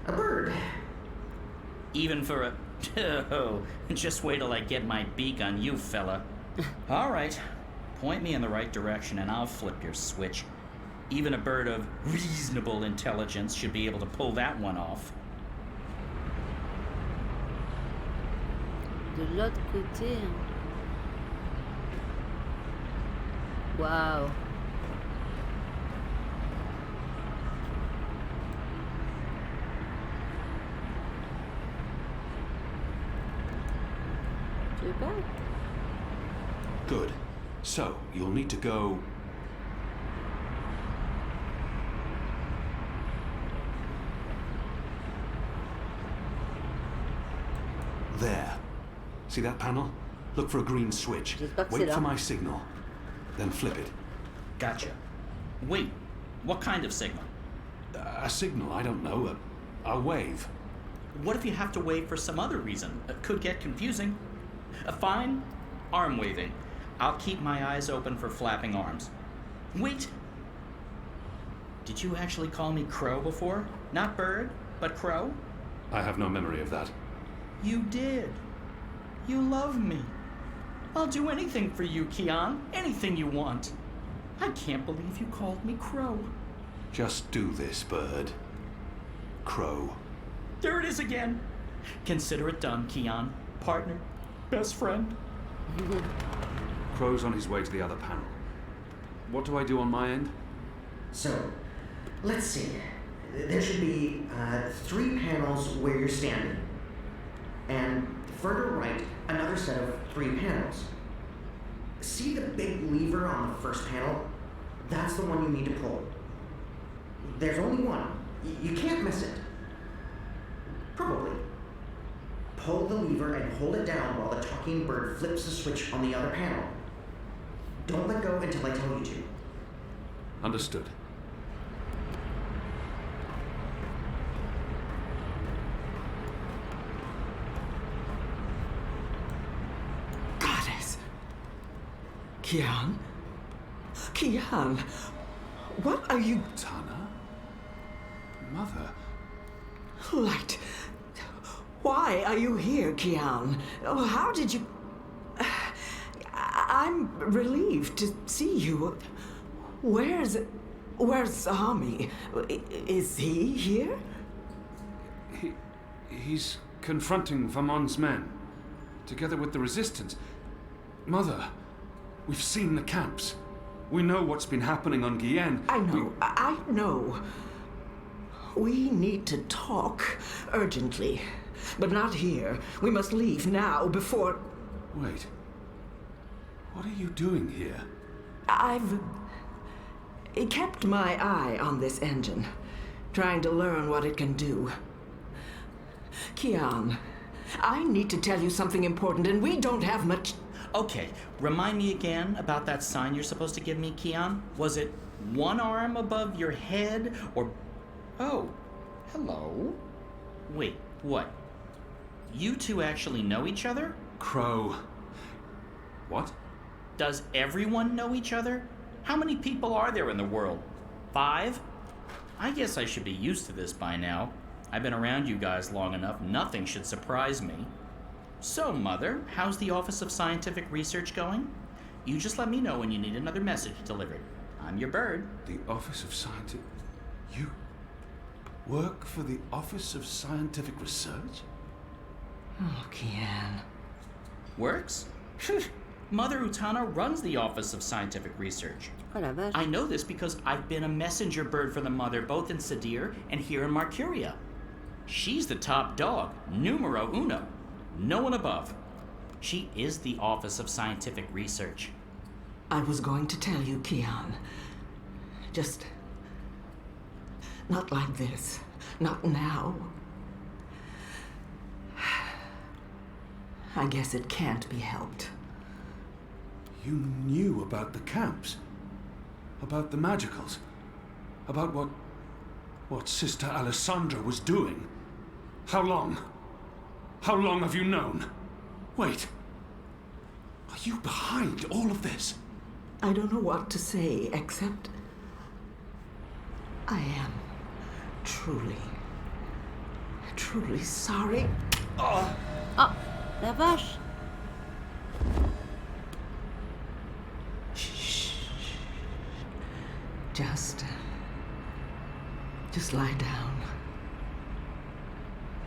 Speaker 8: a bird.
Speaker 11: Even for a... Oh, just wait till I get my beak on you, fella. All right, point me in the right direction and I'll flip your switch. Even a bird of reasonable intelligence should be able to pull that one off.
Speaker 1: De l'autre côté. Waouh. Tu veux pas?
Speaker 12: Good. So, you'll need to go... There. See that panel? Look for a green switch. Wait for my signal. Then flip it.
Speaker 11: Gotcha. Wait, what kind of signal?
Speaker 12: A signal, I don't know. A wave.
Speaker 11: What if you have to wave for some other reason? It could get confusing. Fine. Arm waving. I'll keep my eyes open for flapping arms. Wait. Did you actually call me Crow before? Not bird, but Crow?
Speaker 12: I have no memory of that.
Speaker 11: You did. You love me. I'll do anything for you, Kian. Anything you want. I can't believe you called me Crow.
Speaker 12: Just do this, bird. Crow.
Speaker 11: There it is again. Consider it done, Kian. Partner. Best friend.
Speaker 12: Crow's on his way to the other panel. What do I do on my end?
Speaker 8: So, let's see. There should be 3 panels where you're standing. And further right, another set of 3 panels. See the big lever on the first panel? That's the one you need to pull. There's only one. You can't miss it. Probably. Pull the lever and hold it down while the talking bird flips the switch on the other panel. Don't let go until I tell you to.
Speaker 12: Understood.
Speaker 16: Kian? Kian, what are you...
Speaker 12: Tana? Mother?
Speaker 16: Light. Why are you here, Kian? Oh, how did you... I'm relieved to see you. Where's Sami? Is he here?
Speaker 12: He's confronting Vamon's men, together with the resistance. Mother, we've seen the camps. We know what's been happening on Guyenne.
Speaker 16: I know. We need to talk urgently, but not here. We must leave now before...
Speaker 12: Wait. What are you doing here?
Speaker 16: I've kept my eye on this engine, trying to learn what it can do. Kian, I need to tell you something important, and we don't have much...
Speaker 11: Okay, remind me again about that sign you're supposed to give me, Kian. Was it one arm above your head, or... Oh, hello. Wait, what? You two actually know each other?
Speaker 12: Crow. What?
Speaker 11: Does everyone know each other? How many people are there in the world? 5? I guess I should be used to this by now. I've been around you guys long enough, nothing should surprise me. So, Mother, how's the Office of Scientific Research going? You just let me know when you need another message delivered. I'm your bird.
Speaker 12: The Office of Scientific... You work for the Office of Scientific Research?
Speaker 16: Oh, Kian.
Speaker 11: Works? Mother Utana runs the Office of Scientific Research.
Speaker 1: Oh la vache.
Speaker 11: I know this because I've been a messenger bird for the Mother both in Sadir and here in Marcuria. She's the top dog, numero uno. No one above. She is the Office of Scientific Research.
Speaker 16: I was going to tell you, Kian. Just... not like this. Not now. I guess it can't be helped.
Speaker 12: You knew about the camps? About the magicals? About what Sister Alessandra was doing? How long? How long have you known? Wait. Are you behind all of this?
Speaker 16: I don't know what to say, except... I am truly sorry.
Speaker 1: Oh, la vache.
Speaker 16: Just lie down.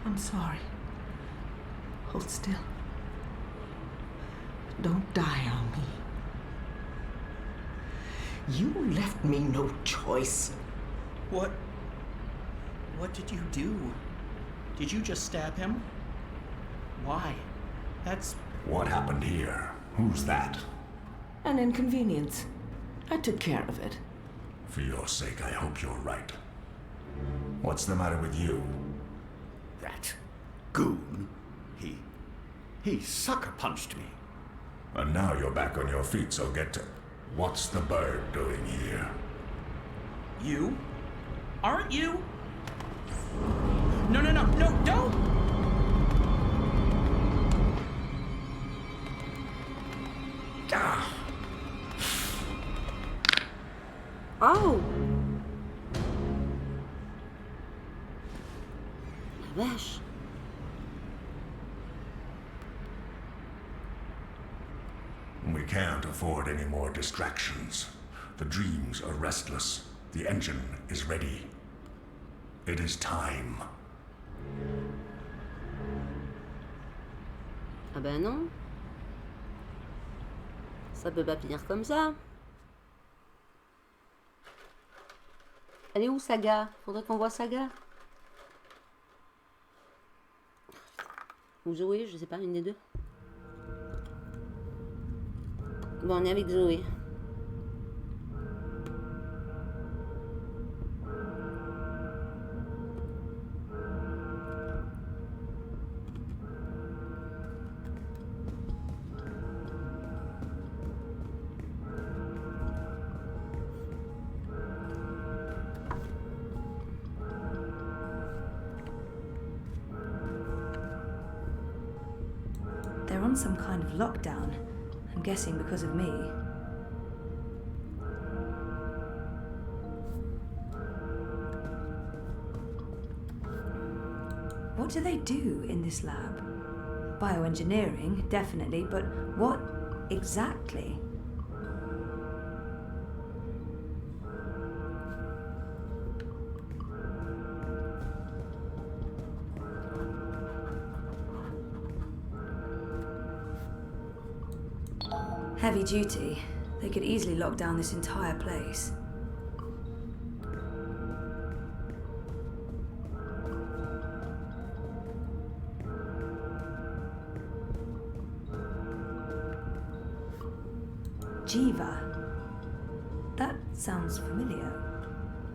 Speaker 16: I'm sorry. Hold still. Don't die on me. You left me no choice.
Speaker 11: What did you do? Did you just stab him? Why? That's...
Speaker 2: What happened here? Who's that?
Speaker 16: An inconvenience. I took care of it.
Speaker 2: For your sake, I hope you're right. What's the matter with you?
Speaker 14: That goon, he sucker punched me.
Speaker 2: And now you're back on your feet, so get to... What's the bird doing here?
Speaker 11: You? Aren't you? No, don't!
Speaker 2: Ah!
Speaker 1: Oh! La vache.
Speaker 2: We can't afford any more distractions. The dreams are restless. The engine is ready. It is time.
Speaker 1: Ah ben non. Ça peut pas finir comme ça. Elle est où, Saga? Faudrait qu'on voit Saga. Ou Zoé, je sais pas, une des deux. Bon, on est avec Zoé.
Speaker 17: They're on some kind of lockdown. I'm guessing because of me. What do they do in this lab? Bioengineering, definitely, but what exactly? Heavy duty. They could easily lock down this entire place. Jiva. That sounds familiar.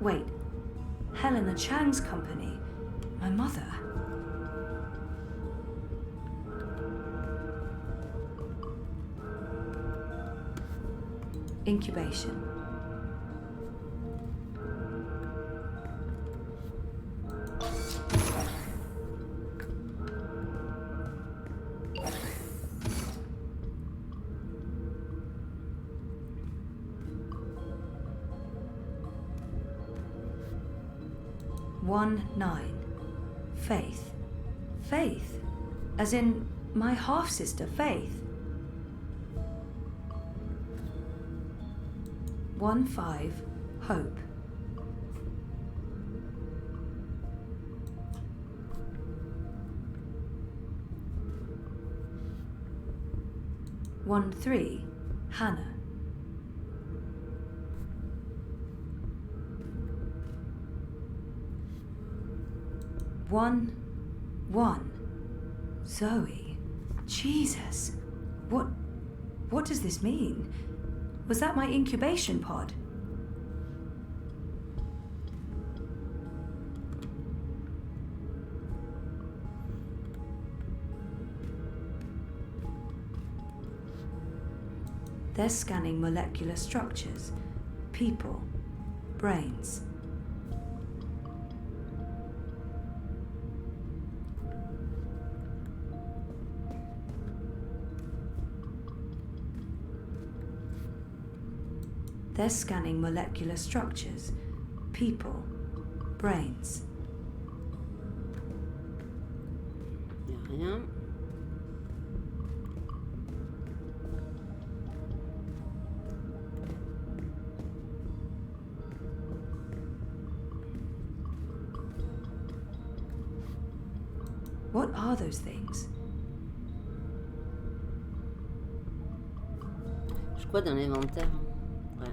Speaker 17: Wait, Helena Chang's company. My mother. Incubation. One 9. Faith. Faith? As in my half-sister, Faith. 1 5. Hope. One 3. Hannah. One 1. Zoe. Jesus. What does this mean? Was that my incubation pod? They're scanning molecular structures, people, brains. They're scanning molecular structures, people, brains.
Speaker 1: Rien.
Speaker 17: What are those things?
Speaker 1: Je crois dans l'inventaire. Ouais.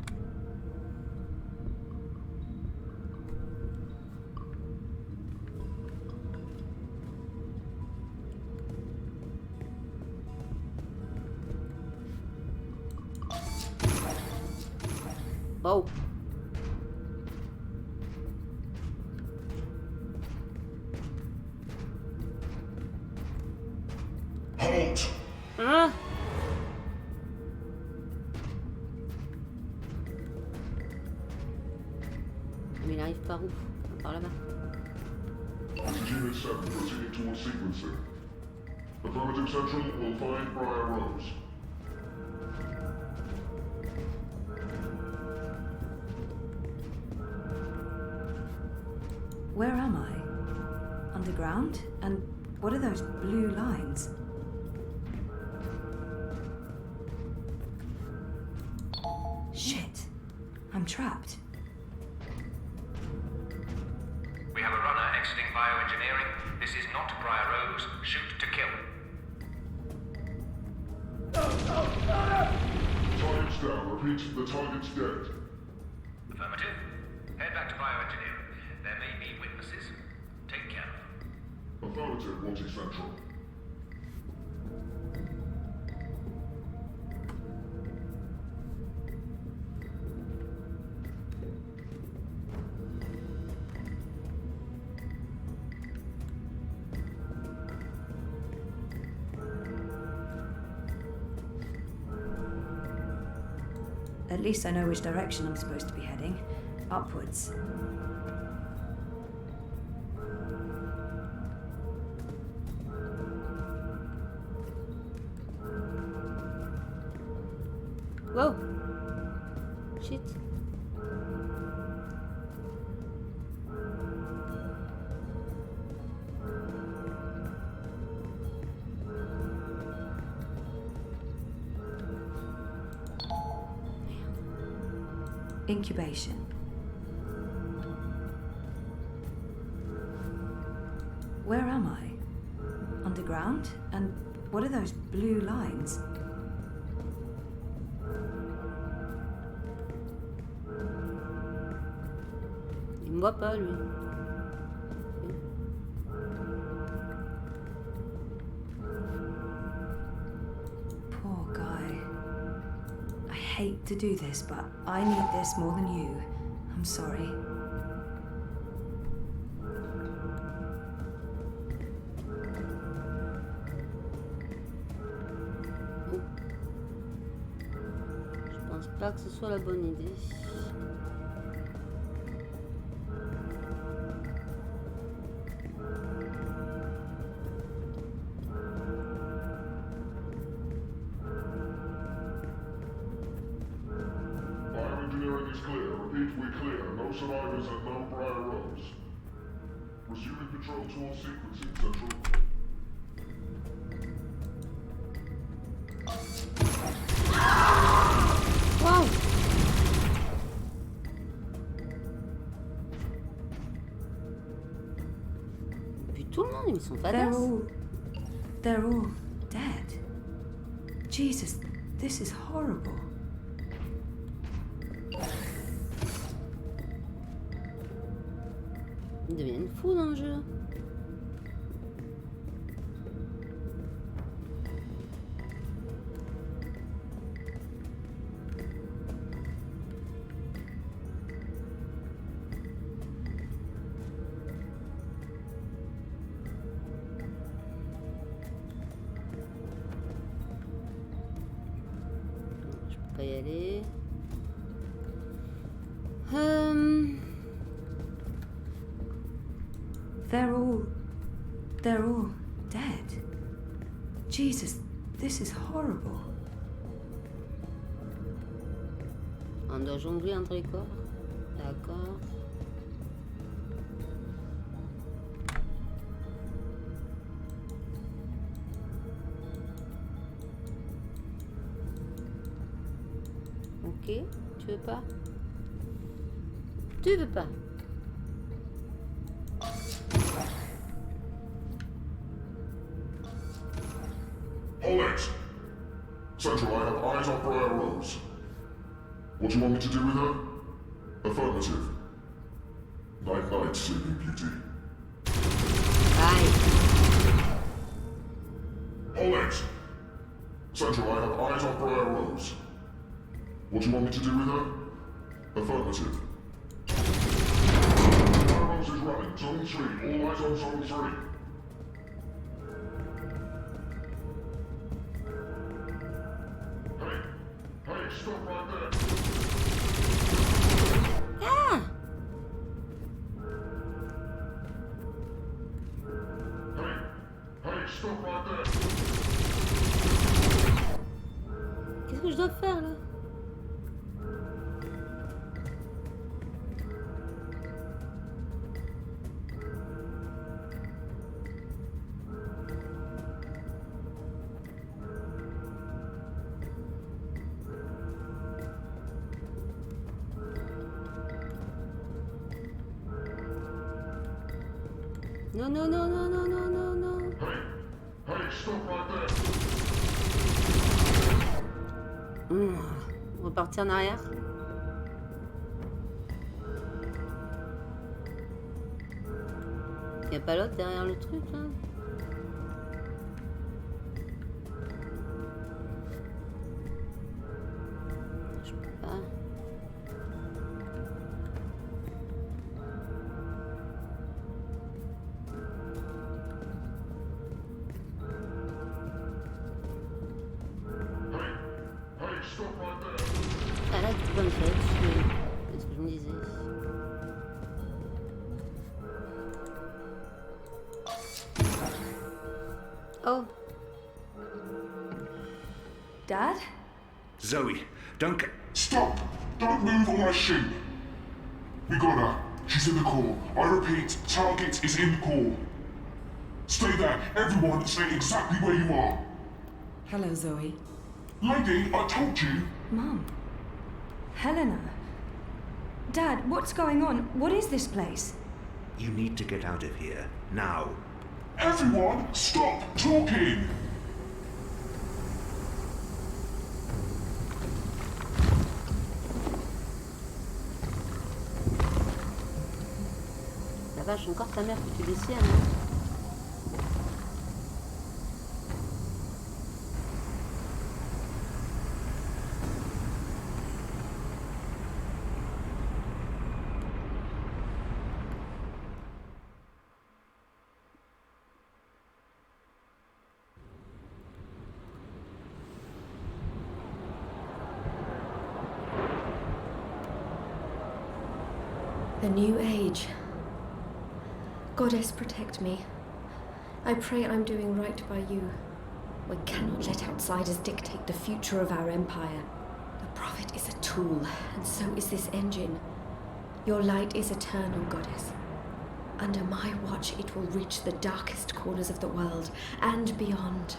Speaker 1: Oh.
Speaker 2: Halt!
Speaker 1: Ah. Mais il arrive par où? Par là-bas.
Speaker 2: Unit 7 proceeding towards sequencing. Affirmative Central will find Briar Rose.
Speaker 17: Where am I? Underground? And what are those blue lines? Shit. I'm trapped.
Speaker 15: We have a runner exiting bioengineering. This is not Briar Rose. Shoot to kill.
Speaker 2: Target's down. Repeat, the target's dead.
Speaker 15: Affirmative. Head back to bioengineering. There may be witnesses. Take care of them.
Speaker 2: Affirmative, Monty Central.
Speaker 17: At least I know which direction I'm supposed to be heading. Upwards.
Speaker 1: Whoa. Shit.
Speaker 17: Incubation. Where am I? Underground? And what are those blue lines?
Speaker 1: Il me voit pas, lui.
Speaker 17: Poor guy. I hate to do this, but I need this more than you. I'm sorry.
Speaker 1: Je pense pas que ce soit la bonne idée.
Speaker 2: Bioengineering is clear. Repeat, we're clear. No survivors and no prior rows. Resuming patrol towards sequencing, Central.
Speaker 1: Wow! Puis tout le monde, ils sont badass.
Speaker 17: They're all dead. Jesus, this is horrible.
Speaker 1: Ils deviennent fous dans le jeu. Je peux pas y aller.
Speaker 17: They're all dead. Jesus, this is horrible.
Speaker 1: On doit jongler entre les corps. D'accord. Ok, tu veux pas? Tu veux pas?
Speaker 2: Hold it! Central, I have eyes on Briar Rose. What do you want me to do with her? Affirmative. Night night, sleeping beauty.
Speaker 1: Aye.
Speaker 2: Hold it! Central, I have eyes on Briar Rose. What do you want me to do with her? Affirmative. Briar Rose is running. Zone 3. All eyes on Zone 3. Stop right there.
Speaker 1: Ah!
Speaker 2: Hey, stop right there.
Speaker 1: Qu'est-ce que je dois faire là? Non, non, non, non, non, non, non, non.
Speaker 2: Hey, stop right there.
Speaker 1: Repartir en arrière. Y a pas l'autre derrière le truc là? Je peux pas. Ah là, tu peux me faire dessus. C'est ce que je me disais. Oh.
Speaker 17: Dad?
Speaker 2: Zoe, don't... Stop! Don't move or I shoot! We got her. She's in the core. I repeat, target is in the core. Stay there. Everyone, stay exactly where you are.
Speaker 16: Hello, Zoe.
Speaker 2: Lady, I told you.
Speaker 17: Mum. Helena. Dad, what's going on? What is this place?
Speaker 18: You need to get out of here, now.
Speaker 2: Everyone, stop talking!
Speaker 1: La vache, encore ta mère qui fait des siennes, hein.
Speaker 6: The new age. Goddess, protect me. I pray I'm doing right by you. We cannot let outsiders dictate the future of our empire. The prophet is a tool, and so is this engine. Your light is eternal, Goddess. Under my watch, it will reach the darkest corners of the world and beyond.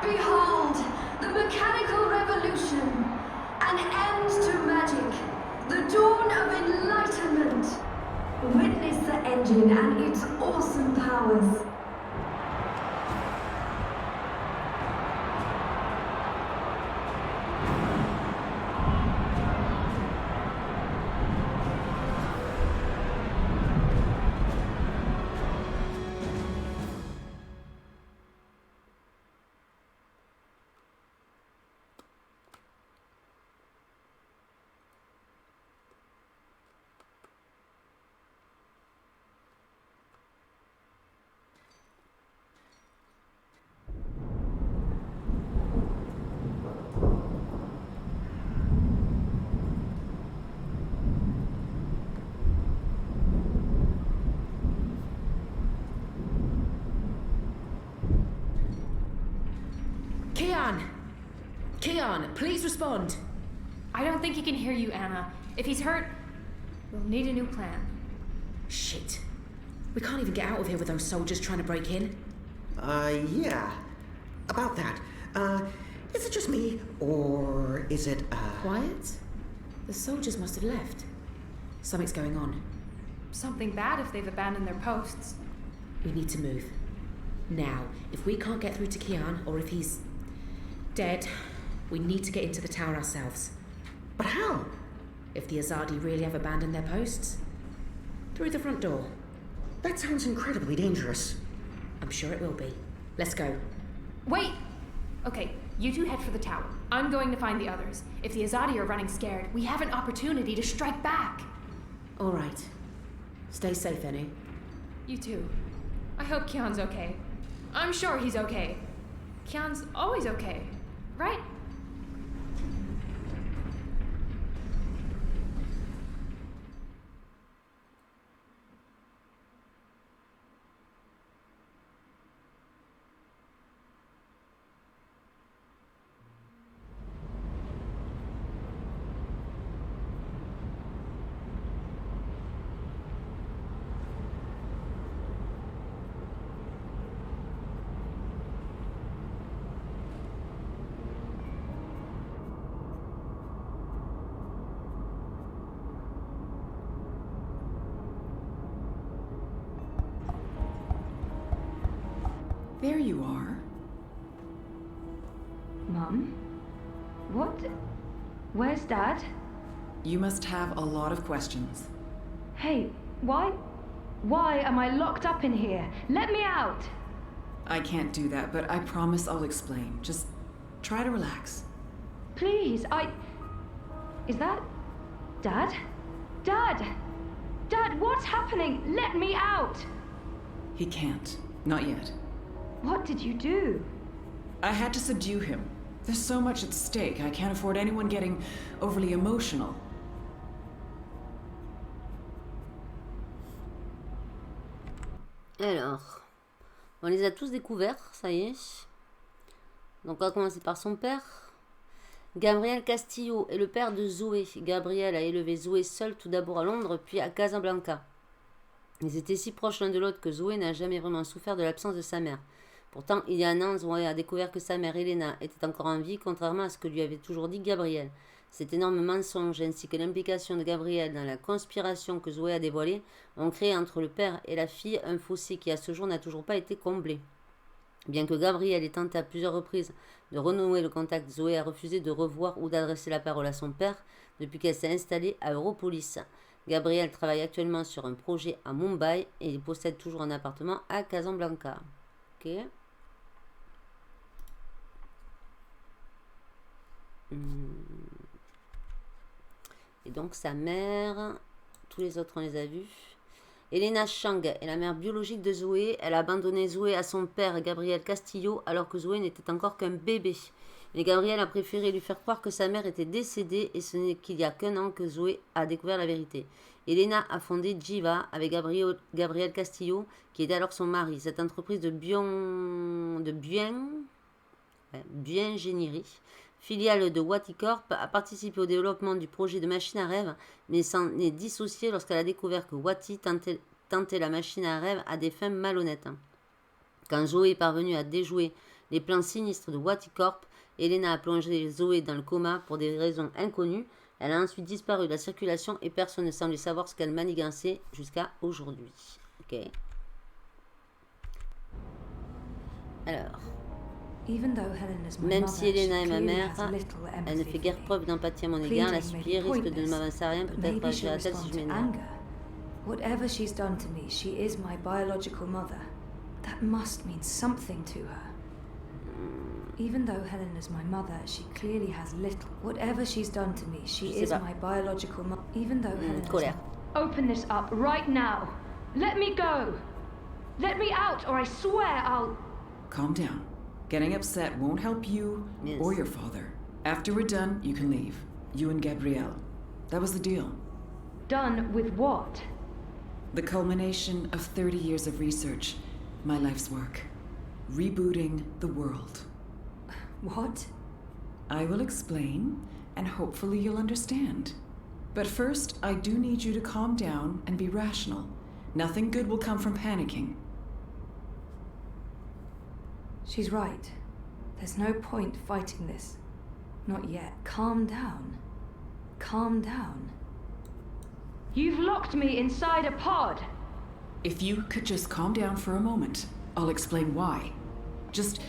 Speaker 19: Behold, the mechanical revolution, an end to magic, the dawn of enlightenment. Witness the engine and its awesome powers.
Speaker 7: Keon, please respond.
Speaker 4: I don't think he can hear you, Anna. If he's hurt, we'll need a new plan.
Speaker 7: Shit. We can't even get out of here with those soldiers trying to break in.
Speaker 8: Yeah. About that. Is it just me, or is it,
Speaker 7: Quiet? The soldiers must have left. Something's going on.
Speaker 4: Something bad if they've abandoned their posts.
Speaker 7: We need to move. Now, if we can't get through to Keon, or if he's dead, we need to get into the tower ourselves.
Speaker 8: But how?
Speaker 7: If the Azadi really have abandoned their posts, through the front door.
Speaker 8: That sounds incredibly dangerous.
Speaker 7: I'm sure it will be. Let's go.
Speaker 4: Wait! Okay, you two head for the tower. I'm going to find the others. If the Azadi are running scared, we have an opportunity to strike back.
Speaker 7: All right. Stay safe, Annie.
Speaker 4: You too. I hope Keon's okay. I'm sure he's okay. Keon's always okay, right?
Speaker 20: There you are.
Speaker 17: Mum? What? Where's Dad?
Speaker 20: You must have a lot of questions.
Speaker 17: Hey, why am I locked up in here? Let me out!
Speaker 20: I can't do that, but I promise I'll explain. Just try to relax.
Speaker 17: Please, Is that... Dad? Dad! Dad, what's happening? Let me out!
Speaker 20: He can't. Not yet.
Speaker 17: What did you do?
Speaker 20: I had to subdue him. There's so much at stake, I can't afford anyone getting overly emotional.
Speaker 1: Alors, on les a tous découverts, ça y est. Donc on va commencer par son père. Gabriel Castillo est le père de Zoé. Gabriel a élevé Zoé seul tout d'abord à Londres, puis à Casablanca. Ils étaient si proches l'un de l'autre que Zoé n'a jamais vraiment souffert de l'absence de sa mère. Pourtant, il y a un an, Zoé a découvert que sa mère, Elena, était encore en vie, contrairement à ce que lui avait toujours dit Gabriel. Cet énorme mensonge, ainsi que l'implication de Gabriel dans la conspiration que Zoé a dévoilée, ont créé entre le père et la fille un fossé qui, à ce jour, n'a toujours pas été comblé. Bien que Gabriel ait tenté à plusieurs reprises de renouer le contact, Zoé a refusé de revoir ou d'adresser la parole à son père depuis qu'elle s'est installée à Europolis. Gabriel travaille actuellement sur un projet à Mumbai et il possède toujours un appartement à Casablanca. Ok. Et donc sa mère, tous les autres on les a vus. Elena Chang est la mère biologique de Zoé. Elle a abandonné Zoé à son père Gabriel Castillo alors que Zoé n'était encore qu'un bébé. Mais Gabriel a préféré lui faire croire que sa mère était décédée et ce n'est qu'il y a qu'un an que Zoé a découvert la vérité. Elena a fondé Jiva avec Gabriel Castillo qui était alors son mari. Cette entreprise de bio-ingénierie, filiale de Waticorp, a participé au développement du projet de machine à rêve, mais s'en est dissociée lorsqu'elle a découvert que Wati tentait la machine à rêve à des fins malhonnêtes. Quand Zoé est parvenue à déjouer les plans sinistres de Waticorp, Elena a plongé Zoé dans le coma pour des raisons inconnues. Elle a ensuite disparu de la circulation et personne ne semblait savoir ce qu'elle manigançait jusqu'à aujourd'hui. Ok. Alors... Même si Elena est ma mère, elle ne fait guère preuve d'empathie à mon égard. La supplier risque de ne m'avancer à rien. Peut-être agira-t-elle si je m'énerve.
Speaker 17: Whatever she's done to me, she is my biological mother. That must mean something to her. Even though Helen is my mother, she clearly has little. Whatever she's done to me, she is my biological mother. Even though Helen is
Speaker 19: Open this up right now. Let me go. Let me out, or I swear I'll...
Speaker 20: Calm down. Getting upset won't help you or your father. After we're done, you can leave. You and Gabrielle. That was the deal.
Speaker 19: Done with what?
Speaker 20: The culmination of 30 years of research. My life's work. Rebooting the world.
Speaker 17: What?
Speaker 20: I will explain, and hopefully you'll understand. But first, I do need you to calm down and be rational. Nothing good will come from panicking.
Speaker 17: She's right. There's no point fighting this. Not yet. Calm down. Calm down.
Speaker 19: You've locked me inside a pod.
Speaker 20: If you could just calm down for a moment, I'll explain why. Just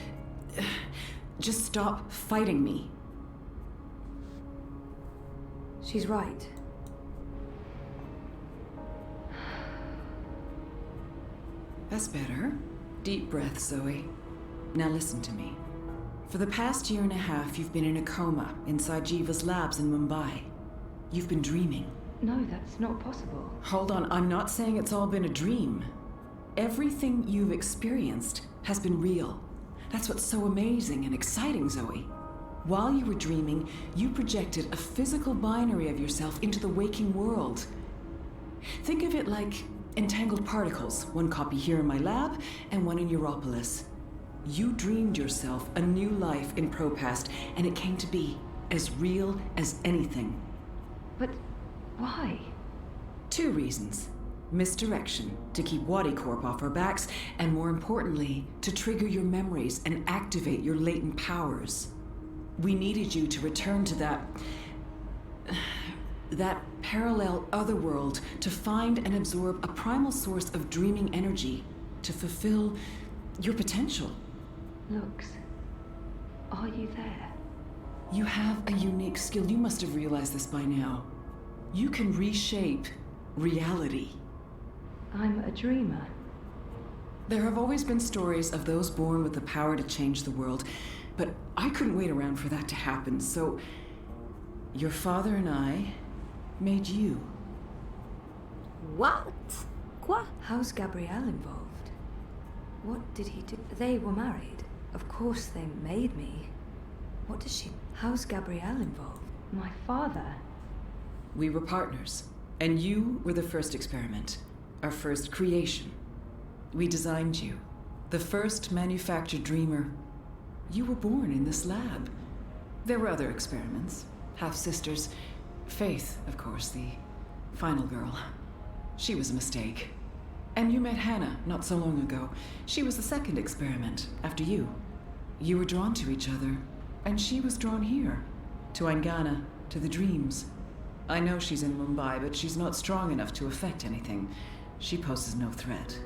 Speaker 20: stop fighting me.
Speaker 17: She's right.
Speaker 20: That's better. Deep breath, Zoe. Now listen to me. For the past year and a half, you've been in a coma inside Jiva's labs in Mumbai. You've been dreaming.
Speaker 17: No, that's not possible.
Speaker 20: Hold on, I'm not saying it's all been a dream. Everything you've experienced has been real. That's what's so amazing and exciting, Zoe. While you were dreaming, you projected a physical binary of yourself into the waking world. Think of it like entangled particles, one copy here in my lab and one in Europolis. You dreamed yourself a new life in Propast, and it came to be as real as anything.
Speaker 17: But why?
Speaker 20: 2 reasons. Misdirection, to keep Wadicorp off our backs, and more importantly, to trigger your memories and activate your latent powers. We needed you to return to that parallel otherworld to find and absorb a primal source of dreaming energy to fulfill your potential.
Speaker 17: Lux, are you there?
Speaker 20: You have a unique skill. You must have realized this by now. You can reshape reality.
Speaker 17: I'm a dreamer.
Speaker 20: There have always been stories of those born with the power to change the world, but I couldn't wait around for that to happen, so your father and I made you.
Speaker 1: What? Quoi?
Speaker 17: How's Gabrielle involved? What did he do? They were married. Of course they made me. What does she... How's Gabrielle involved? My father?
Speaker 20: We were partners, and you were the first experiment, our first creation. We designed you, the first manufactured dreamer. You were born in this lab. There were other experiments, half-sisters. Faith, of course, the final girl. She was a mistake. And you met Hannah not so long ago. She was the second experiment, after you. You were drawn to each other, and she was drawn here. To Aingana, to the dreams. I know she's in Mumbai, but she's not strong enough to affect anything. She poses no threat.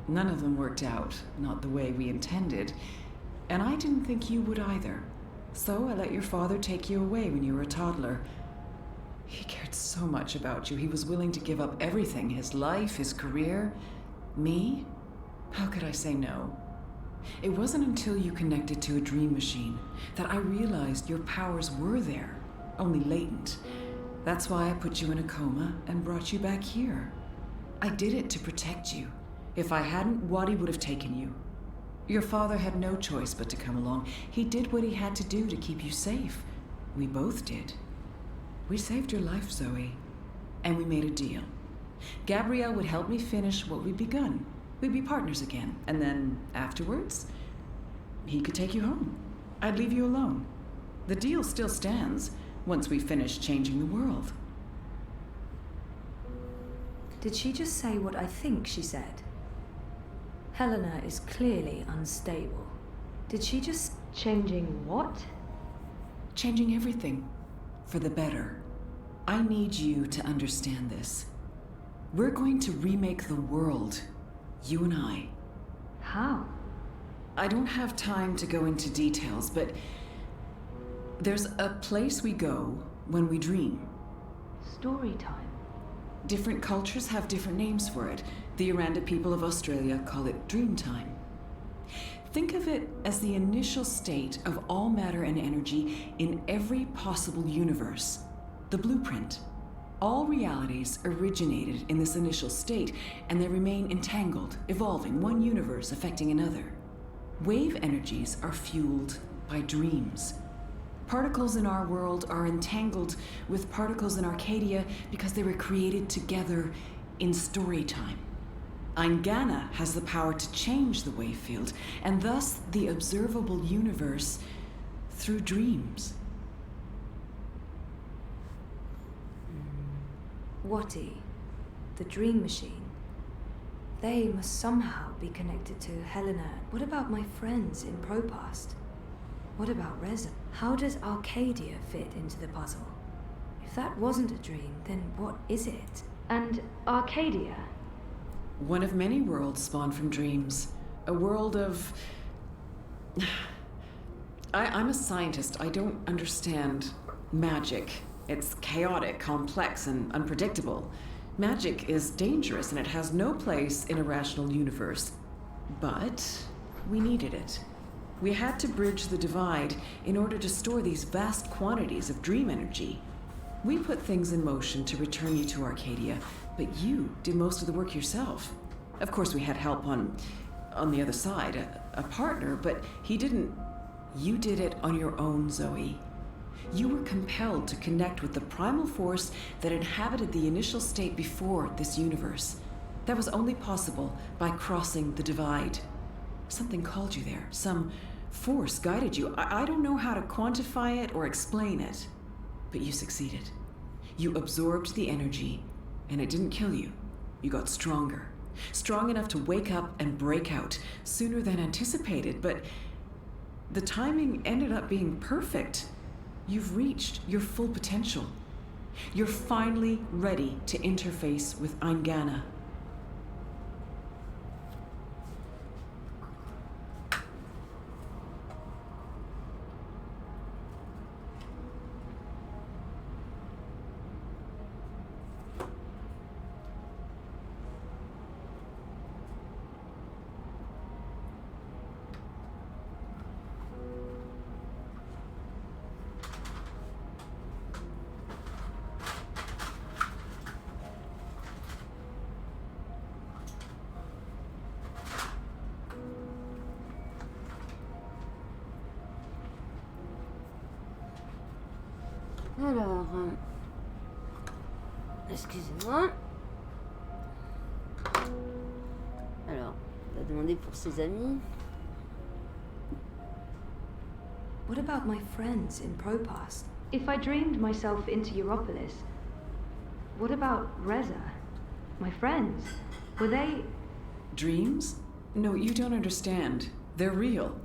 Speaker 20: None of them worked out, not the way we intended. And I didn't think you would either. So I let your father take you away when you were a toddler. He cared so much about you. He was willing to give up everything, his life, his career. Me? How could I say no? It wasn't until you connected to a dream machine that I realized your powers were there, only latent. That's why I put you in a coma and brought you back here. I did it to protect you. If I hadn't, Wadi would have taken you. Your father had no choice but to come along. He did what he had to do to keep you safe. We both did. We saved your life, Zoe. And we made a deal. Gabrielle would help me finish what we'd begun. We'd be partners again. And then, afterwards, he could take you home. I'd leave you alone. The deal still stands once we finish changing the world.
Speaker 17: Did she just say what I think she said? Helena is clearly unstable. Did she just... Changing what?
Speaker 20: Changing everything. For the better. I need you to understand this. We're going to remake the world. You and I.
Speaker 17: How?
Speaker 20: I don't have time to go into details, but there's a place we go when we dream.
Speaker 17: Story time.
Speaker 20: Different cultures have different names for it. The Aranda people of Australia call it dream time. Think of it as the initial state of all matter and energy in every possible universe. The blueprint. All realities originated in this initial state, and they remain entangled, evolving, one universe affecting another. Wave energies are fueled by dreams. Particles in our world are entangled with particles in Arcadia because they were created together in story time. Aingana has the power to change the wave field, and thus the observable universe through dreams.
Speaker 17: Wati, the dream machine. They must somehow be connected to Helena. What about my friends in Propast? What about Reza? How does Arcadia fit into the puzzle? If that wasn't a dream, then what is it? And Arcadia?
Speaker 20: One of many worlds spawned from dreams. A world of... I'm a scientist. I don't understand magic. It's chaotic, complex, and unpredictable. Magic is dangerous, and it has no place in a rational universe. But we needed it. We had to bridge the divide in order to store these vast quantities of dream energy. We put things in motion to return you to Arcadia, but you did most of the work yourself. Of course, we had help on the other side, a partner, but he didn't... You did it on your own, Zoe. You were compelled to connect with the primal force that inhabited the initial state before this universe. That was only possible by crossing the divide. Something called you there. Some force guided you. I don't know how to quantify it or explain it, but you succeeded. You absorbed the energy, and it didn't kill you. You got stronger. Strong enough to wake up and break out sooner than anticipated, but the timing ended up being perfect. You've reached your full potential. You're finally ready to interface with Aingana.
Speaker 1: Alors, excusez-moi. Alors, on va demander pour ses amis.
Speaker 17: What about my friends in Propast? If I dreamed myself into Europolis, what about Reza? My friends? Were they...
Speaker 20: Dreams? No, you don't understand. They're real.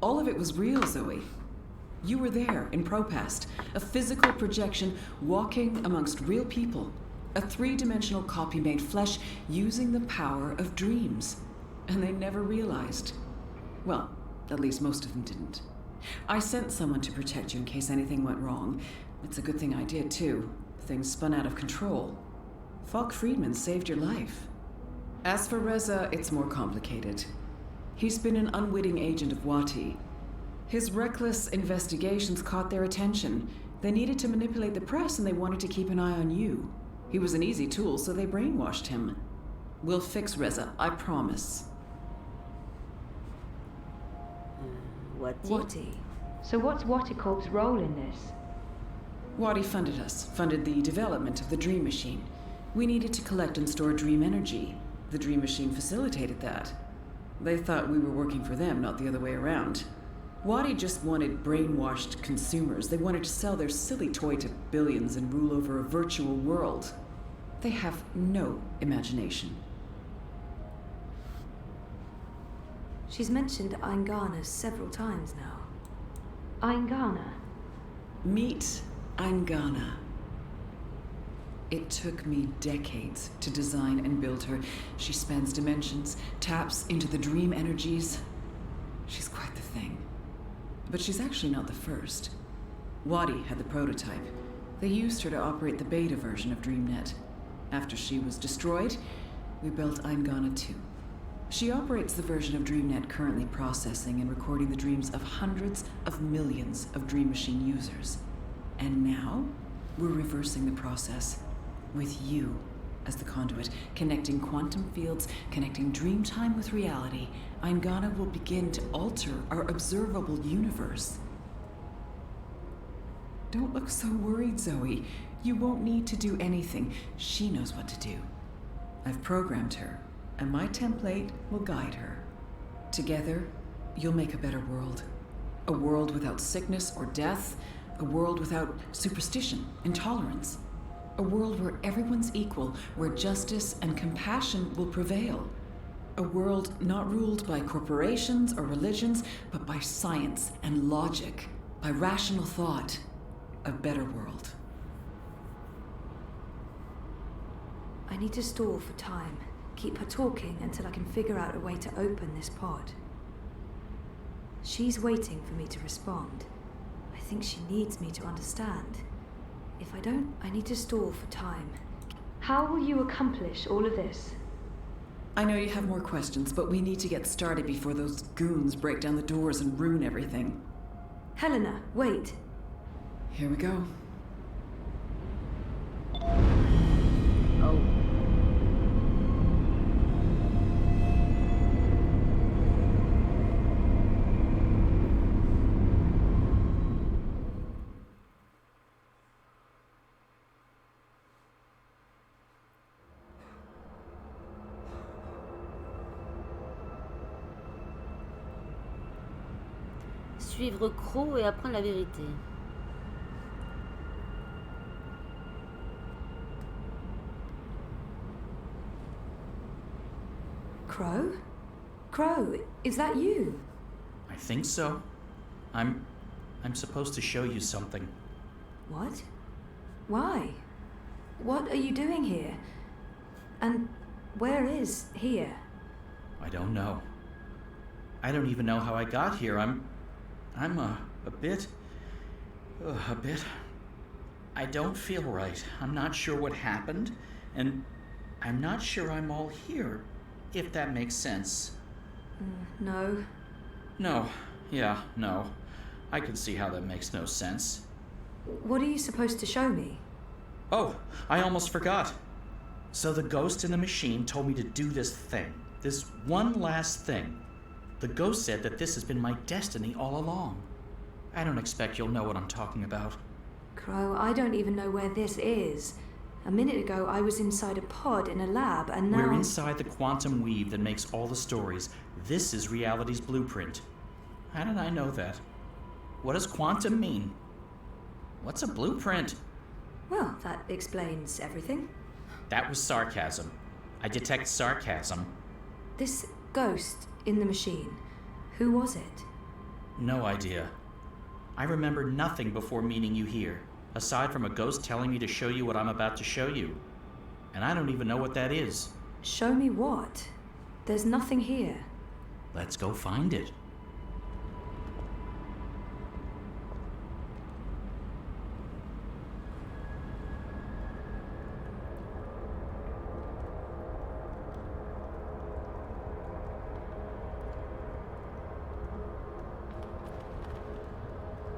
Speaker 20: All of it was real, Zoe. You were there in Propast, a physical projection walking amongst real people. A three-dimensional copy made flesh using the power of dreams. And they never realized. Well, at least most of them didn't. I sent someone to protect you in case anything went wrong. It's a good thing I did, too. Things spun out of control. Falk Friedman saved your life. As for Reza, it's more complicated. He's been an unwitting agent of Wati. His reckless investigations caught their attention. They needed to manipulate the press and they wanted to keep an eye on you. He was an easy tool, so they brainwashed him. We'll fix Reza, I promise.
Speaker 17: Wati. So what's Waticorp's role in this?
Speaker 20: Wati funded us, funded the development of the Dream Machine. We needed to collect and store dream energy. The Dream Machine facilitated that. They thought we were working for them, not the other way around. Wati just wanted brainwashed consumers. They wanted to sell their silly toy to billions and rule over a virtual world. They have no imagination.
Speaker 17: She's mentioned Eingana several times now. Eingana?
Speaker 20: Meet Eingana. It took me decades to design and build her. She spans dimensions, taps into the dream energies. She's quite the thing. But she's actually not the first. Wati had the prototype. They used her to operate the beta version of DreamNet. After she was destroyed, we built Eingana 2. She operates the version of DreamNet currently processing and recording the dreams of hundreds of millions of Dream Machine users. And now, we're reversing the process. With you as the conduit, connecting quantum fields, connecting dreamtime with reality, Eingana will begin to alter our observable universe. Don't look so worried, Zoe. You won't need to do anything. She knows what to do. I've programmed her, and my template will guide her. Together, you'll make a better world. A world without sickness or death, a world without superstition, intolerance. A world where everyone's equal, where justice and compassion will prevail. A world not ruled by corporations or religions, but by science and logic, by rational thought. A better world.
Speaker 17: I need to stall for time. Keep her talking until I can figure out a way to open this pod. She's waiting for me to respond. I think she needs me to understand. If I don't, I need to stall for time.
Speaker 19: How will you accomplish all of this?
Speaker 20: I know you have more questions, but we need to get started before those goons break down the doors and ruin everything.
Speaker 17: Helena, wait.
Speaker 20: Here we go.
Speaker 1: Oh. Suivre Crow et apprendre la vérité.
Speaker 17: Crow? Crow, is that you?
Speaker 11: I think so. I'm supposed to show you something.
Speaker 17: What? Why? What are you doing here? And where is here?
Speaker 11: I don't know. I don't even know how I got here. I'm a bit. I don't feel right. I'm not sure what happened, and I'm not sure I'm all here, if that makes sense.
Speaker 17: No.
Speaker 11: No. Yeah, no. I can see how that makes no sense.
Speaker 17: What are you supposed to show me?
Speaker 11: Oh, I almost forgot. So the ghost in the machine told me to do this thing. This one last thing. The ghost said that this has been my destiny all along. I don't expect you'll know what I'm talking about.
Speaker 17: Crow, I don't even know where this is. A minute ago, I was inside a pod in a lab, and now...
Speaker 11: We're inside the quantum weave that makes all the stories. This is reality's blueprint. How did I know that? What does quantum mean? What's a blueprint?
Speaker 17: Well, that explains everything.
Speaker 11: That was sarcasm. I detect sarcasm.
Speaker 17: This ghost in the machine, who was it?
Speaker 11: No idea. I remember nothing before meeting you here, aside from a ghost telling me to show you what I'm about to show you. And I don't even know what that is.
Speaker 17: Show me what? There's nothing here.
Speaker 11: Let's go find it.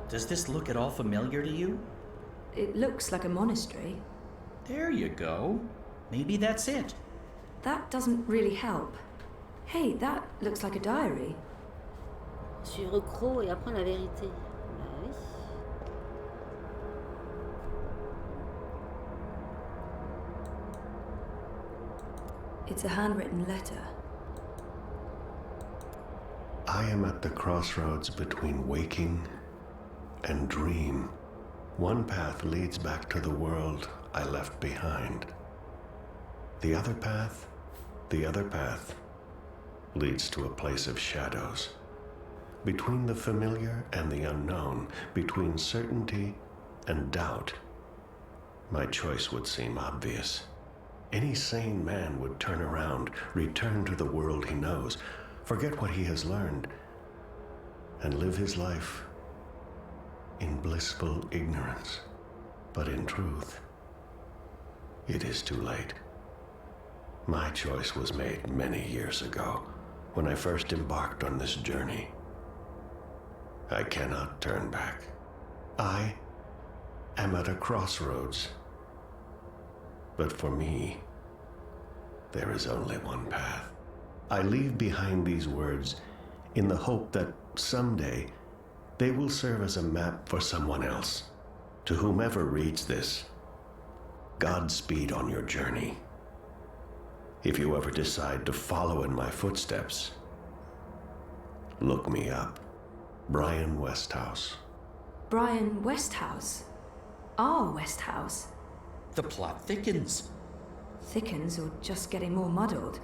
Speaker 11: Does this look at all familiar to you?
Speaker 17: It looks like a monastery.
Speaker 11: There you go. Maybe that's it.
Speaker 17: That doesn't really help. Hey, that looks like a diary.
Speaker 1: Suivre Croc et apprendre la vérité. Bah oui.
Speaker 17: It's a handwritten letter.
Speaker 10: I am at the crossroads between waking and dream. One path leads back to the world I left behind. The other path leads to a place of shadows. Between the familiar and the unknown, between certainty and doubt, my choice would seem obvious. Any sane man would turn around, return to the world he knows, forget what he has learned, and live his life in blissful ignorance. But in truth, it is too late. My choice was made many years ago, when I first embarked on this journey. I cannot turn back. I am at a crossroads. But for me, there is only one path. I leave behind these words in the hope that someday they will serve as a map for someone else. To whomever reads this, Godspeed on your journey. If you ever decide to follow in my footsteps, look me up. Brian Westhouse.
Speaker 17: Brian Westhouse? Our Westhouse?
Speaker 11: The plot thickens.
Speaker 17: Thickens or just getting more muddled?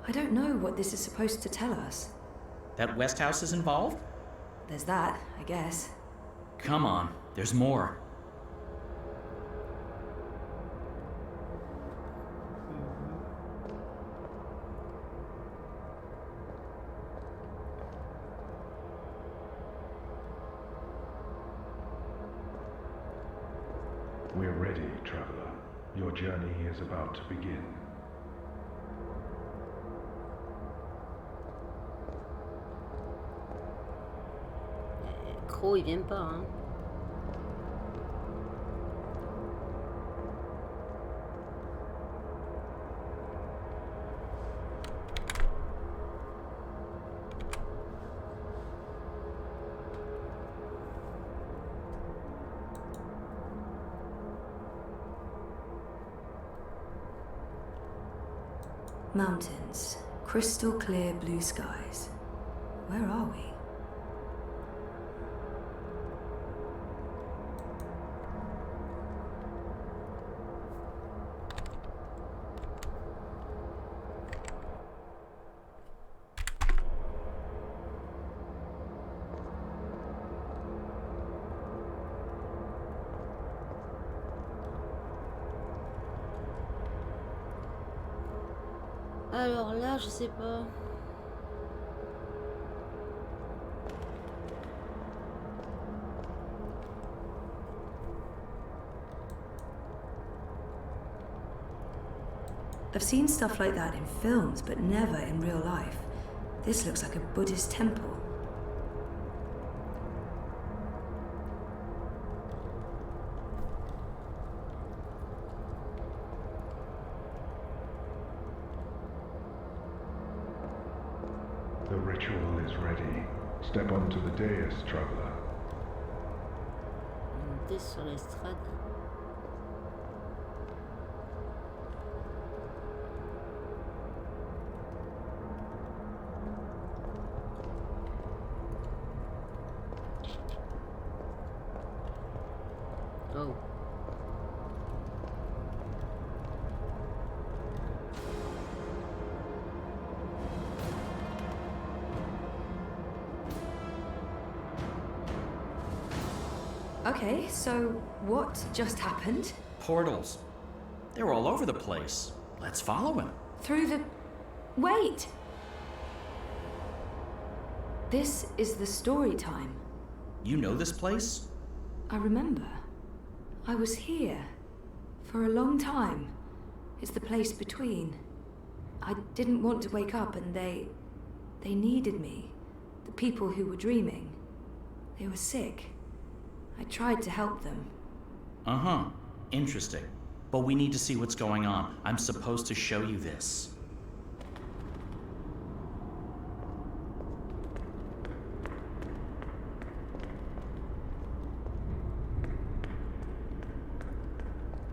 Speaker 17: I don't know what this is supposed to tell us.
Speaker 11: That Westhouse is involved?
Speaker 17: There's that, I guess.
Speaker 11: Come on, there's more.
Speaker 21: We're ready, traveler. Your journey is about to begin.
Speaker 1: Croc, il vient pas, hein.
Speaker 17: Mountains, crystal clear blue skies. Where are we?
Speaker 1: Alors là, je sais pas.
Speaker 17: I've seen stuff like that in films, but never in real life. This looks like a Buddhist temple.
Speaker 21: The ritual is ready. Step onto the dais, traveler.
Speaker 1: Monter sur l'estrade. Oh.
Speaker 17: Okay, so what just happened?
Speaker 11: Portals. They're all over the place. Let's follow him.
Speaker 17: Through the... Wait! This is the story time.
Speaker 11: You know this place?
Speaker 17: I remember. I was here. For a long time. It's the place between. I didn't want to wake up and they needed me. The people who were dreaming. They were sick. I tried to help them.
Speaker 11: Uh-huh. Interesting. But we need to see what's going on. I'm supposed to show you this.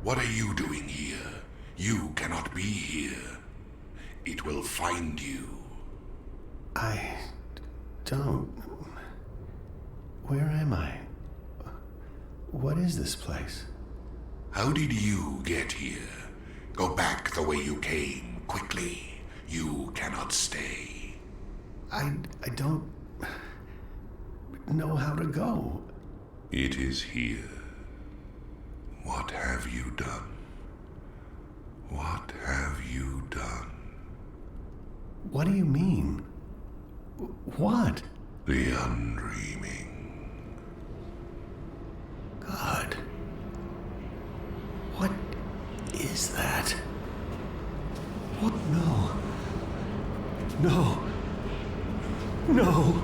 Speaker 2: What are you doing here? You cannot be here. It will find you.
Speaker 5: I don't... Where am I? What is this place?
Speaker 2: How did you get here? Go back the way you came, quickly. You cannot stay.
Speaker 5: I don't know how to go.
Speaker 2: It is here. What have you done? What have you done?
Speaker 5: What do you mean? What?
Speaker 2: The undreaming.
Speaker 5: God. What is that? What? No. No. No.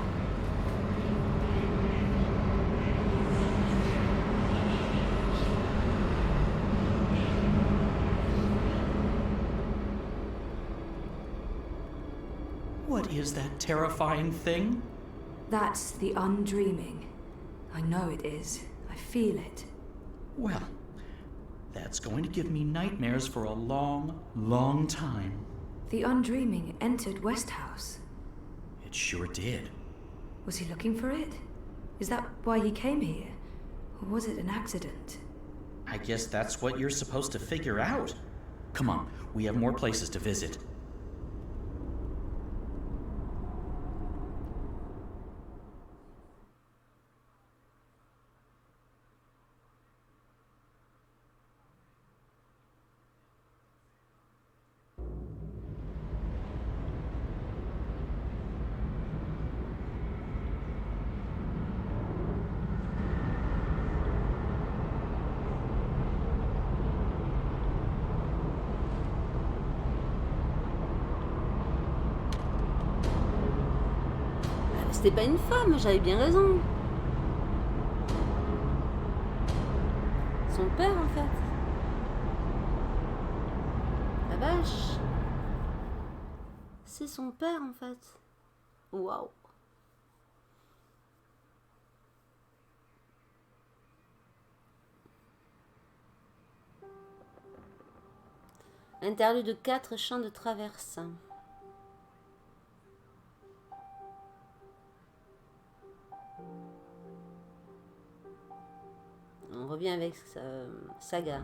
Speaker 11: What is that terrifying thing?
Speaker 17: That's the undreaming. I know it is. I feel it.
Speaker 11: Well, that's going to give me nightmares for a long, long time.
Speaker 17: The undreaming entered Westhouse.
Speaker 11: It sure did.
Speaker 17: Was he looking for it? Is that why he came here? Or was it an accident?
Speaker 11: I guess that's what you're supposed to figure out. Come on, we have more places to visit.
Speaker 1: C'était pas une femme, j'avais bien raison. Son père, en fait. La vache. C'est son père, en fait. Waouh. Interlude de 4 chants de traverse. On revient avec Saga.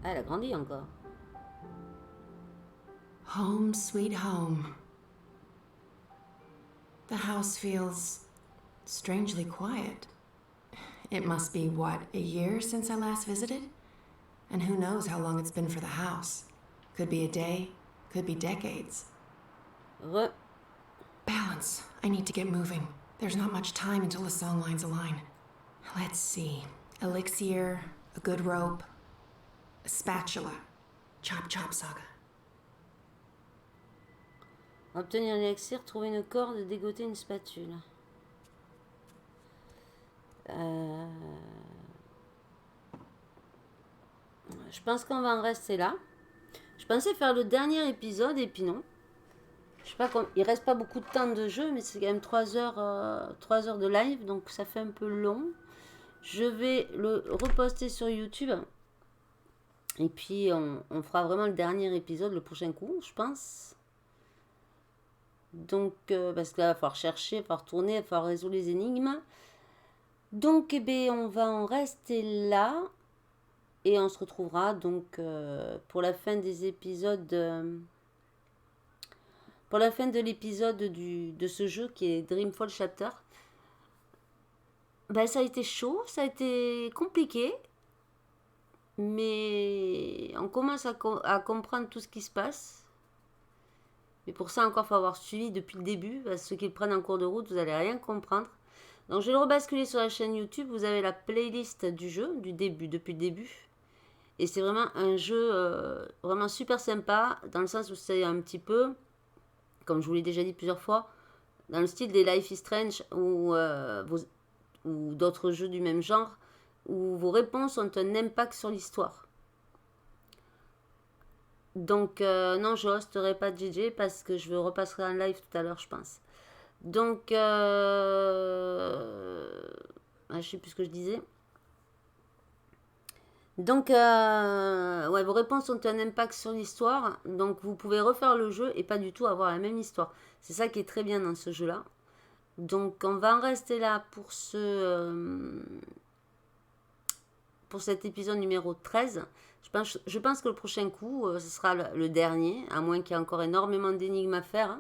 Speaker 1: Ah, elle a grandi encore.
Speaker 7: Home, sweet home. The house feels strangely quiet. It must be, what, a year since I last visited? And who knows how long it's been for the house. Could be a day, could be decades. Balance. I need to get moving. There's not much time until the song lines align. Let's see. Elixir, a good rope, a spatula. Chop chop saga.
Speaker 1: Obtenir un élixir, trouver une corde, dégoter une spatule. Je pense qu'on va en rester là. Je pensais faire le dernier épisode et puis non. Je sais pas, il reste pas beaucoup de temps de jeu, mais c'est quand même 3 heures de live, donc ça fait un peu long. Je vais le reposter sur YouTube. Et puis on fera vraiment le dernier épisode le prochain coup, je pense. Donc, parce que là, il va falloir chercher, il va falloir tourner, il va falloir résoudre les énigmes. Donc, eh bien, on va en rester là. Et on se retrouvera donc pour la fin des épisodes pour la fin de l'épisode de ce jeu qui est Dreamfall Chapters. Ben, ça a été chaud, ça a été compliqué, mais on commence à comprendre tout ce qui se passe. Mais pour ça, encore, il faut avoir suivi depuis le début, parce que ceux qui le prennent en cours de route, vous n'allez rien comprendre. Donc, je vais le rebasculer sur la chaîne YouTube. Vous avez la playlist du jeu, depuis le début. Et c'est vraiment un jeu vraiment super sympa, dans le sens où c'est un petit peu, comme je vous l'ai déjà dit plusieurs fois, dans le style des Life is Strange ou d'autres jeux du même genre, où vos réponses ont un impact sur l'histoire. Donc, non, je hosterai pas DJ parce que je repasserai en live tout à l'heure, je pense. Donc, je sais plus ce que je disais. Donc, ouais, vos réponses ont un impact sur l'histoire. Donc, vous pouvez refaire le jeu et pas du tout avoir la même histoire. C'est ça qui est très bien dans ce jeu-là. Donc, on va en rester là pour cet épisode numéro 13. Je pense que le prochain coup, ce sera le dernier, à moins qu'il y ait encore énormément d'énigmes à faire.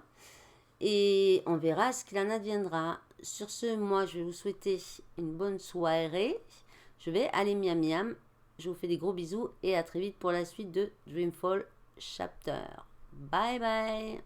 Speaker 1: Et on verra ce qu'il en adviendra. Sur ce, moi, je vais vous souhaiter une bonne soirée. Je vais aller miam miam. Je vous fais des gros bisous et à très vite pour la suite de Dreamfall Chapters. Bye bye.